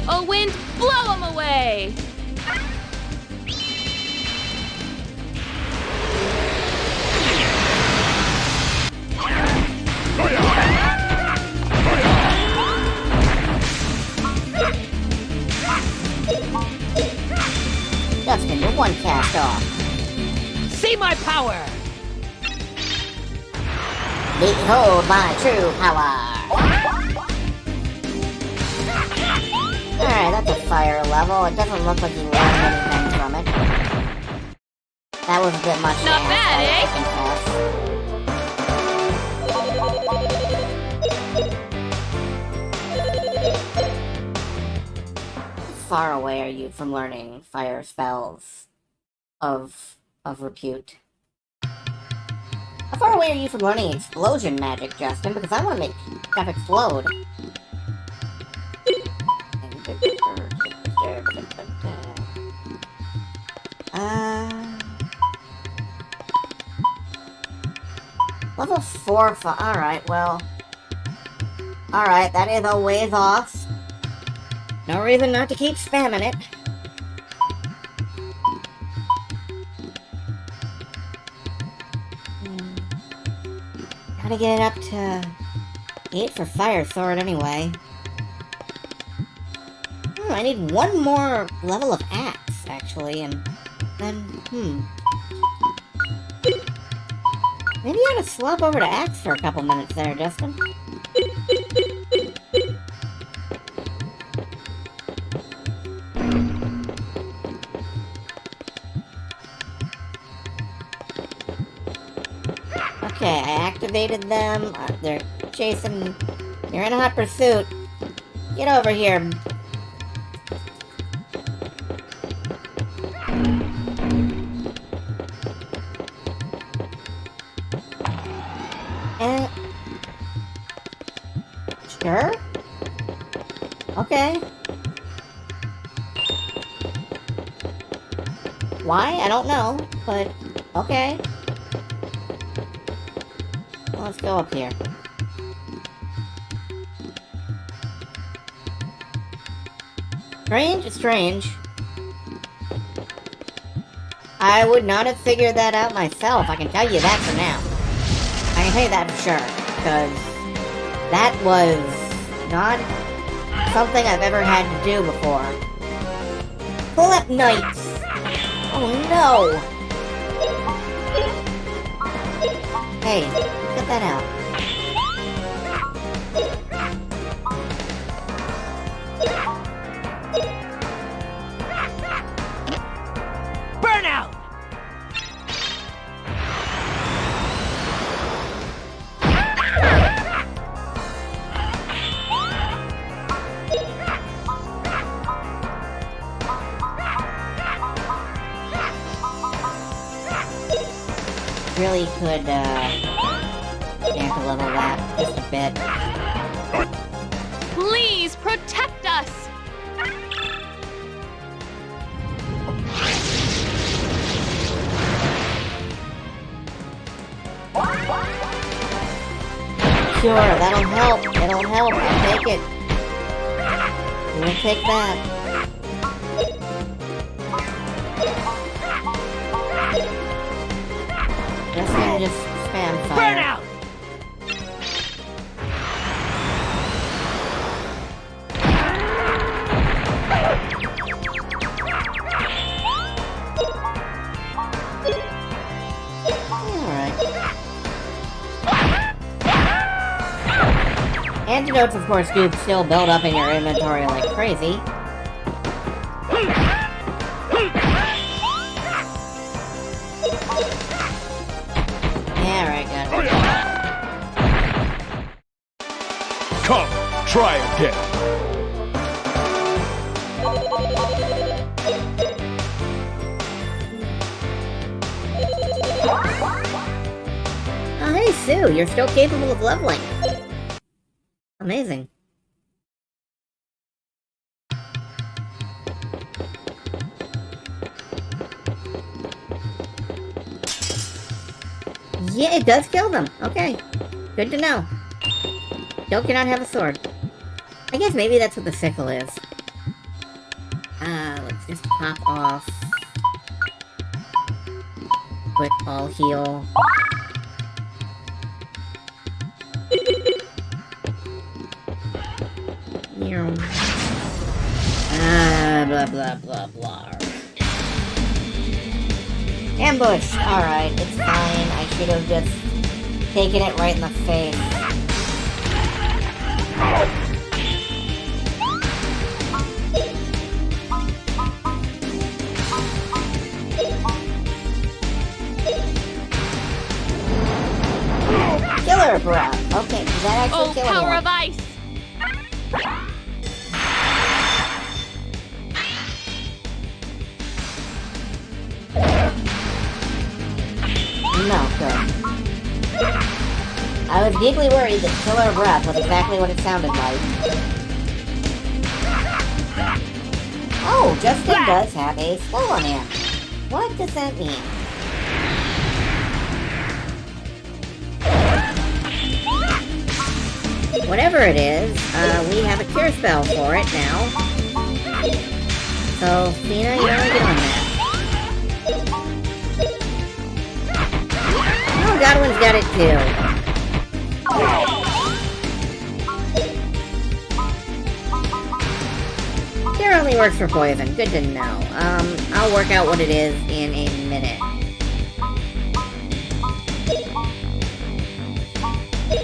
Oh, wind, blow him away! Justin, you're one cast off. See my power! Behold my true power! Alright, that's a fire level. It doesn't look like you learned anything from it. That was a bit much. Not to bad, ask, eh? How far away are you from learning fire spells of repute? How far away are you from learning explosion magic, Justin? Because I want to make stuff explode. Level 4, alright, well. Alright, that is a ways off. No reason not to keep spamming it. Gotta get it up to 8 for Fire Sword anyway. I need one more level of Axe, actually, and then, maybe I ought to swap over to Axe for a couple minutes there, Justin. Okay, I activated them. They're chasing. You're in a hot pursuit. Get over here. Sure? Okay. Why? I don't know, but okay. Well, let's go up here. Strange? Strange. I would not have figured that out myself, I can tell you that for now. I can tell you that for sure, because that was not something I've ever had to do before. Pull up Knights! Oh no! Hey, get that out. Burnout! Really could, stand to level that just a bit. Please protect us! Sure, that'll help. It'll help. I'll take it. We'll take that. Just gonna just spam fire. Burnout! Antidotes, of course, do still build up in your inventory like crazy. Yeah, right, got it. Come, try again. Sue, you're still capable of leveling. Amazing. Yeah, it does kill them. Okay. Good to know. Doe cannot have a sword. I guess maybe that's what the sickle is. Let's just pop off. Quick all heal. Blah blah blah blah. Ambush! Alright, it's fine. I should have just taken it right in the face. Killer breath. Okay, does that actually kill power anyone? of ice! No, good. I was deeply worried that Killer Breath was exactly what it sounded like. Oh, Justin does have a skull on him. What does that mean? Whatever it is, we have a cure spell for it now. So, Fina, you want to get on that. Oh, Godwin's got it too. Cure only works for poison. Good to know. I'll work out what it is in a minute.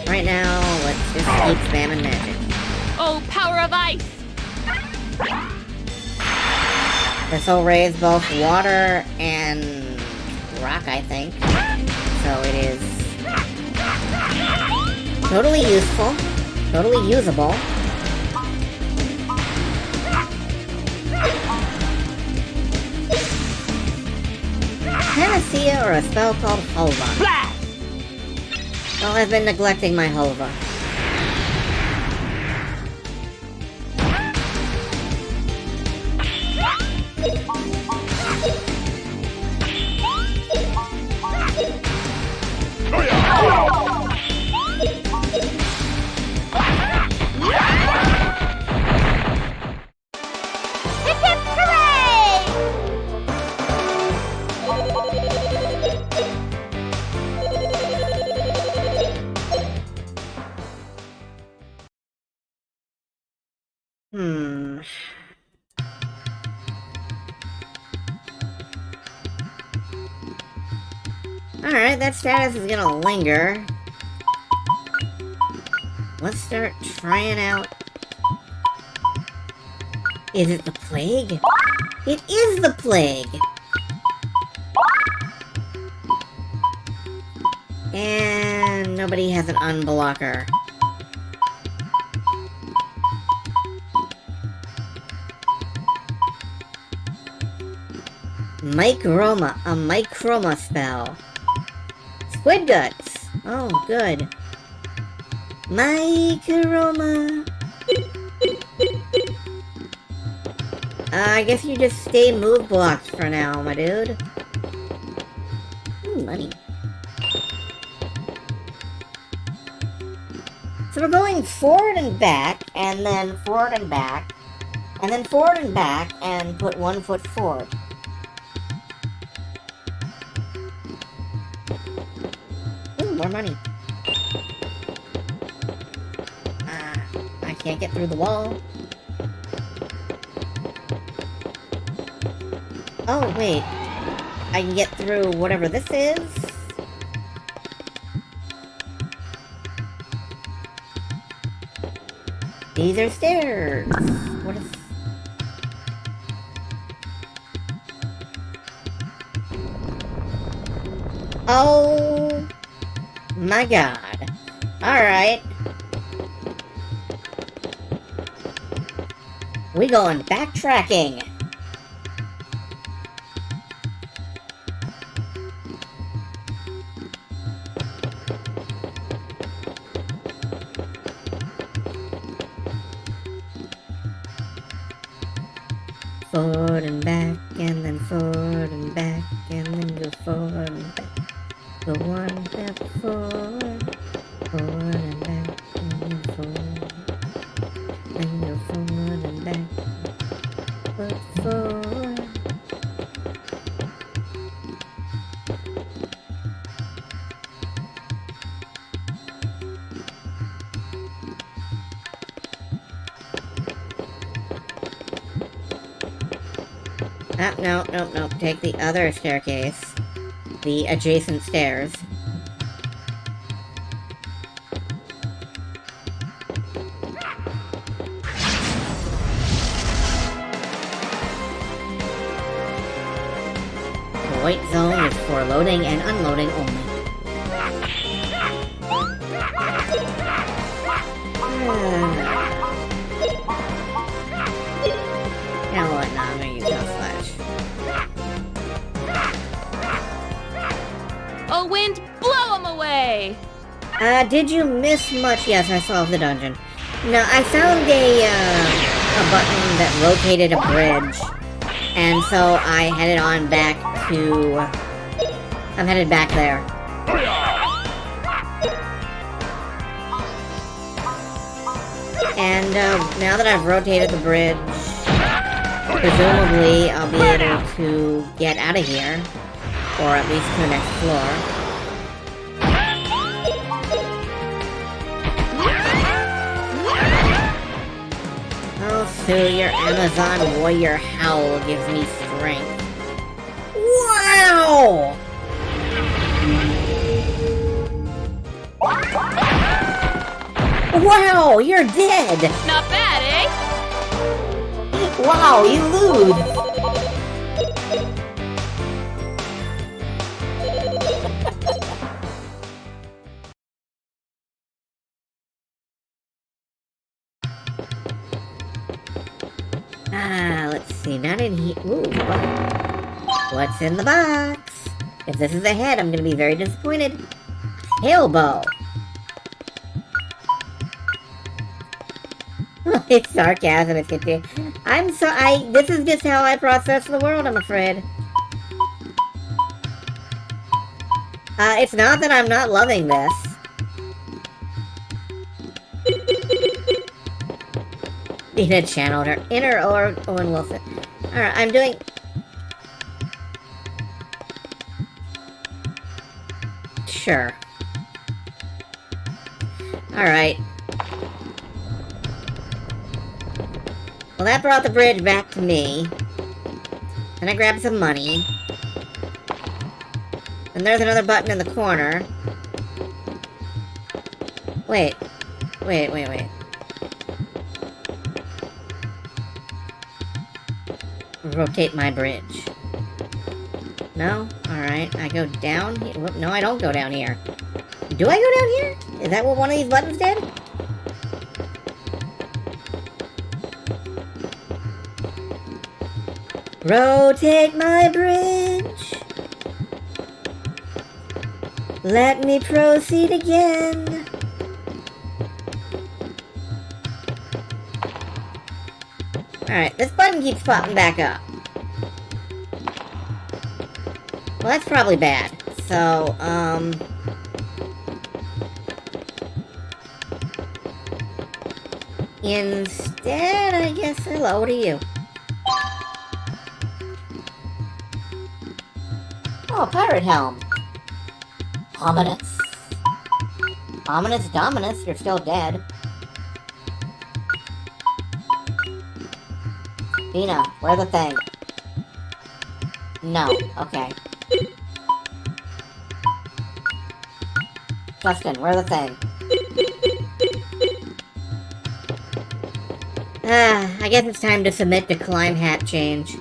Right now, let's just keep spamming magic. Oh, power of ice! This will raise both water and rock, I think. So it is totally useful, totally usable. Panacea or a spell called Hulva. Well, I've been neglecting my Hulva. Hip hip hooray! Alright, that status is gonna linger. Let's start trying out... Is it the plague? It is the plague! And nobody has an unblocker. Mycroma, a Mycroma spell. Squid guts! Oh, good. Mycroma! I guess you just stay move blocked for now, my dude. Ooh, money. So we're going forward and back, and then forward and back, and then forward and back, and put 1 foot forward. Ooh, more money. I can't get through the wall. Oh, wait. I can get through whatever this is. These are stairs. What is... Oh my god. Alright. We going backtracking. Forward and back, and then forward and back, and then go forward and back. Go one step forward, forward and back, and then forward. Then go forward and back, but forward. Ah, no. Take the other staircase. The adjacent stairs. The white zone is for loading and unloading only. You know what? Nah, I'm gonna use Ghost Flash. Oh, wind, blow him away! Did you miss much? Yes, I solved the dungeon. No, I found a button that rotated a bridge, and so I headed on back to... I'm headed back there. And, now that I've rotated the bridge, presumably I'll be able to get out of here, or at least to the next floor. Oh, Sue, your Amazon warrior howl gives me strength. Wow! Wow, you're dead! Not bad, eh? Wow, you lewd! Let's see, not in here. Ooh, what's in the box? If this is a head, I'm gonna be very disappointed. Hail bow! It's sarcasm, it's continued. This is just how I process the world, I'm afraid. It's not that I'm not loving this. Tina channeled her inner Owen Wilson. Alright, I'm doing... Sure. Alright. Well, that brought the bridge back to me. Then I grabbed some money. And there's another button in the corner. Wait. Rotate my bridge. No? Alright, I go down here. Whoop, no, I don't go down here. Do I go down here? Is that what one of these buttons did? Rotate my bridge. Let me proceed again. Alright, this button keeps popping back up. Well, that's probably bad. So, instead, I guess, hello, what are you? Oh, pirate helm. Ominous. Ominous Dominus, you're still dead. Dina, where's the thing? No, okay. Justin, where's the thing? I guess it's time to submit to climb hat change.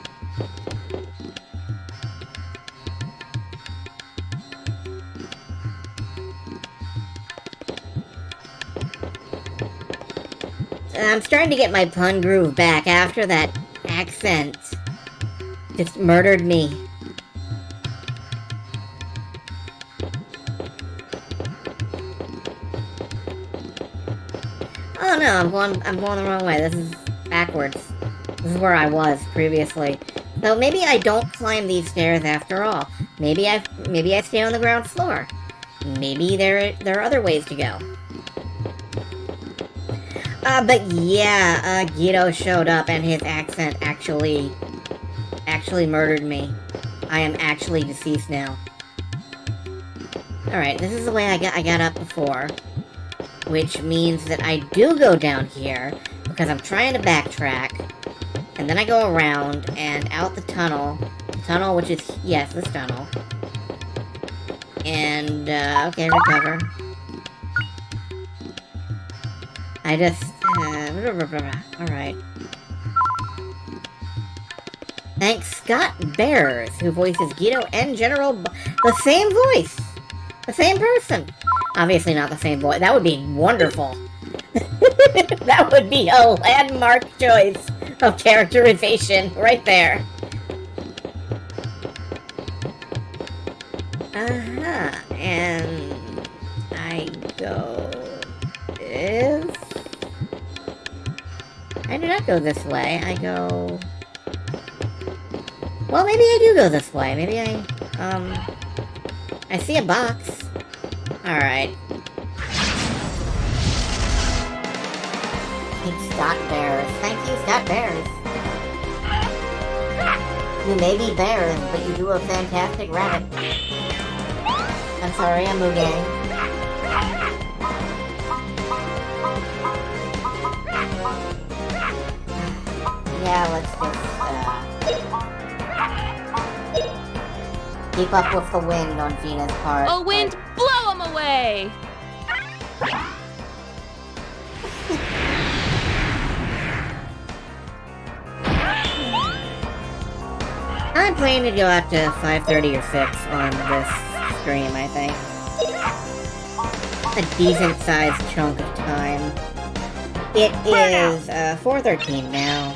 I'm starting to get my pun groove back after that accent just murdered me. Oh no, I'm going the wrong way. This is backwards. This is where I was previously. So maybe I don't climb these stairs after all. Maybe I stay on the ground floor. Maybe there are other ways to go. But yeah, Guido showed up and his accent actually murdered me. I am actually deceased now. Alright, this is the way I got up before. Which means that I do go down here, because I'm trying to backtrack. And then I go around and out the tunnel. The tunnel, which is, yes, this tunnel. And, okay, recover. I just, alright. Thanks Scott Bears, who voices Guido and General the same voice! The same person! Obviously not the same voice. That would be wonderful. That would be a landmark choice of characterization right there. And I go this. I do not go this way. I go. Well, maybe I do go this way. Maybe I see a box. Alright. Thanks, Scott Bears. Thank you, Scott Bears. You may be bears, but you do a fantastic rabbit. I'm sorry, I'm Mugang. Yeah, let's just, keep up with the wind on Gina's part. Oh, wind, blow them away! I'm planning to go out to 5:30 or 6 on this stream, I think. A decent-sized chunk of time. It is 4:13 now.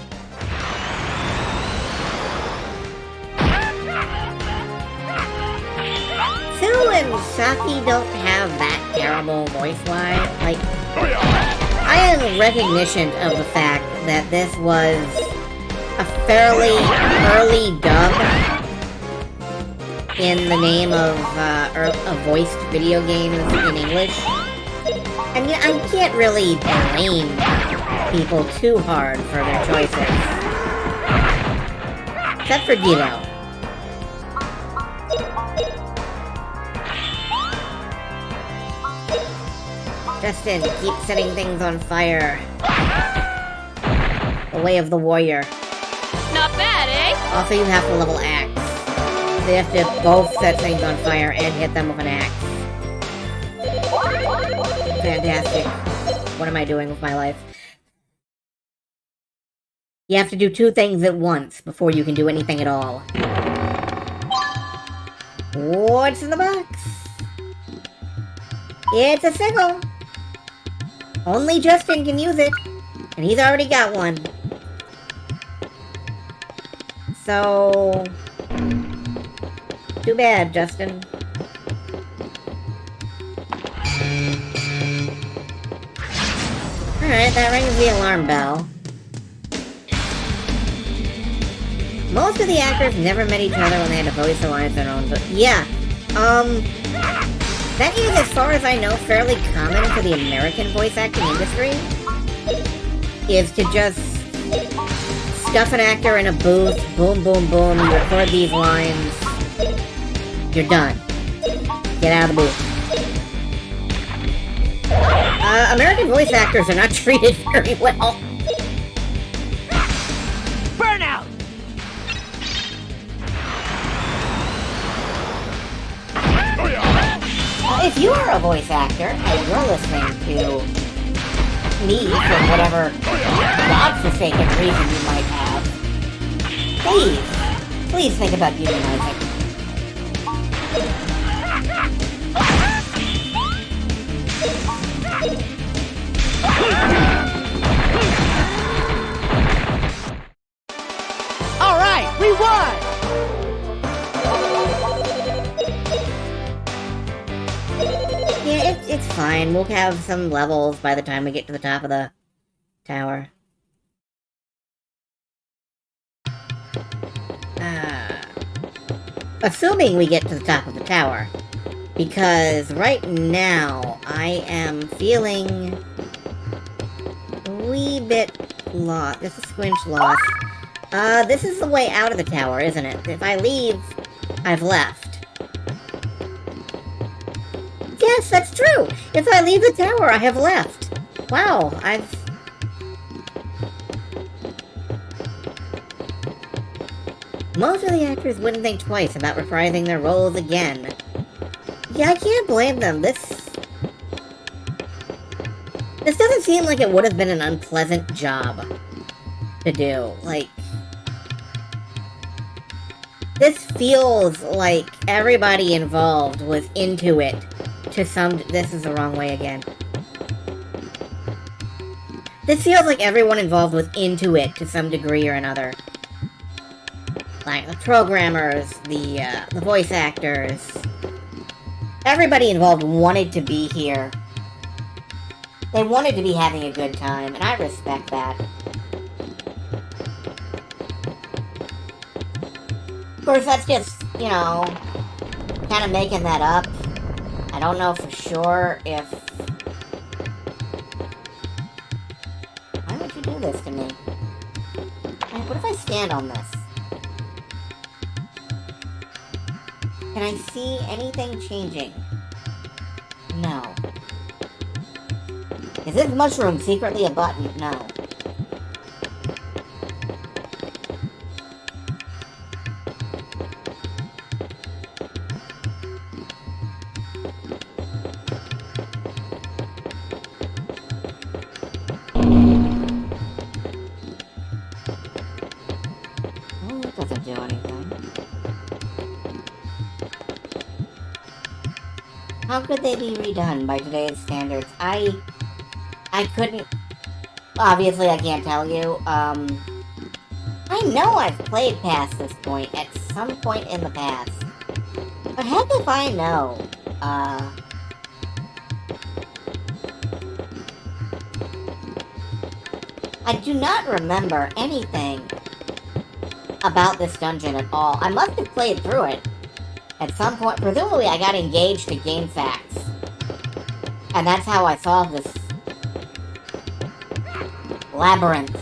Phil and Saki don't have that terrible voice line. Like, I am in recognition of the fact that this was a fairly early dub in the name of voiced video games in English. And yeah, I can't really blame people too hard for their choices. Except for Guido. Justin, keep setting things on fire. The way of the warrior. Not bad, eh? Also, you have to level axe. So you have to both set things on fire and hit them with an axe. Fantastic. What am I doing with my life? You have to do two things at once before you can do anything at all. What's in the box? It's a sickle. Only Justin can use it, and he's already got one. So, too bad, Justin. Alright, that rings the alarm bell. Most of the actors never met each other when they had to voice the lines their own, but yeah. That is, as far as I know, fairly common for the American voice acting industry. Is to just stuff an actor in a booth, boom, boom, boom, you record these lines, you're done. Get out of the booth. American voice actors are not treated very well. Burnout! If you are a voice actor and you're listening to me for whatever godforsaken reason you might have, please think about unionizing. All right, we won! Yeah, it's fine. We'll have some levels by the time we get to the top of the tower. Assuming we get to the top of the tower. Because right now, I am feeling a wee bit lost. Just a squinch lost. This is the way out of the tower, isn't it? If I leave, I've left. Yes, that's true! If I leave the tower, I have left. Wow, Most of the actors wouldn't think twice about reprising their roles again. Yeah, I can't blame them. This doesn't seem like it would have been an unpleasant job to do. Like, this feels like everybody involved was into it to some... This is the wrong way again. This feels like everyone involved was into it to some degree or another. Like, the programmers, the voice actors... Everybody involved wanted to be here. They wanted to be having a good time, and I respect that. Of course, that's just, you know, kind of making that up. I don't know for sure if... Why would you do this to me? What if I stand on this? Can I see anything changing? No. Is this mushroom secretly a button? No. Oh, it doesn't do anything. How could they be redone by today's standards? I couldn't... Obviously, I can't tell you. I know I've played past this point at some point in the past. But heck if I know. I do not remember anything about this dungeon at all. I must have played through it at some point. Presumably I got engaged to game facts. And that's how I solved this labyrinth.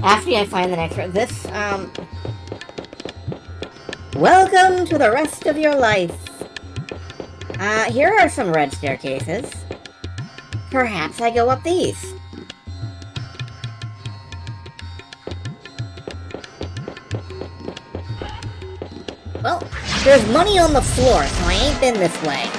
After I find the next room, this, welcome to the rest of your life. Here are some red staircases. Perhaps I go up these. Well, there's money on the floor, so I ain't been this way.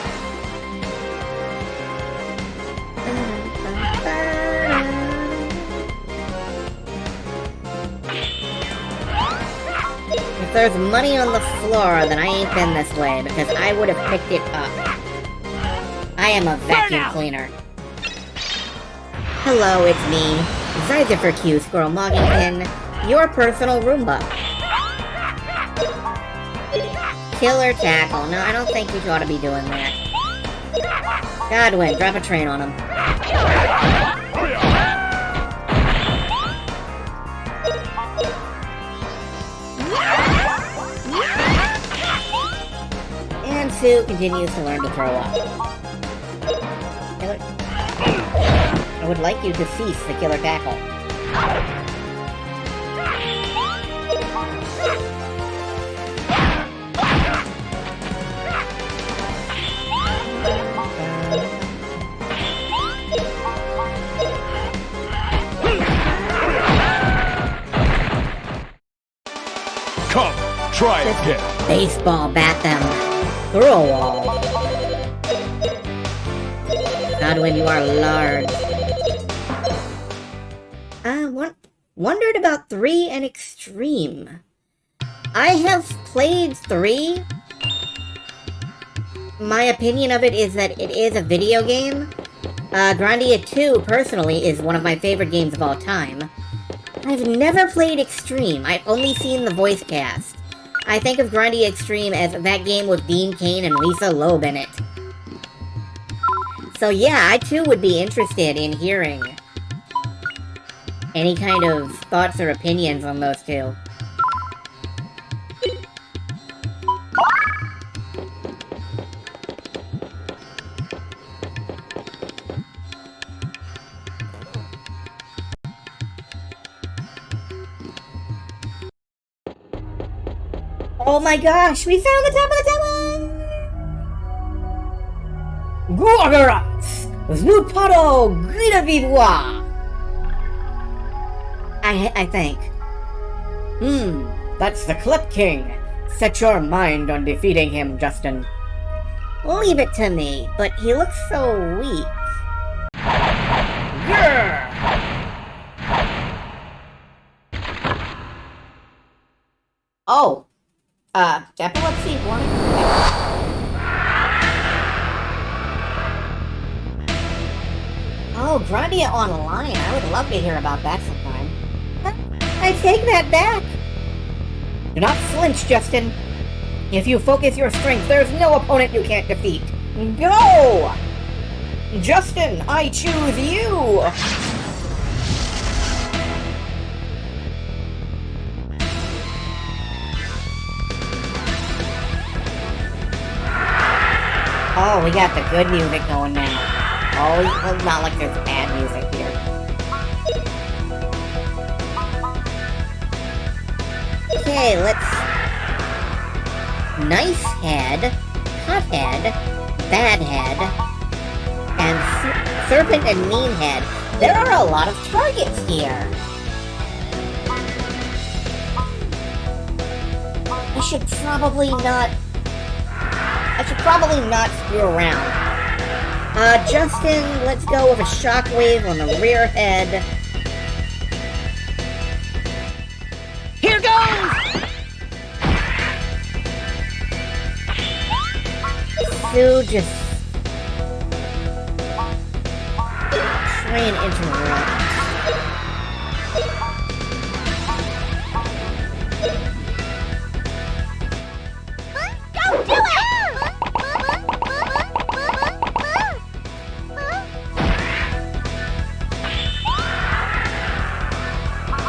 If there's money on the floor, then I ain't been this way, because I would have picked it up. I am a vacuum cleaner. Hello, it's me, Zyzifer Q Squirrel Moggington, your personal Roomba. Killer tackle. No, I don't think you ought to be doing that. Godwin, drop a train on him. And Sue continues to learn to throw up. I would like you to cease the killer tackle. Come, try again. Baseball bat them through a wall. Godwin, you are large. Wondered about 3 and Extreme. I have played 3. My opinion of it is that it is a video game. Grandia 2, personally, is one of my favorite games of all time. I've never played Extreme. I've only seen the voice cast. I think of Grandia Extreme as that game with Dean Cain and Lisa Loeb in it. So yeah, I too would be interested in hearing any kind of thoughts or opinions on those two. Oh my gosh, we found the top of the tower! Gorgorots! Znupado Grida I think. That's the Clip King. Set your mind on defeating him, Justin. Leave it to me, but he looks so weak. Grr! Oh. Epilepsy warning? Oh, Grandia online. I would love to hear about that sometime. I take that back. Do not flinch, Justin. If you focus your strength, there's no opponent you can't defeat. Go! Justin, I choose you! Oh, we got the good music going now. Oh, well, not like there's bad music here. Okay, let's... Nice head, hot head, bad head, and serpent and mean head. There are a lot of targets here. I should probably not screw around. Justin, let's go with a shockwave on the rear head. Here goes! Sue just try and interrupt. Don't do it!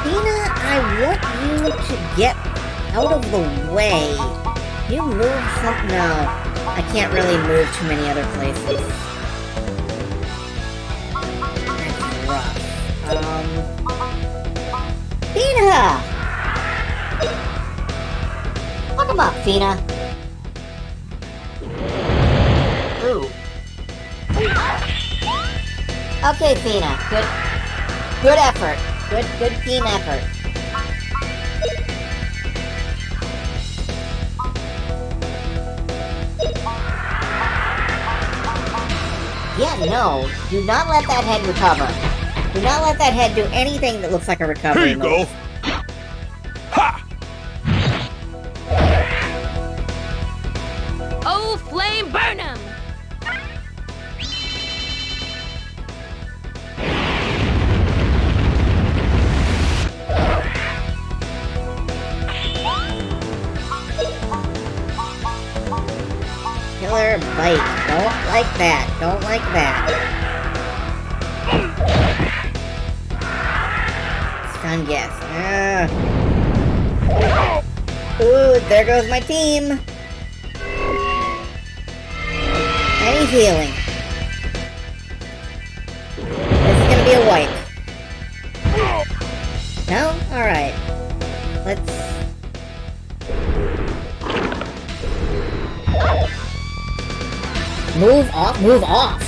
Tina, I want you to get out of the way. You move something. No, I can't really move too many other places. That's rough. Tina! Look him up, Tina. Ooh. Okay, Tina. Good effort. Good team effort. Yeah, no. Do not let that head recover. Do not let that head do anything that looks like a recovery Here you go. move. Ha! Oh, flame burn 'em! Killer bite. Don't like that. Don't like that. Stun guess. Ooh, there goes my team. And he's healing. This is gonna be a wipe. No? Alright. Let's... Move off? Move off!